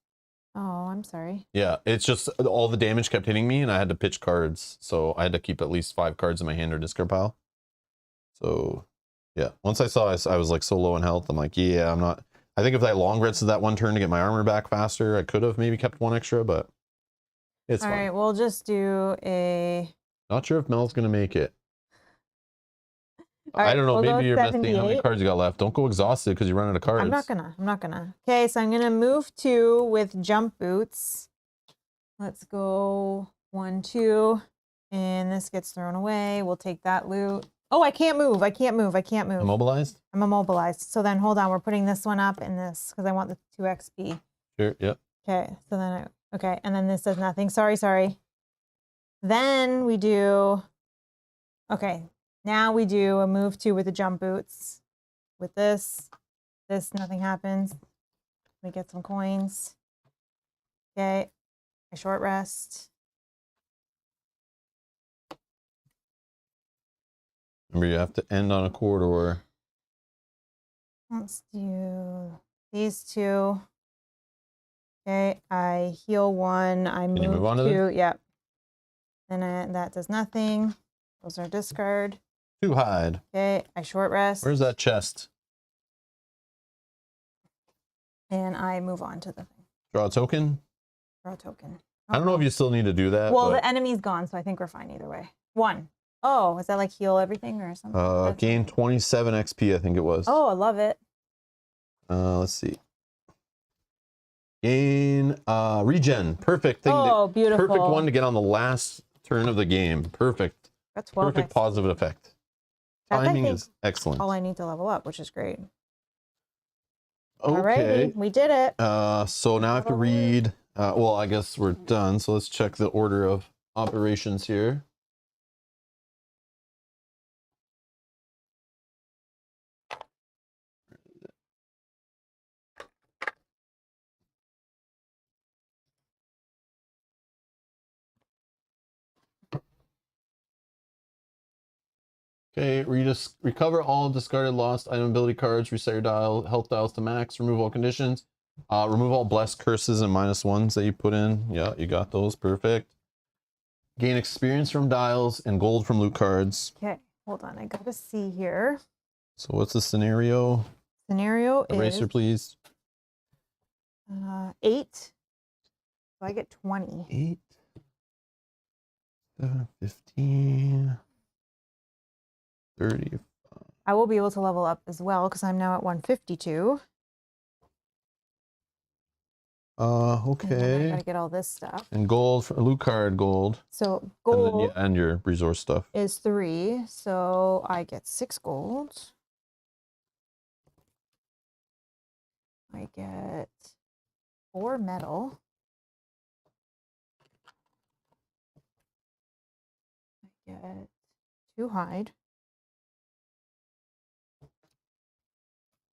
Oh, I'm sorry. Yeah, it's just all the damage kept hitting me and I had to pitch cards. So I had to keep at least 5 cards in my hand or discard pile. So yeah, once I saw I was like so low in health, I'm like, yeah, I'm not. I think if I long rested that one turn to get my armor back faster, I could have maybe kept 1 extra, but it's fine. All right, we'll just do a... Not sure if Mel's going to make it. Right, I don't know, we'll maybe you're missing how many cards you got left. Don't go exhausted because you run out of cards. I'm not gonna. Okay, so I'm gonna move 2 with jump boots. Let's go 1, 2, and this gets thrown away. We'll take that loot. Oh, I can't move. Immobilized? I'm immobilized. So then hold on, we're putting this one up in this because I want the 2 XP. Sure, yep. Okay, so then okay, and then this does nothing. Sorry. Then we do, okay, now we do a move 2 with the jump boots. With this, nothing happens. We get some coins. Okay, I short rest. Remember, you have to end on a corridor. Let's do these 2. Okay, I heal 1. I move, move on to 2. Yep. And that does nothing. Those are discard. 2 hide. Okay, I short rest. Where's that chest? And I move on to the thing. Draw a token? Draw a token. I don't know if you still need to do that. Well, the enemy's gone, so I think we're fine either way. 1. Oh, is that like heal everything or something? Gain 27 XP, I think it was. Oh, I love it. Let's see. Gain regen. Perfect thing. Oh, beautiful. Perfect one to get on the last turn of the game. Perfect. That's 12 perfect XP. Positive effect. Timing is excellent. All I need to level up, which is great. Okay. Alrighty, we did it. So now I have to read. Well, I guess we're done. So let's check the order of operations here. Okay, recover all discarded lost item ability cards, reset your health dials to max, remove all conditions, remove all blessed curses and -1s that you put in. Yeah, you got those, perfect. Gain experience from dials and gold from loot cards. Okay, hold on, I gotta see here. So what's the scenario? Scenario Eraser, is... please. 8. So I get 20. 8, 7, 15... 30. I will be able to level up as well because I'm now at 152. Okay. And I gotta get all this stuff. And gold for loot card gold. So gold and your resource stuff is 3. So I get 6 gold. I get 4 metal. I get 2 hide.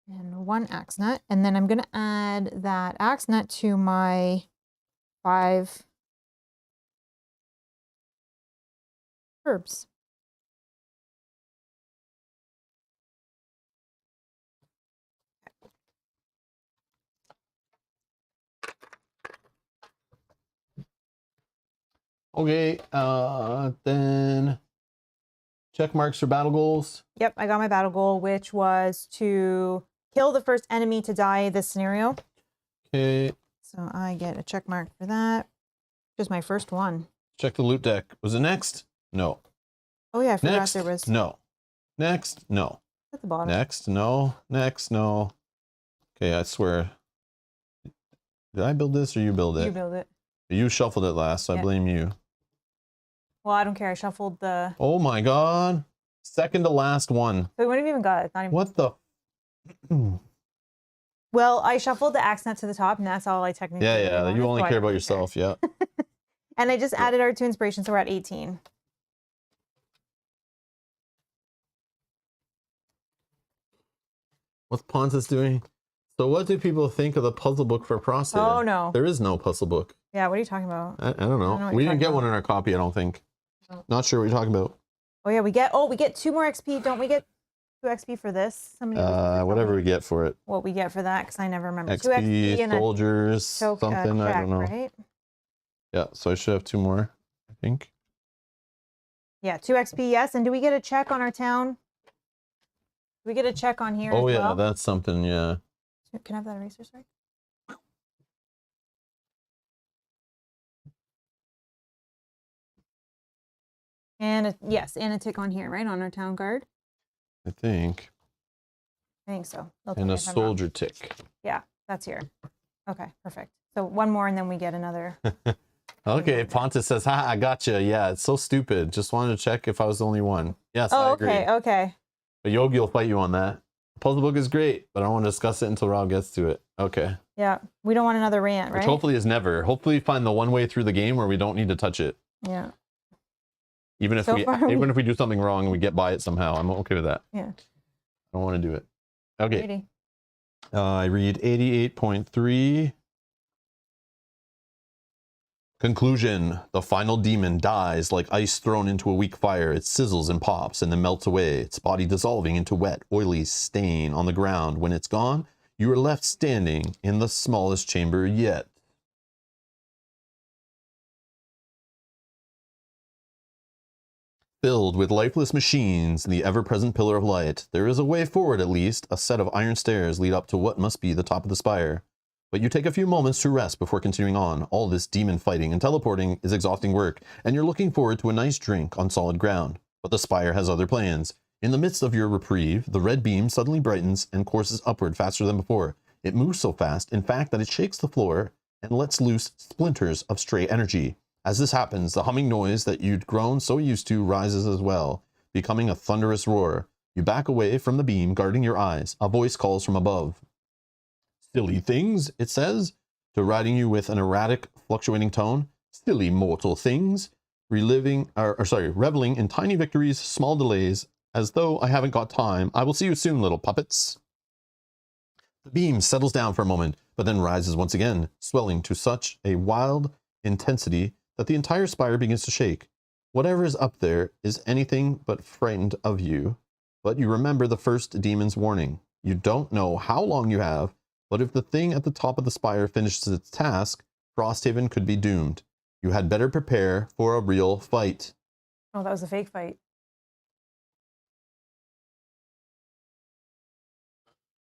And 1 axe nut, and then I'm gonna add that axe nut to my 5 herbs. Okay, then check marks for battle goals. Yep, I got my battle goal, which was to kill the first enemy to die this scenario. Okay. So I get a check mark for that. Just my first one. Check the loot deck. Was it next? No. Oh yeah, I forgot next? there was. No. Next? No. At the bottom. Next? No. Next? No. Okay, I swear. Did I build this or you build it? You build it. You shuffled it last, so I blame you. Well, I don't care. I shuffled the... Oh my god. Second to last one. So we wouldn't have even got it. It's not even... What the... Well, I shuffled the axe nut to the top, and that's all I technically... Yeah, you only care about yourself, yeah. And I just added our 2 inspirations, so we're at 18. What's Pontus doing? So what do people think of the puzzle book for Frosthaven? Oh, no. There is no puzzle book. Yeah, what are you talking about? I don't know. We didn't get one in our copy, I don't think. No. Not sure what you're talking about. Oh, yeah, we get 2 more XP. Don't we get 2 XP for this? Whatever we get for it. What we get for that, because I never remember. XP, 2 XP and soldiers, something, check, I don't know. Right? Yeah, so I should have 2 more, I think. Yeah, 2 XP, yes. And do we get a check on our town? Do we get a check on here? Oh, as yeah, well? that's something, yeah. Can I have that eraser, sorry? And yes, and a tick on here, right? On our town guard? I think. I think so. And a soldier tick. Yeah, that's here. Okay, perfect. So 1 more and then we get another. Okay, Pontus says, ha, I gotcha. Yeah, it's so stupid. Just wanted to check if I was the only one. Yes, I agree. Okay. But Yogi will fight you on that. The puzzle book is great, but I don't want to discuss it until Rob gets to it. Okay. Yeah, we don't want another rant, right? Which hopefully is never. Hopefully find the one way through the game where we don't need to touch it. Yeah. Even if we do something wrong and we get by it somehow, I'm okay with that. Yeah. I don't want to do it. Okay. I read 88.3. Conclusion. The final demon dies like ice thrown into a weak fire. It sizzles and pops and then melts away, its body dissolving into wet, oily stain on the ground. When it's gone, you are left standing in the smallest chamber yet. Filled with lifeless machines and the ever-present pillar of light, there is a way forward at least. A set of iron stairs lead up to what must be the top of the spire. But you take a few moments to rest before continuing on. All this demon fighting and teleporting is exhausting work, and you're looking forward to a nice drink on solid ground. But the spire has other plans. In the midst of your reprieve, the red beam suddenly brightens and courses upward faster than before. It moves so fast, in fact, that it shakes the floor and lets loose splinters of stray energy. As this happens, the humming noise that you'd grown so used to rises as well, becoming a thunderous roar. You back away from the beam, guarding your eyes. A voice calls from above. Silly things, it says, deriding you with an erratic, fluctuating tone. Silly mortal things, reveling in tiny victories, small delays, as though I haven't got time. I will see you soon, little puppets. The beam settles down for a moment, but then rises once again, swelling to such a wild intensity that the entire spire begins to shake. Whatever is up there is anything but frightened of you. But you remember the first demon's warning. You don't know how long you have, but if the thing at the top of the spire finishes its task, Frosthaven could be doomed. You had better prepare for a real fight. Oh, that was a fake fight.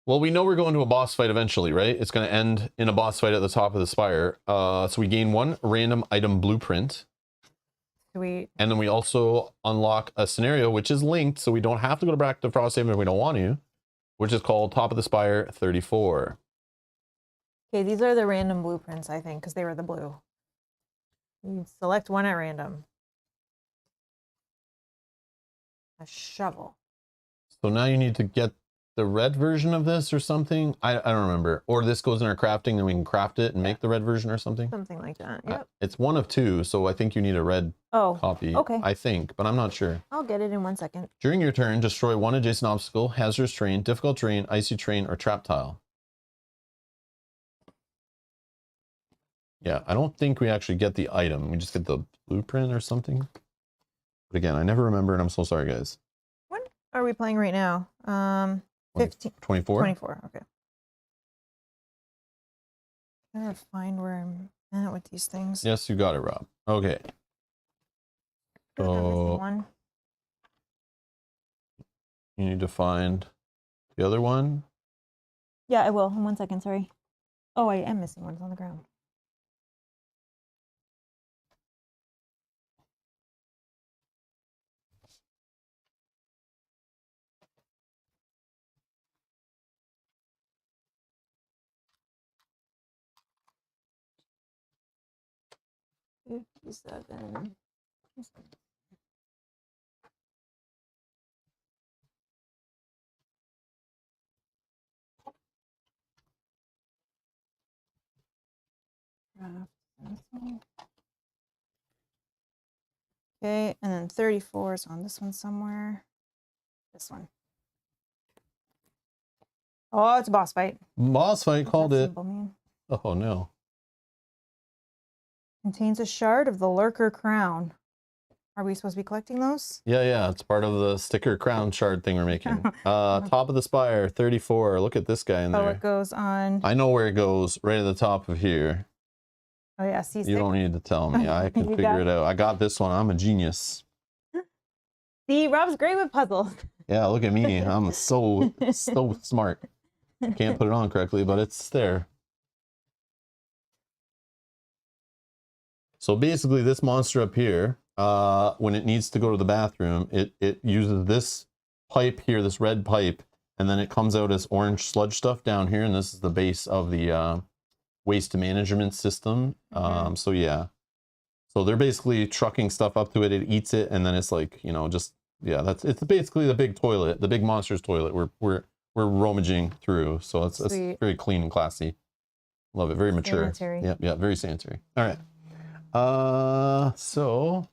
Well, we know we're going to a boss fight eventually, right? It's going to end in a boss fight at the top of the spire. So we gain 1 random item blueprint. Sweet. And then we also unlock a scenario which is linked, so we don't have to go back to Frosthaven if we don't want to, which is called Top of the Spire 34. Okay, these are the random blueprints, I think, because they were the blue. You select one at random. A shovel. So now you need to get the red version of this or something. I don't remember. Or this goes in our crafting and we can craft it and make the red version or something. Something like that. Yep. It's 1 of 2, so I think you need a red copy. Okay. I think, but I'm not sure. I'll get it in 1 second. During your turn, destroy 1 adjacent obstacle, hazardous terrain, difficult terrain, icy terrain, or trap tile. Yeah, I don't think we actually get the item. We just get the blueprint or something. But again, I never remember, and I'm so sorry, guys. What are we playing right now? 15. 24? 24, okay. I gotta find where I'm at with these things. Yes, you got it, Rob. Okay. So one. You need to find the other one. Yeah, I will. In 1 second, sorry. Oh, I am missing one. It's on the ground. $57. Okay, and then 34 is on this one somewhere. This one. Oh, it's a boss fight. Boss fight, called it. Oh, no. Contains a shard of the Lurker Crown. Are we supposed to be collecting those? Yeah. It's part of the sticker crown shard thing we're making. Top of the Spire, 34. Look at this guy in there. Oh, it goes on. I know where it goes. Right at the top of here. Oh, yeah. C6. You don't need to tell me. I can figure it out. I got this one. I'm a genius. See, Rob's great with puzzles. Yeah, look at me. I'm so smart. Can't put it on correctly, but it's there. So basically this monster up here, when it needs to go to the bathroom, it uses this pipe here, this red pipe, and then it comes out as orange sludge stuff down here, and this is the base of the waste management system. So yeah. So they're basically trucking stuff up to it, it eats it, and then it's like, you know, just, yeah, it's basically the big toilet, the big monster's toilet we're rummaging through. So it's very clean and classy. Love it, very mature. Sanitary. Yeah, very sanitary. All right. So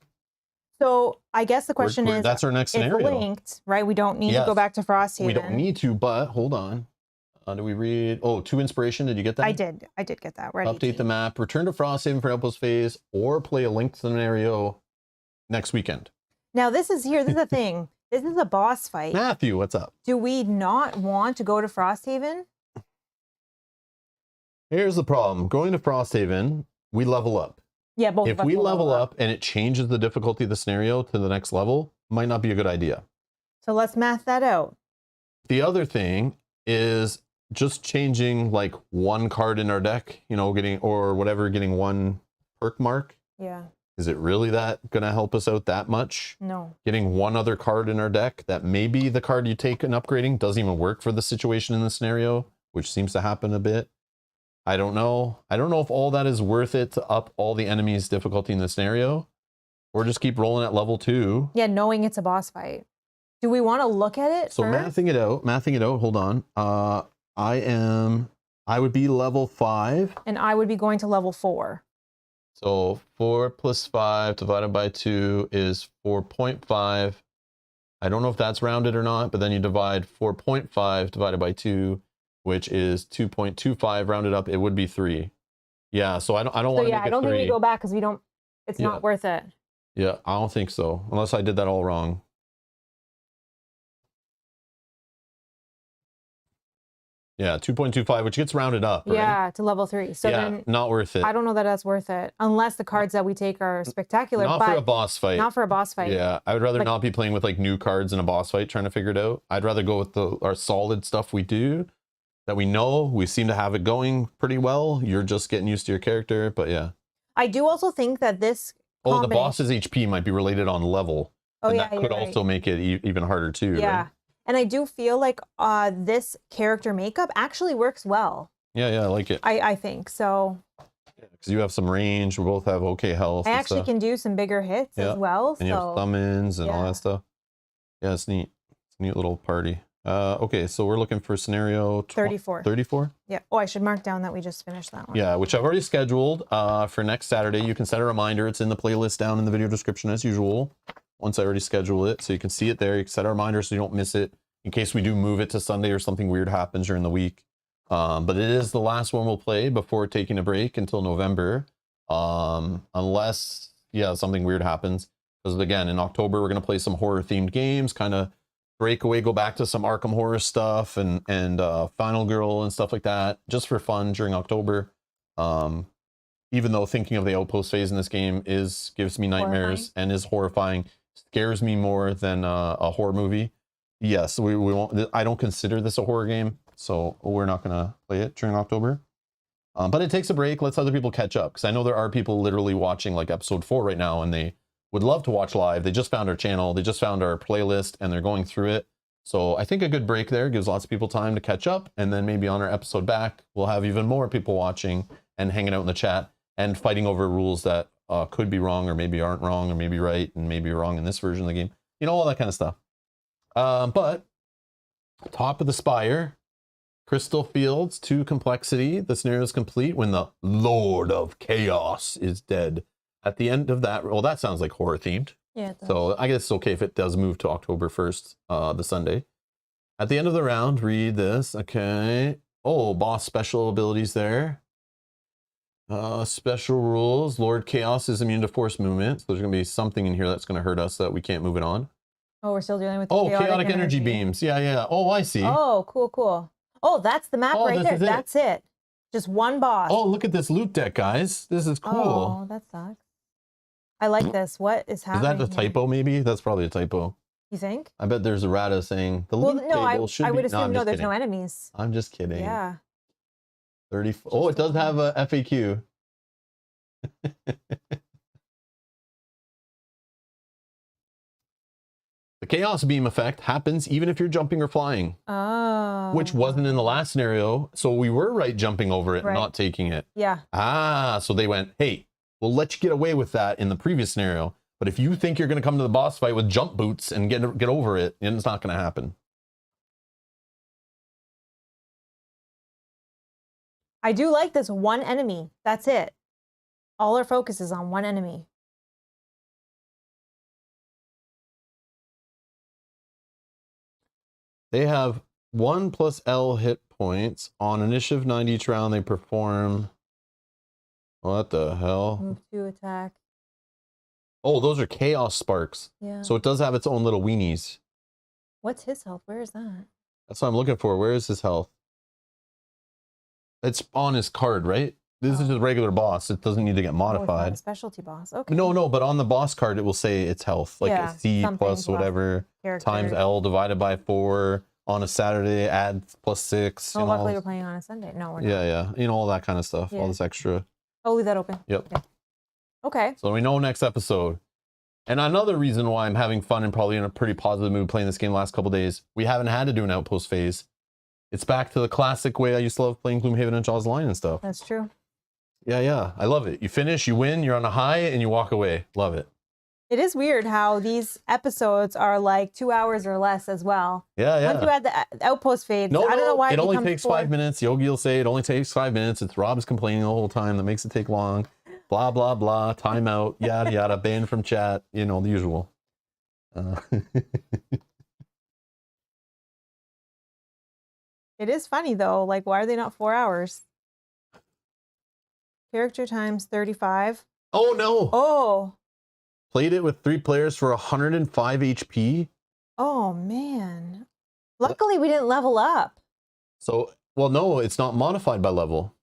I guess the question is, that's our next scenario. It's linked, right? We don't need to go back to Frosthaven. We don't need to, but hold on. Do we read? Oh, 2 inspiration. Did you get that? I did get that. Ready. Update the map, return to Frosthaven for an outpost phase, or play a linked scenario next weekend. Now this is the thing. This is a boss fight. Matthew, what's up? Do we not want to go to Frosthaven? Here's the problem. Going to Frosthaven, we level up. Yeah, both of us. If we level up and it changes the difficulty of the scenario to the next level, might not be a good idea. So let's math that out. The other thing is just changing like one card in our deck, you know, getting one perk mark. Yeah. Is it really that going to help us out that much? No. Getting one other card in our deck that maybe the card you take in upgrading doesn't even work for the situation in the scenario, which seems to happen a bit. I don't know. I don't know if all that is worth it to up all the enemies' difficulty in the scenario, or just keep rolling at level 2. Yeah, knowing it's a boss fight. Do we want to look at it So first? mathing it out, hold on. I would be level 5. And I would be going to level 4. So 4 plus 5 divided by 2 is 4.5. I don't know if that's rounded or not, but then you divide 4.5 divided by 2, which is 2.25 rounded up. It would be 3. Yeah, so I don't want to make it 3. I don't think we go back because we don't. It's not worth it. Yeah, I don't think so, unless I did that all wrong. Yeah, 2.25, which gets rounded up, right? Yeah, to level 3. So yeah, then not worth it. I don't know that that's worth it, unless the cards that we take are spectacular. Not for a boss fight. Not for a boss fight. Yeah, I would rather not be playing with like new cards in a boss fight trying to figure it out. I'd rather go with our solid stuff we do, that we know. We seem to have it going pretty well. You're just getting used to your character, but yeah. I do also think that this the boss's HP might be related on level. Oh, and yeah, that could also make it even harder too. Yeah. Right? And I do feel like this character makeup actually works well. Yeah, I like it. I think so. Because you have some range. We both have okay health. I actually can do some bigger hits as well. And you have summons and all that stuff. Yeah, it's neat. It's a neat little party. Okay, so we're looking for scenario 34. 34? Yeah. Oh, I should mark down that we just finished that one. Yeah, which I've already scheduled for next Saturday. You can set a reminder. It's in the playlist down in the video description as usual. Once I already schedule it, so you can see it there. You can set a reminder so you don't miss it in case we do move it to Sunday or something weird happens during the week. But it is the last one we'll play before taking a break until November. Unless, something weird happens. Because again, in October, we're going to play some horror-themed games, kind of break away, go back to some Arkham Horror stuff and Final Girl and stuff like that, just for fun during October. Even though thinking of the outpost phase in this game gives me nightmares and is horrifying, scares me more than a horror movie. Yes, we won't. I don't consider this a horror game, so we're not gonna play it during October. But it takes a break. Lets other people catch up, because I know there are people literally watching like episode 4 right now, and they would love to watch live. They just found our channel, they just found our playlist, and they're going through it. So I think a good break there gives lots of people time to catch up, and then maybe on our episode back, we'll have even more people watching and hanging out in the chat and fighting over rules that could be wrong, or maybe aren't wrong, or maybe right, and maybe wrong in this version of the game. You know, all that kind of stuff. But top of the Spire, Crystal Fields, 2 complexity. The scenario is complete when the Lord of Chaos is dead. At the end of that, well, that sounds like horror themed. Yeah. So I guess it's okay if it does move to October 1st, the Sunday. At the end of the round, read this. Okay. Oh, boss special abilities there. Special rules. Lord Chaos is immune to force movement. So there's going to be something in here that's going to hurt us that we can't move it on. Oh, we're still dealing with chaotic energy beams. Yeah. Oh, I see. Oh, cool. Oh, that's the map right there. That's it. Just one boss. Oh, look at this loot deck, guys. This is cool. Oh, that sucks. I like this. What is happening? Is that a typo maybe? That's probably a typo. You think? I bet there's a rata saying the loot table should be... I would assume no, there's no enemies. I'm just kidding. Yeah. 30. Oh, it does have a FAQ. The chaos beam effect happens even if you're jumping or flying. Oh. Which wasn't in the last scenario. So we were right jumping over it, not taking it. Yeah. So they went, hey, we'll let you get away with that in the previous scenario. But if you think you're going to come to the boss fight with jump boots and get over it, it's not going to happen. I do like this one enemy. That's it. All our focus is on one enemy. They have 1 + L hit points. On initiative 90 each round, they perform... What the hell? Move to attack. Oh, those are chaos sparks. Yeah. So it does have its own little weenies. What's his health? Where is that? That's what I'm looking for. Where is his health? It's on his card, right? This is a regular boss. It doesn't need to get modified. Specialty boss. Okay. No, but on the boss card, it will say its health. Like a C plus whatever times L divided by 4. On a Saturday, add +6. Oh, luckily we're playing on a Sunday. No, we're not. Yeah. You know, all that kind of stuff. All this extra. Oh, leave that open. Yep. Okay. So we know next episode. And another reason why I'm having fun and probably in a pretty positive mood playing this game the last couple days, we haven't had to do an outpost phase. It's back to the classic way I used to love playing Gloomhaven and Jaws Line and stuff. That's true. Yeah. I love it. You finish, you win, you're on a high, and you walk away. Love it. It is weird how these episodes are like 2 hours or less as well. Yeah. Once you add the outpost phase, I don't know why it only takes 5 minutes. Yogi will say it only takes 5 minutes. It's Rob's complaining the whole time that makes it take long. Blah, blah, blah. Timeout. Yada, yada. Banned from chat. You know, the usual. It is funny though. Like, why are they not 4 hours? Character times 35. Oh, no. Oh. Played it with 3 players for 105 HP. Oh, man. Luckily, we didn't level up. So, well, no, it's not modified by level.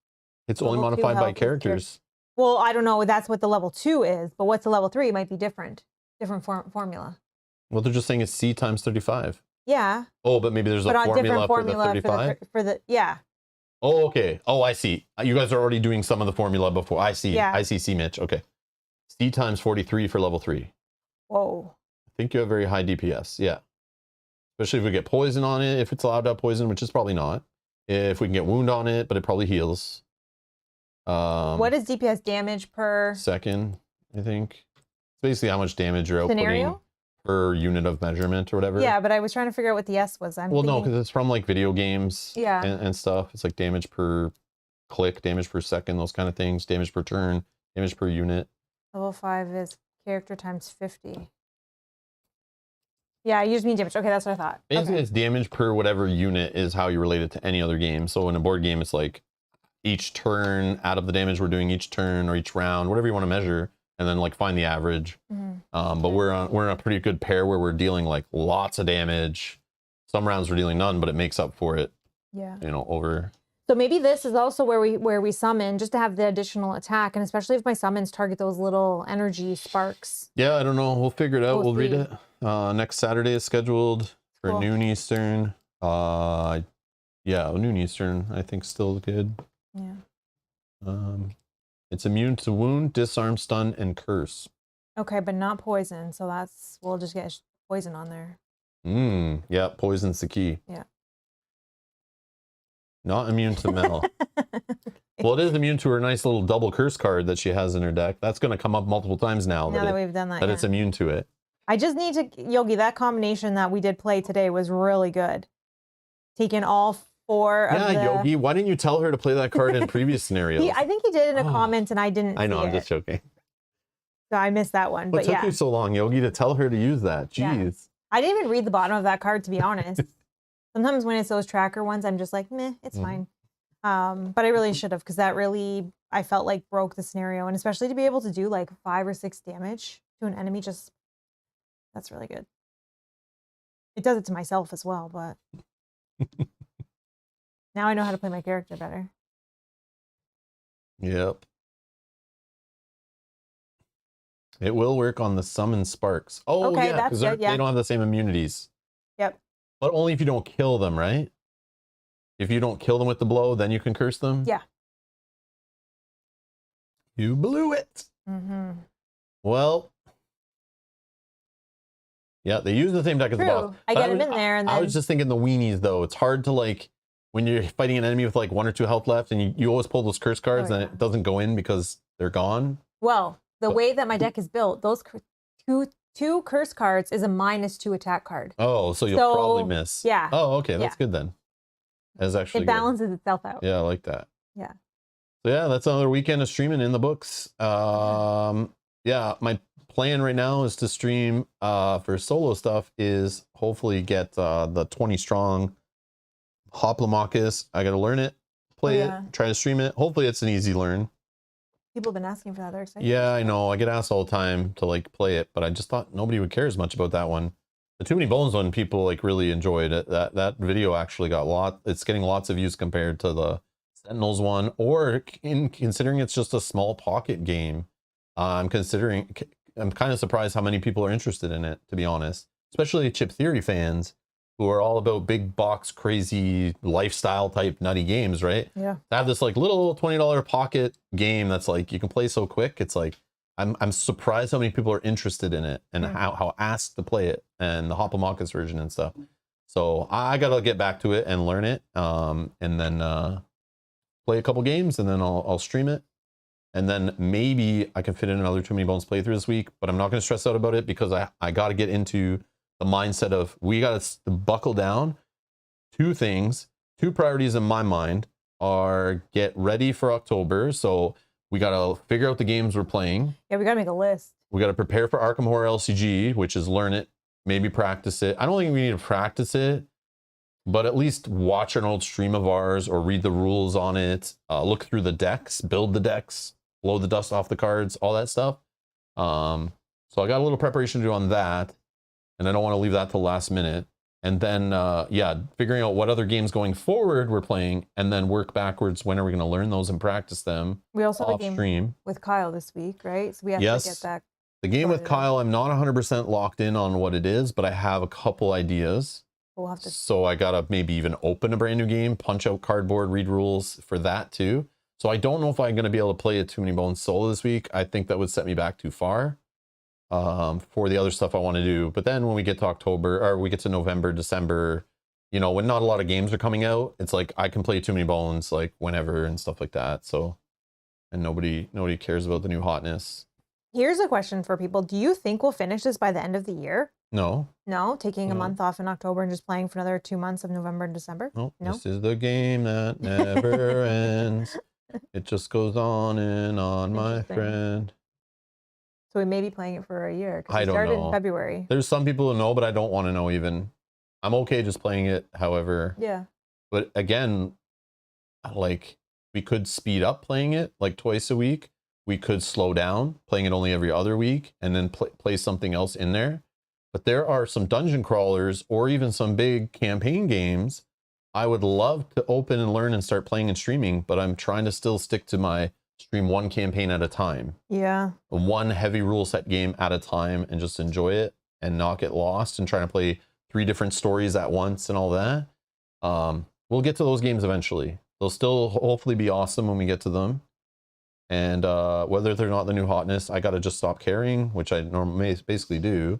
It's only modified by characters. Well, I don't know. That's what the level 2 is. But what's the level 3? It might be different. Different formula. Well, they're just saying it's C times 35. Yeah. Oh, but maybe there's a formula for the 35? Yeah. Oh, okay. Oh, I see. You guys are already doing some of the formula before. I see. Yeah. I see, C, Mitch. Okay. C times 43 for level 3. Whoa. I think you have very high DPS. Yeah. Especially if we get poison on it, if it's allowed to have poison, which is probably not. If we can get wound on it, but it probably heals. What is DPS damage per second, I think? It's basically how much damage you're outputting per unit of measurement or whatever. Yeah, but I was trying to figure out what the S was. No, because it's from like video games and stuff. It's like damage per click, damage per second, those kind of things, damage per turn, damage per unit. Level 5 is character times 50. Yeah, you just mean damage. Okay, that's what I thought. Basically, it's damage per whatever unit is how you relate it to any other game. So in a board game, it's like each turn out of the damage we're doing each turn or each round, whatever you want to measure, and then like find the average. But we're in a pretty good pair where we're dealing like lots of damage. Some rounds we're dealing none, but it makes up for it. Yeah. You know, over. So maybe this is also where we summon just to have the additional attack, and especially if my summons target those little energy sparks. Yeah, I don't know. We'll figure it out. We'll read it. Next Saturday is scheduled for noon Eastern. Yeah, noon Eastern. I think still good. Yeah. It's immune to wound, disarm, stun, and curse. Okay, but not poison. So we'll just get poison on there. Yeah, poison's the key. Yeah. Not immune to metal. Well, it is immune to her nice little double curse card that she has in her deck. That's going to come up multiple times now. Now that we've done that. That it's immune to it. I just need to, Yogi, that combination that we did play today was really good. Taking all 4 of the... Yogi, why didn't you tell her to play that card in previous scenarios? I think he did in a comment and I didn't I know, see I'm just joking. So I missed that one. What took you so long, Yogi, to tell her to use that? Jeez. Yeah. I didn't even read the bottom of that card, to be honest. Sometimes when it's those tracker ones, I'm just like, meh, it's fine. But I really should have, because that really, I felt like broke the scenario. And especially to be able to do like 5 or 6 damage to an enemy, that's really good. It does it to myself as well, but now I know how to play my character better. Yep. It will work on the summon sparks. Oh, okay, yeah, because they don't have the same immunities. Yep. But only if you don't kill them, right? If you don't kill them with the blow, then you can curse them? Yeah. You blew it. Well, yeah, they use the same deck as the boss. I get him in there. And then... I was just thinking the weenies, though. It's hard to, like, when you're fighting an enemy with, like, 1 or 2 health left, and you always pull those curse cards, and it doesn't go in because they're gone. Well, the way that my deck is built, those two curse cards is a -2 attack card. Oh, so you'll probably miss. Yeah. Oh, okay. That's good then. That's actually it balances itself out. Yeah, I like that. Yeah. So yeah, that's another weekend of streaming in the books. Yeah, my plan right now is to stream for solo stuff is hopefully get the 20 strong Hoplomachus. I got to learn it, play it, try to stream it. Hopefully it's an easy learn. People have been asking for that. They're excited. Yeah, I know. I get asked all the time to like play it, but I just thought nobody would care as much about that one. The Too Many Bones one, people like really enjoyed it. That video actually got it's getting lots of views compared to the Sentinels one, or considering it's just a small pocket game. I'm kind of surprised how many people are interested in it, to be honest, especially Chip Theory fans who are all about big box, crazy lifestyle type nutty games, right? Yeah. To have this like little $20 pocket game that's like you can play so quick, it's like I'm surprised how many people are interested in it and how asked to play it, and the Hoplomachus version and stuff. So I gotta get back to it and learn it, and then play a couple games, and then I'll stream it, and then maybe I can fit in another Too Many Bones playthrough this week. But I'm not gonna stress out about it because I got to get into the mindset of we got to buckle down. Two priorities in my mind are get ready for October. So we got to figure out the games we're playing. Yeah, we got to make a list. We got to prepare for Arkham Horror LCG, which is learn it, maybe practice it. I don't think we need to practice it, but at least watch an old stream of ours or read the rules on it, look through the decks, build the decks, blow the dust off the cards, all that stuff. So I got a little preparation to do on that, and I don't want to leave that till last minute. And then, yeah, figuring out what other games going forward we're playing, and then work backwards. When are we going to learn those and practice them? We also have a game with Kyle this week, right? So we have to get that. The game with Kyle, I'm not 100% locked in on what it is, but I have a couple ideas. We'll have to. So I got to maybe even open a brand new game, punch out cardboard, read rules for that too. So I don't know if I'm going to be able to play a Too Many Bones solo this week. I think that would set me back too far for the other stuff I want to do. But then when we get to October, or we get to November, December, you know, when not a lot of games are coming out, it's like I can play Too Many Bones like whenever and stuff like that. So, and nobody cares about the new hotness. Here's a question for people. Do you think we'll finish this by the end of the year? No. No? Taking a month off in October and just playing for another 2 months of November and December? No. This is the game that never ends. It just goes on and on, my friend. So we may be playing it for a year. I don't know. Started in February. There's some people who know, but I don't want to know even. I'm okay just playing it, however. Yeah. But again, like, we could speed up playing it, like twice a week. We could slow down, playing it only every other week, and then play something else in there. But there are some dungeon crawlers or even some big campaign games I would love to open and learn and start playing and streaming, but I'm trying to still stick to my stream one campaign at a time. Yeah. One heavy rule set game at a time and just enjoy it and not get lost and trying to play 3 different stories at once and all that. We'll get to those games eventually. They'll still hopefully be awesome when we get to them. And whether they're not the new hotness, I got to just stop caring, which I normally basically do.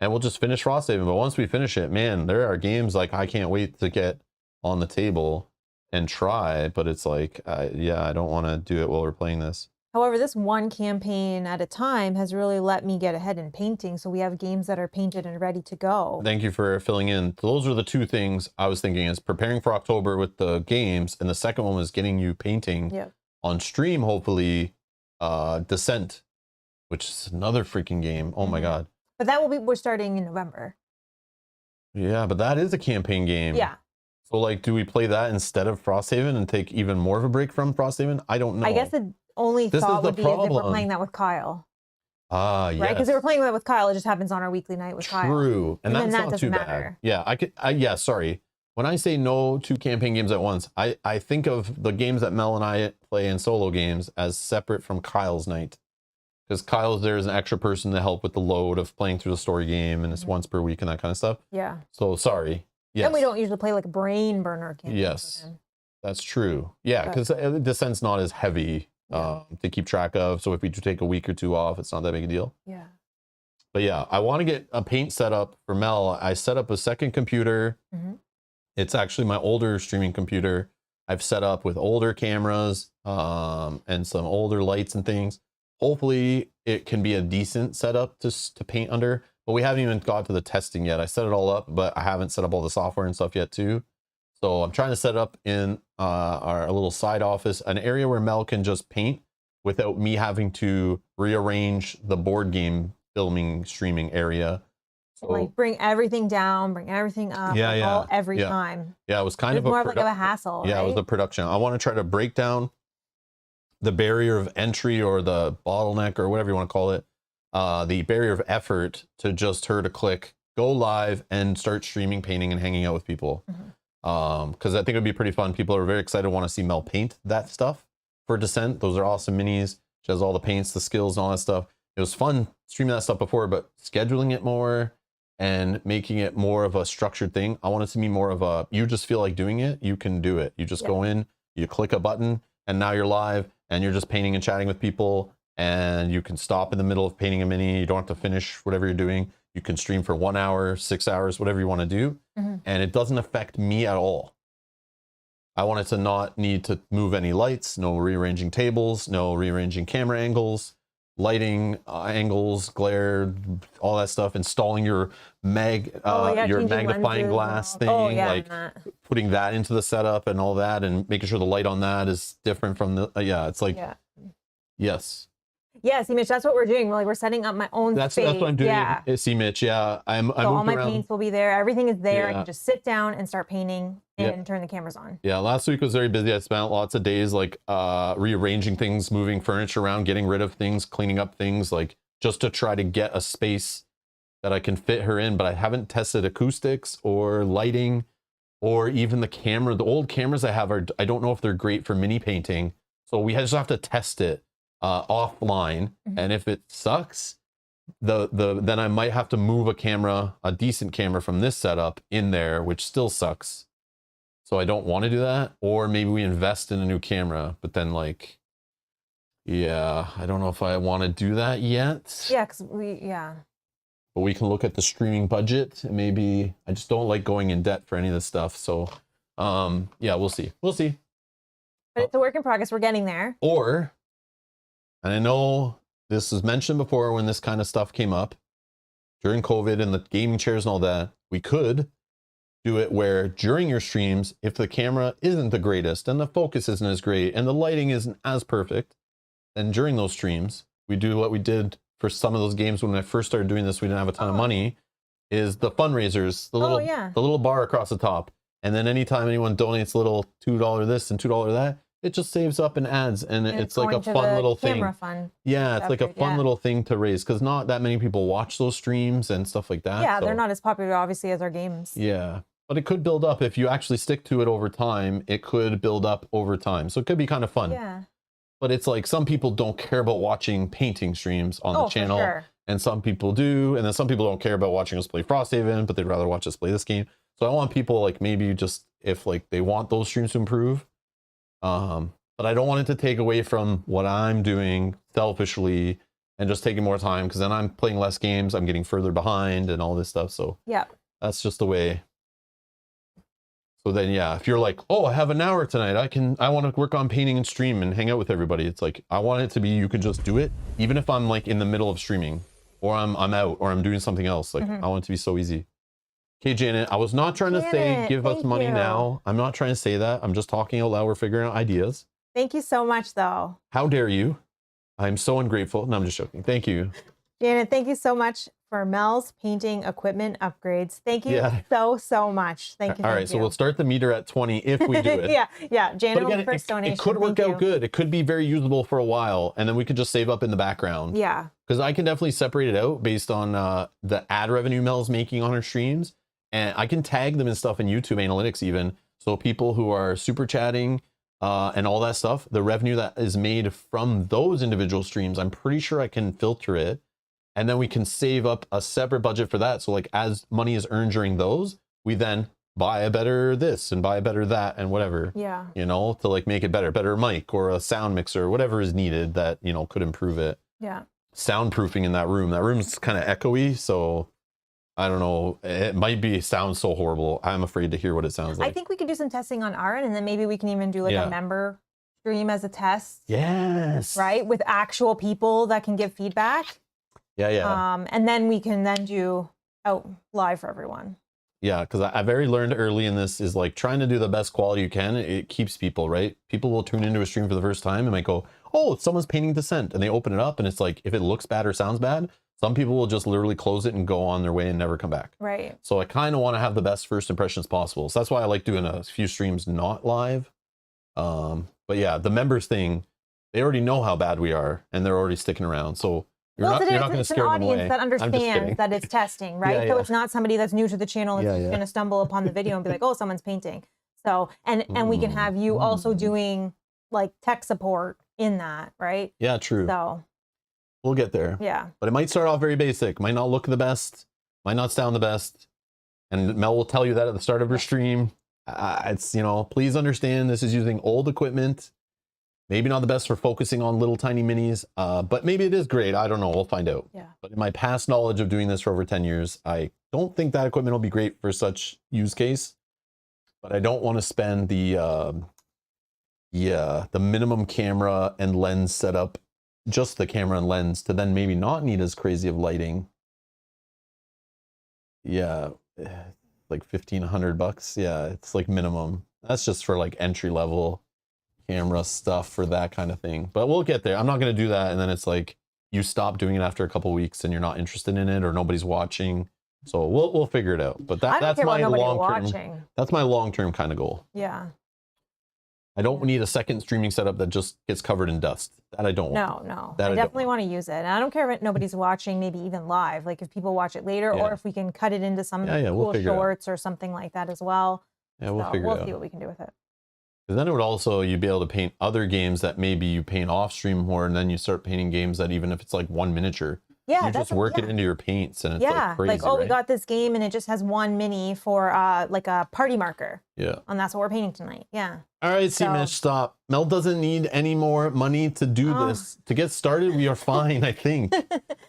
And we'll just finish Frosthaven. But once we finish it, man, there are games like I can't wait to get on the table and try. But it's like, yeah, I don't want to do it while we're playing this. However, this one campaign at a time has really let me get ahead in painting. So we have games that are painted and ready to go. Thank you for filling in. Those are the 2 things I was thinking, is preparing for October with the games. And the second one was getting you painting on stream, hopefully, Descent, which is another freaking game. Oh my God. But that we're starting in November. Yeah, but that is a campaign game. Yeah. So like, do we play that instead of Frosthaven and take even more of a break from Frosthaven? I don't know. I guess the only thought would be if we're playing that with Kyle. Ah, yes. Right? Because if we're playing that with Kyle, it just happens on our weekly night with Kyle. True. And that's that not too bad. Yeah, yeah, sorry. When I say no to campaign games at once, I think of the games that Mel and I play in solo games as separate from Kyle's night. Because Kyle's there as an extra person to help with the load of playing through the story game, and it's once per week and that kind of stuff. Yeah. So sorry. Yes. And we don't usually play like brain burner campaigns. Yes. That's true. Yeah, because Descent's not as heavy to keep track of. So if we do take a week or two off, it's not that big a deal. Yeah. But yeah, I want to get a paint set up for Mel. I set up a second computer. It's actually my older streaming computer. I've set up with older cameras and some older lights and things. Hopefully it can be a decent setup to paint under, but we haven't even got to the testing yet. I set it all up, but I haven't set up all the software and stuff yet too. So I'm trying to set up in our little side office, an area where Mel can just paint without me having to rearrange the board game filming streaming area. So, like bring everything down, bring everything up, every time. Yeah, it was kind of more of like a hassle. Yeah, right? It was a production. I want to try to break down the barrier of entry or the bottleneck or whatever you want to call it, the barrier of effort to just her to click, go live and start streaming, painting, and hanging out with people. Because I think it'd be pretty fun. People are very excited, want to see Mel paint that stuff for Descent. Those are awesome minis. She has all the paints, the skills, and all that stuff. It was fun streaming that stuff before, but scheduling it more and making it more of a structured thing. I want it to be more of a, you just feel like doing it, you can do it. You just go in, you click a button, and now you're live, and you're just painting and chatting with people, and you can stop in the middle of painting a mini. You don't have to finish whatever you're doing. You can stream for 1 hour, 6 hours, whatever you want to do, and it doesn't affect me at all. I want it to not need to move any lights, no rearranging tables, no rearranging camera angles, lighting angles, glare, all that stuff, installing your magnifying glass thing, like putting that into the setup and all that, and making sure the light on that is different from the it's like yes. Yeah, see, Mitch, that's what we're doing. We're setting up my own space. That's what I'm doing. Yeah. See, Mitch, yeah. So all my paints will be there. Everything is there. I can just sit down and start painting and turn the cameras on. Yeah, last week was very busy. I spent lots of days like rearranging things, moving furniture around, getting rid of things, cleaning up things, like just to try to get a space that I can fit her in. But I haven't tested acoustics or lighting or even the camera. The old cameras I have I don't know if they're great for mini painting. So we just have to test it offline, and if it sucks, then I might have to move a decent camera from this setup in there, which still sucks. So I don't want to do that. Or maybe we invest in a new camera, but then like, yeah, I don't know if I want to do that yet. Yeah, because but we can look at the streaming budget, and maybe I just don't like going in debt for any of this stuff. So yeah, we'll see. We'll see. But it's a work in progress. We're getting there. And I know this was mentioned before when this kind of stuff came up during COVID and the gaming chairs and all that, we could do it where during your streams, if the camera isn't the greatest and the focus isn't as great and the lighting isn't as perfect, then during those streams, we do what we did for some of those games when I first started doing this. We didn't have a ton of money, is the fundraisers, the little bar across the top. And then anytime anyone donates a little $2 this and $2 that, it just saves up in ads, and it's like a fun little thing. Yeah, it's like a fun little thing to raise, because not that many people watch those streams and stuff like that. Yeah, so they're not as popular, obviously, as our games. Yeah, but it could build up. If you actually stick to it over time, it could build up over time. So it could be kind of fun. Yeah. But it's like some people don't care about watching painting streams on the channel. For sure. And some people do. And then some people don't care about watching us play Frosthaven, but they'd rather watch us play this game. So I want people like maybe just if like they want those streams to improve. But I don't want it to take away from what I'm doing selfishly and just taking more time, because then I'm playing less games, I'm getting further behind and all this stuff. So yeah, that's just the way. So then, yeah, if you're like, oh, I have an hour tonight, I want to work on painting and stream and hang out with everybody. It's like, I want it to be, you could just do it. Even if I'm like in the middle of streaming or I'm out or I'm doing something else. Like I want it to be so easy. Okay, Janet, I was not trying to say, give us money now. I'm not trying to say that. I'm just talking out loud. We're figuring out ideas. Thank you so much, though. How dare you? I'm so ungrateful. No, I'm just joking. Thank you. Janet, thank you so much for Mel's painting equipment upgrades. Thank you so much. Thank you. All right, so we'll start the meter at 20 if we do it. yeah. Janet, again, first donation. It could work out good. It could be very usable for a while, and then we could just save up in the background. Yeah. Because I can definitely separate it out based on the ad revenue Mel's making on her streams, and I can tag them and stuff in YouTube Analytics even. So people who are super chatting and all that stuff, the revenue that is made from those individual streams, I'm pretty sure I can filter it. And then we can save up a separate budget for that. So like as money is earned during those, we then buy a better this and buy a better that and whatever. Yeah. You know, to like make it better mic or a sound mixer, whatever is needed that, you know, could improve it. Yeah. Soundproofing in that room. That room's kind of echoey. So I don't know. It might sound so horrible. I'm afraid to hear what it sounds like. I think we could do some testing on our end, and then maybe we can even do like a member stream as a test. Yes. Right? With actual people that can give feedback. Yeah. And then we can then do live for everyone. Yeah, because I've already learned early in this is like trying to do the best quality you can. It keeps people, right? People will tune into a stream for the first time and might go, oh, someone's painting Descent. And they open it up and it's like, if it looks bad or sounds bad, some people will just literally close it and go on their way and never come back. Right. So I kind of want to have the best first impressions possible. So that's why I like doing a few streams not live. But yeah, the members thing, they already know how bad we are and they're already sticking around. So you're not going to scare them away. It's an audience that understands that it's testing, right? So it's not somebody that's new to the channel that's going to stumble upon the video and be like, oh, someone's painting. So, and we can have you also doing like tech support in that, right? Yeah, true. So we'll get there. Yeah. But it might start off very basic, might not look the best, might not sound the best. And Mel will tell you that at the start of her stream. It's, you know, please understand this is using old equipment. Maybe not the best for focusing on little tiny minis, but maybe it is great. I don't know. We'll find out. Yeah. But in my past knowledge of doing this for over 10 years, I don't think that equipment will be great for such use case. But I don't want to spend the minimum camera and lens setup, just the camera and lens, to then maybe not need as crazy of lighting. Yeah, like $1,500. Yeah, it's like minimum. That's just for like entry level camera stuff for that kind of thing. But we'll get there. I'm not going to do that and then it's like you stop doing it after a couple weeks and you're not interested in it or nobody's watching. So we'll figure it out. But that's my long-term. That's my long-term kind of goal. Yeah. I don't need a second streaming setup that just gets covered in dust. That I don't want. No. I definitely want to use it. And I don't care if nobody's watching, maybe even live, like if people watch it later or if we can cut it into some cool shorts or something like that as well. Yeah, we'll figure it out. We'll see what we can do with it. Because then it would also, you'd be able to paint other games that maybe you paint off stream more, and then you start painting games that even if it's like one miniature, you just work it into your paints, and it's like crazy, like, we got this game and it just has one mini for like a party marker. Yeah. And that's what we're painting tonight. Yeah. All right, Mitch, stop. Mel doesn't need any more money to do this. To get started, we are fine, I think.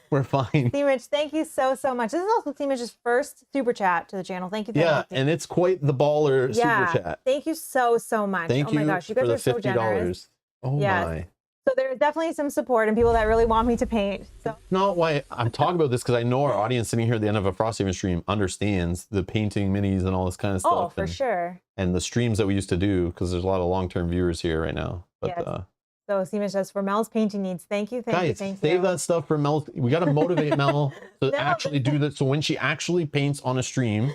We're fine. Mitch, thank you so much. This is also Mitch's first super chat to the channel. Thank you. And it's quite the baller super chat. Thank you so much. Thank you. Oh my gosh, you guys are so generous. Oh my. So there's definitely some support and people that really want me to paint. So not why I'm talking about this, because I know our audience sitting here at the end of a Frosthaven stream understands the painting minis and all this kind of stuff. Oh, for sure. And the streams that we used to do, because there's a lot of long-term viewers here right now. But so Seema says for Mel's painting needs. Thank you. Guys, save that stuff for Mel. We got to motivate Mel to actually do that. So when she actually paints on a stream,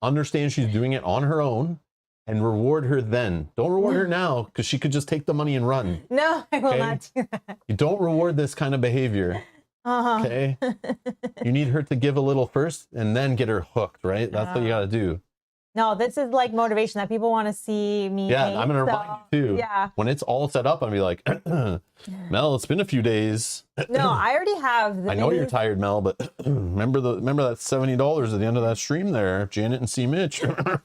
understand she's doing it on her own. And reward her then. Don't reward her now, because she could just take the money and run. No, I will not do that. You don't reward this kind of behavior. Okay? You need her to give a little first and then get her hooked, right? That's what you got to do. No, this is like motivation that people want to see me paint, I'm going to remind you too. Yeah. When it's all set up, I'll be like, Mel, it's been a few days. No, I already have. I know you're tired, Mel, but remember that $70 at the end of that stream there, Janet and C. Mitch. The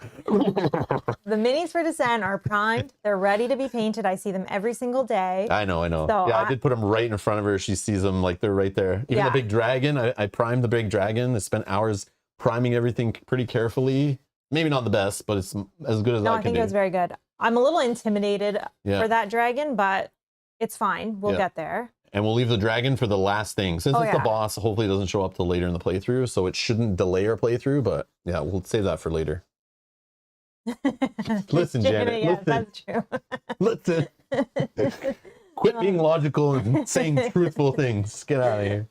minis for Descent are primed. They're ready to be painted. I see them every single day. I know. So I did put them right in front of her. She sees them like they're right there. Even the big dragon, I primed the big dragon. I spent hours priming everything pretty carefully. Maybe not the best, but it's as good as I can do. No, I think it was very good. I'm a little intimidated for that dragon, but it's fine. We'll get there. And we'll leave the dragon for the last thing. Since it's the boss, hopefully it doesn't show up till later in the playthrough, so it shouldn't delay our playthrough, but yeah, we'll save that for later. Listen, Janet, listen. That's true. Listen. Quit being logical and saying truthful things. Get out of here.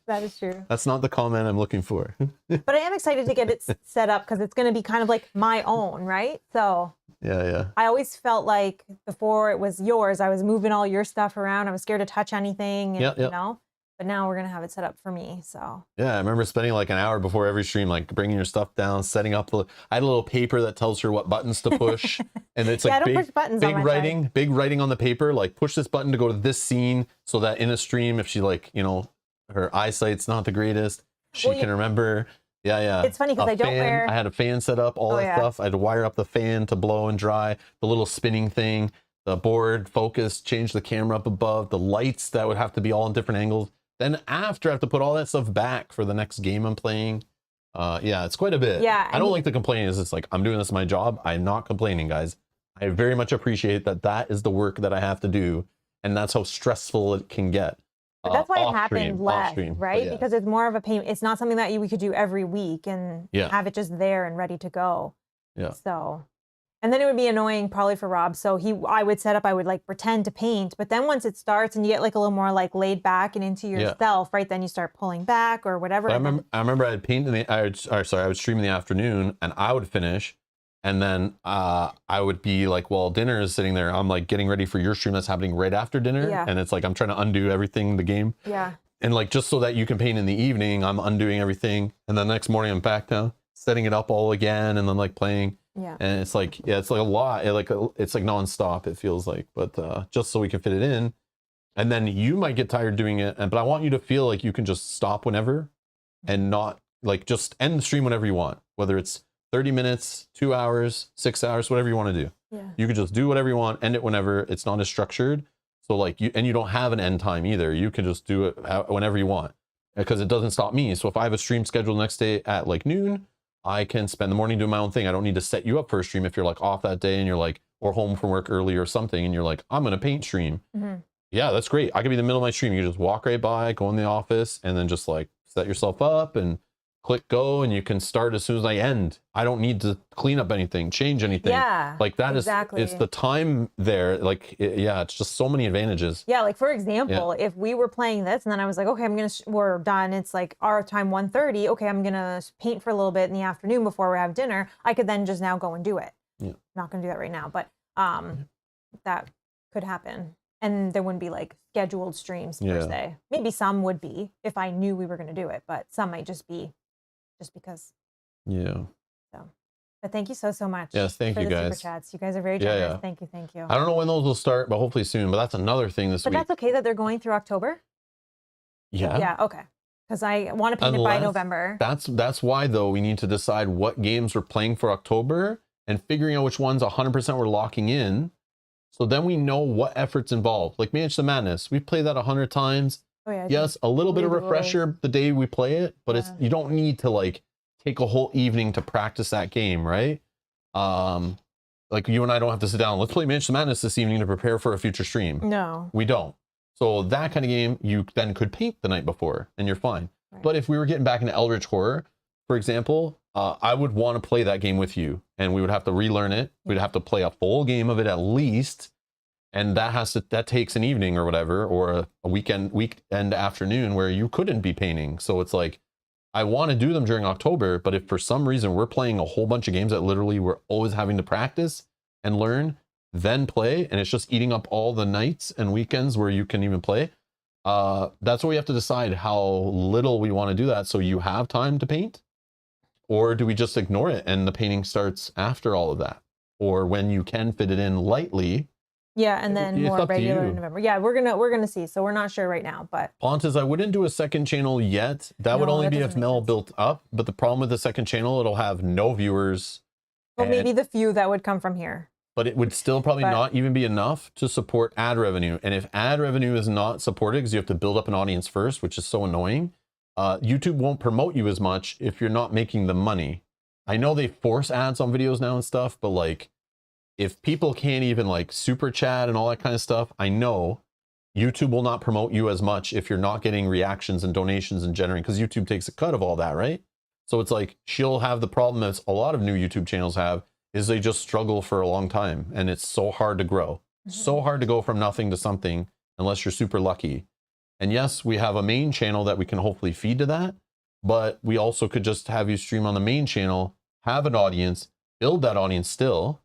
That is true. That's not the comment I'm looking for. But I am excited to get it set up because it's going to be kind of like my own, right? So yeah. I always felt like before it was yours, I was moving all your stuff around. I was scared to touch anything, and, you know. But now we're going to have it set up for me, so. Yeah, I remember spending like an hour before every stream, like bringing your stuff down, setting up. I had a little paper that tells her what buttons to push. And it's like big writing on the paper, like push this button to go to this scene so that in a stream, if she like, you know, her eyesight's not the greatest, she can remember. Yeah. It's funny because I had a fan set up, all that stuff. I had to wire up the fan to blow and dry, the little spinning thing, the board, focus, change the camera up above, the lights that would have to be all in different angles. Then after I have to put all that stuff back for the next game I'm playing. Yeah, it's quite a bit. Yeah. I don't like the complaining. It's like, I'm doing this my job. I'm not complaining, guys. I very much appreciate that that is the work that I have to do. And that's how stressful it can get. But that's why it happened less, right? Yeah. Because it's more of a pain. It's not something that we could do every week and have it just there and ready to go. Yeah. So... And then it would be annoying probably for Rob. So I would set up, I would like pretend to paint, but then once it starts and you get like a little more like laid back and into yourself, right? Then you start pulling back or whatever. I remember I'd paint I would stream in the afternoon and I would finish. And then I would be like, well, dinner is sitting there. I'm like getting ready for your stream that's happening right after dinner. Yeah. And it's like, I'm trying to undo everything, the game. Yeah. And like, just so that you can paint in the evening, I'm undoing everything. And then the next morning I'm back down, setting it up all again. And then like playing. Yeah. And it's like, it's like a lot. It's like nonstop, it feels like, but just so we can fit it in. And then you might get tired doing it. But I want you to feel like you can just stop whenever and not like just end the stream whenever you want, whether it's 30 minutes, 2 hours, 6 hours, whatever you want to do. Yeah. You can just do whatever you want, end it whenever. It's not as structured. So like you don't have an end time either. You can just do it whenever you want because it doesn't stop me. So if I have a stream scheduled next day at like noon, I can spend the morning doing my own thing. I don't need to set you up for a stream if you're like off that day and you're like, or home from work early or something. And you're like, I'm going to paint stream. Mm-hmm. Yeah, that's great. I could be in the middle of my stream. You just walk right by, go in the office and then just like set yourself up and click go and you can start as soon as I end. I don't need to clean up anything, change anything. Yeah, like that exactly. It's the time there. Like, it's just so many advantages. Yeah. Like for example, if we were playing this and then I was like, okay, we're done. It's like our time 1:30. Okay. I'm going to paint for a little bit in the afternoon before we have dinner. I could then just now go and do it. Yeah. I'm not going to do that right now, but that could happen. And there wouldn't be like scheduled streams per se. Maybe some would be if I knew we were going to do it, but some might just be just because. Yeah. So, but thank you so much. Yes, thank you guys. Super chats. You guys are very generous. Thank you. I don't know when those will start, but hopefully soon. But that's another thing this week. But that's okay that they're going through October. Yeah. Yeah. Okay. Because I want to paint it by November. That's why though we need to decide what games we're playing for October and figuring out which ones 100% we're locking in. So then we know what effort's involved. Like Manage the Madness, we played that 100 times. Oh, yeah, yes, a little bit of refresher the day we play it, but it's you don't need to like take a whole evening to practice that game, right? Like you and I don't have to sit down. Let's play Manage the Madness this evening to prepare for a future stream. No, we don't. So that kind of game you then could paint the night before, and you're fine. Right. But if we were getting back into Eldritch Horror, for example, I would want to play that game with you, and we would have to relearn it. We'd have to play a full game of it at least. And that takes an evening or whatever, or a weekend afternoon where you couldn't be painting. So it's like, I want to do them during October, but if for some reason we're playing a whole bunch of games that literally we're always having to practice and learn, then play, and it's just eating up all the nights and weekends where you can even play, that's what we have to decide how little we want to do that so you have time to paint. Or do we just ignore it and the painting starts after all of that? Or when you can fit it in lightly. Yeah, and then more regular in November. Yeah, we're gonna see. So we're not sure right now, but Pontus, I wouldn't do a second channel yet. That would only be if Mel built up. But the problem with the second channel, it'll have no viewers. Well, maybe the few that would come from here. But it would still probably not even be enough to support ad revenue. And if ad revenue is not supported, because you have to build up an audience first, which is so annoying, YouTube won't promote you as much if you're not making the money. I know they force ads on videos now and stuff, but like, if people can't even like super chat and all that kind of stuff, I know YouTube will not promote you as much if you're not getting reactions and donations and generating, because YouTube takes a cut of all that, right? So it's like, she'll have the problem that a lot of new YouTube channels have, is they just struggle for a long time. And it's so hard to grow, so hard to go from nothing to something unless you're super lucky. And yes, we have a main channel that we can hopefully feed to that, but we also could just have you stream on the main channel, have an audience, build that audience still,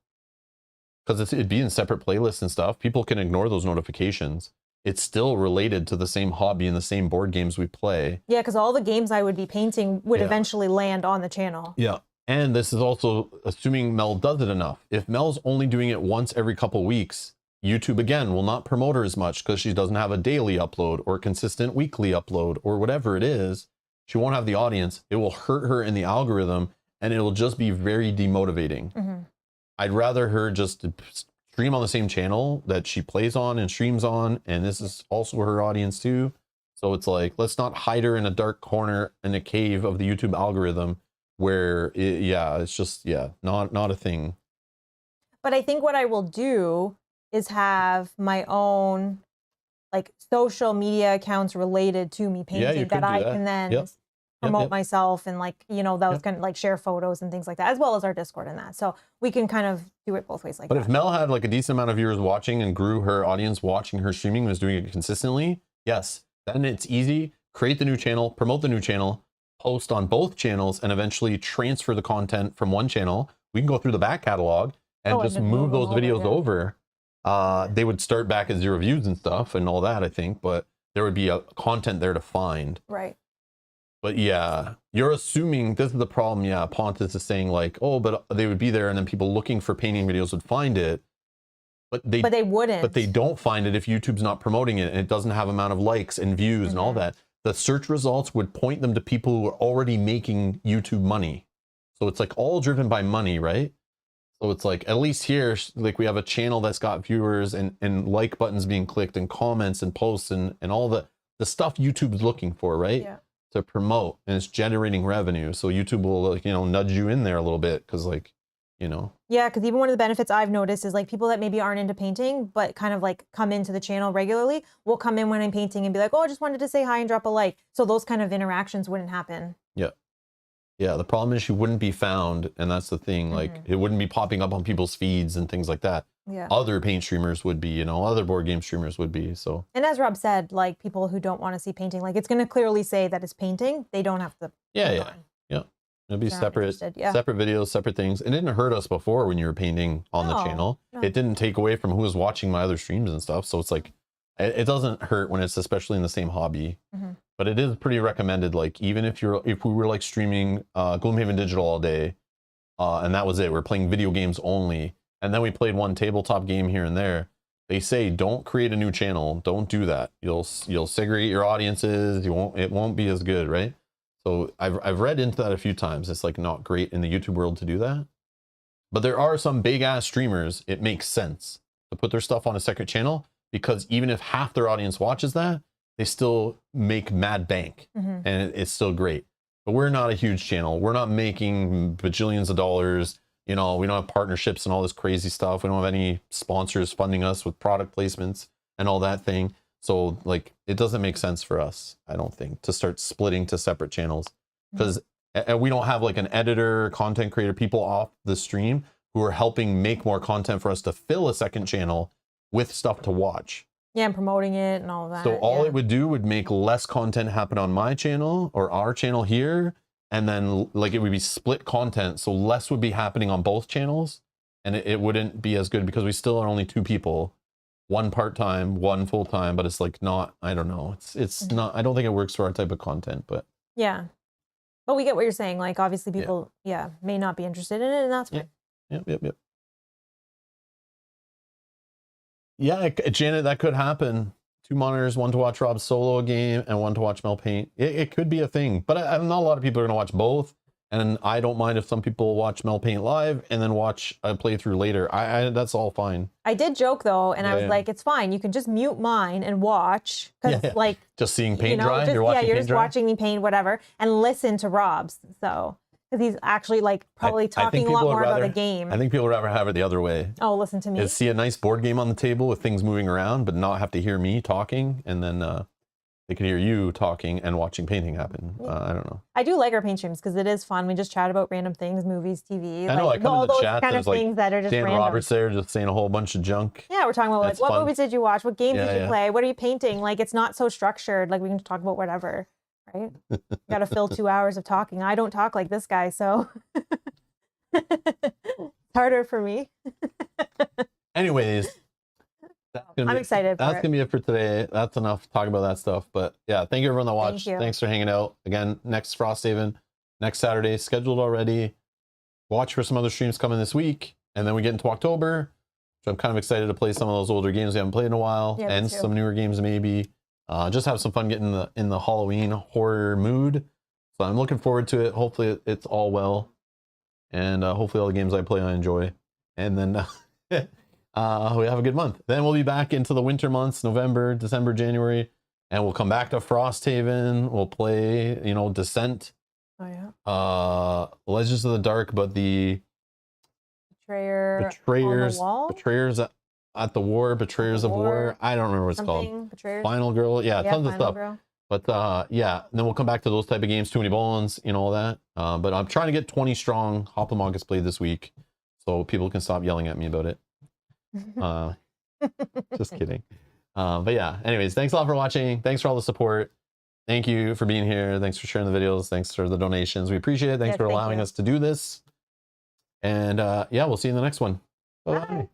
because it'd be in separate playlists and stuff. People can ignore those notifications. It's still related to the same hobby and the same board games we play. Yeah, because all the games I would be painting would eventually land on the channel. Yeah. And this is also assuming Mel does it enough. If Mel's only doing it once every couple weeks, YouTube, again, will not promote her as much because she doesn't have a daily upload or consistent weekly upload or whatever it is. She won't have the audience. It will hurt her in the algorithm, and it will just be very demotivating. I'd rather her just stream on the same channel that she plays on and streams on, and this is also her audience too. So it's like, let's not hide her in a dark corner in a cave of the YouTube algorithm where it's just not a thing. But I think what I will do is have my own like social media accounts related to me painting that I can then promote myself and like, you know, those kind of like share photos and things like that, as well as our Discord and that. So we can kind of do it both ways like that. But if Mel had like a decent amount of viewers watching and grew her audience watching her streaming, was doing it consistently, yes, then it's easy. Create the new channel, promote the new channel, post on both channels, and eventually transfer the content from one channel. We can go through the back catalog and just move those videos over. They would start back at 0 views and stuff and all that, I think, but there would be a content there to find. Right. But yeah, you're assuming this is the problem. Yeah, Pontus is saying like, oh, but they would be there, and then people looking for painting videos would find it. But they wouldn't. But they don't find it if YouTube's not promoting it, and it doesn't have amount of likes and views and all that. The search results would point them to people who are already making YouTube money. So it's like all driven by money, right? So it's like, at least here, like we have a channel that's got viewers and like buttons being clicked and comments and posts and all the stuff YouTube's looking for, right? Yeah. To promote, and it's generating revenue. So YouTube will, like, you know, nudge you in there a little bit because, like, you know. Yeah, because even one of the benefits I've noticed is like people that maybe aren't into painting but kind of like come into the channel regularly will come in when I'm painting and be like, oh, I just wanted to say hi and drop a like. So those kind of interactions wouldn't happen. Yeah. Yeah, the problem is she wouldn't be found, and that's the thing. Like, it wouldn't be popping up on people's feeds and things like that. Yeah. Other paint streamers would be, you know, other board game streamers would be, so. And as Rob said, like, people who don't want to see painting, like, it's going to clearly say that it's painting. They don't have to. Yeah. It'd be separate videos, separate things. It didn't hurt us before when you were painting on the channel. No. It didn't take away from who was watching my other streams and stuff. So it's like, it doesn't hurt when it's especially in the same hobby. But it is pretty recommended. Like, even if we were like streaming Gloomhaven Digital all day, and that was it, we're playing video games only, and then we played one tabletop game here and there, they say don't create a new channel. Don't do that. You'll segregate your audiences. It won't be as good, right? So I've read into that a few times. It's like not great in the YouTube world to do that. But there are some big ass streamers, it makes sense to put their stuff on a second channel, because even if half their audience watches that, they still make mad bank, and it's still great. But we're not a huge channel. We're not making bajillions of dollars. You know, we don't have partnerships and all this crazy stuff. We don't have any sponsors funding us with product placements and all that thing. So like, it doesn't make sense for us, I don't think, to start splitting to separate channels, because we don't have like an editor, content creator, people off the stream who are helping make more content for us to fill a second channel with stuff to watch. Yeah, and promoting it and all that. So all it would do would make less content happen on my channel or our channel here, and then like it would be split content, so less would be happening on both channels, and it wouldn't be as good because we still are only 2 people, 1 part-time, 1 full-time, but it's like not, I don't know, it's not, I don't think it works for our type of content, but yeah. But we get what you're saying. Like, obviously people may not be interested in it, and that's fine. Yep. Yeah, Janet, that could happen. 2 monitors, 1 to watch Rob solo a game and 1 to watch Mel paint. It could be a thing, but not a lot of people are going to watch both. And I don't mind if some people watch Mel paint live and then watch a playthrough later. That's all fine. I did joke though, and I was like, it's fine. You can just mute mine and watch, because like just seeing paint dry. You're just watching me paint whatever, and listen to Rob's. So. Because he's actually like probably talking a lot more about the game. I think people would rather have it the other way. Oh, listen to me. Is see a nice board game on the table with things moving around, but not have to hear me talking, and then they can hear you talking and watching painting happen. I don't know. I do like our paint streams because it is fun. We just chat about random things, movies, TV. I know. I come in the chat. Kind of things that are just Dan random. Roberts there just saying a whole bunch of junk. Yeah, we're talking about like what movies did you watch? What games did you play? What are you painting? Like it's not so structured. Like we can talk about whatever, right? Got to fill 2 hours of talking. I don't talk like this guy, so it's harder for me. Anyways. I'm excited. That's gonna be it for today. That's enough talking about that stuff. But yeah, thank you everyone that watched. Thanks for hanging out. Again, next Frosthaven, next Saturday, scheduled already. Watch for some other streams coming this week, and then we get into October. So I'm kind of excited to play some of those older games we haven't played in a while, and some newer games maybe. Just have some fun getting in the Halloween horror mood. So I'm looking forward to it. Hopefully it's all well, and hopefully all the games I play I enjoy. And then. We have a good month. Then we'll be back into the winter months, November, December, January, and we'll come back to Frosthaven. We'll play, Descent. Oh yeah. Legends of the Dark, but the Betrayers at the War, Betrayers of War. I don't remember what it's called. Betrayers. Final Girl. Yeah, tons of stuff. Girl. But yeah, and then we'll come back to those type of games, Too Many Bones, all that. But I'm trying to get 20 strong Hop Among Us played this week, so people can stop yelling at me about it. Just kidding. But yeah, anyways, thanks a lot for watching. Thanks for all the support. Thank you for being here. Thanks for sharing the videos. Thanks for the donations. We appreciate it. Thanks for allowing us to do this. And yeah, we'll see you in the next one. Bye.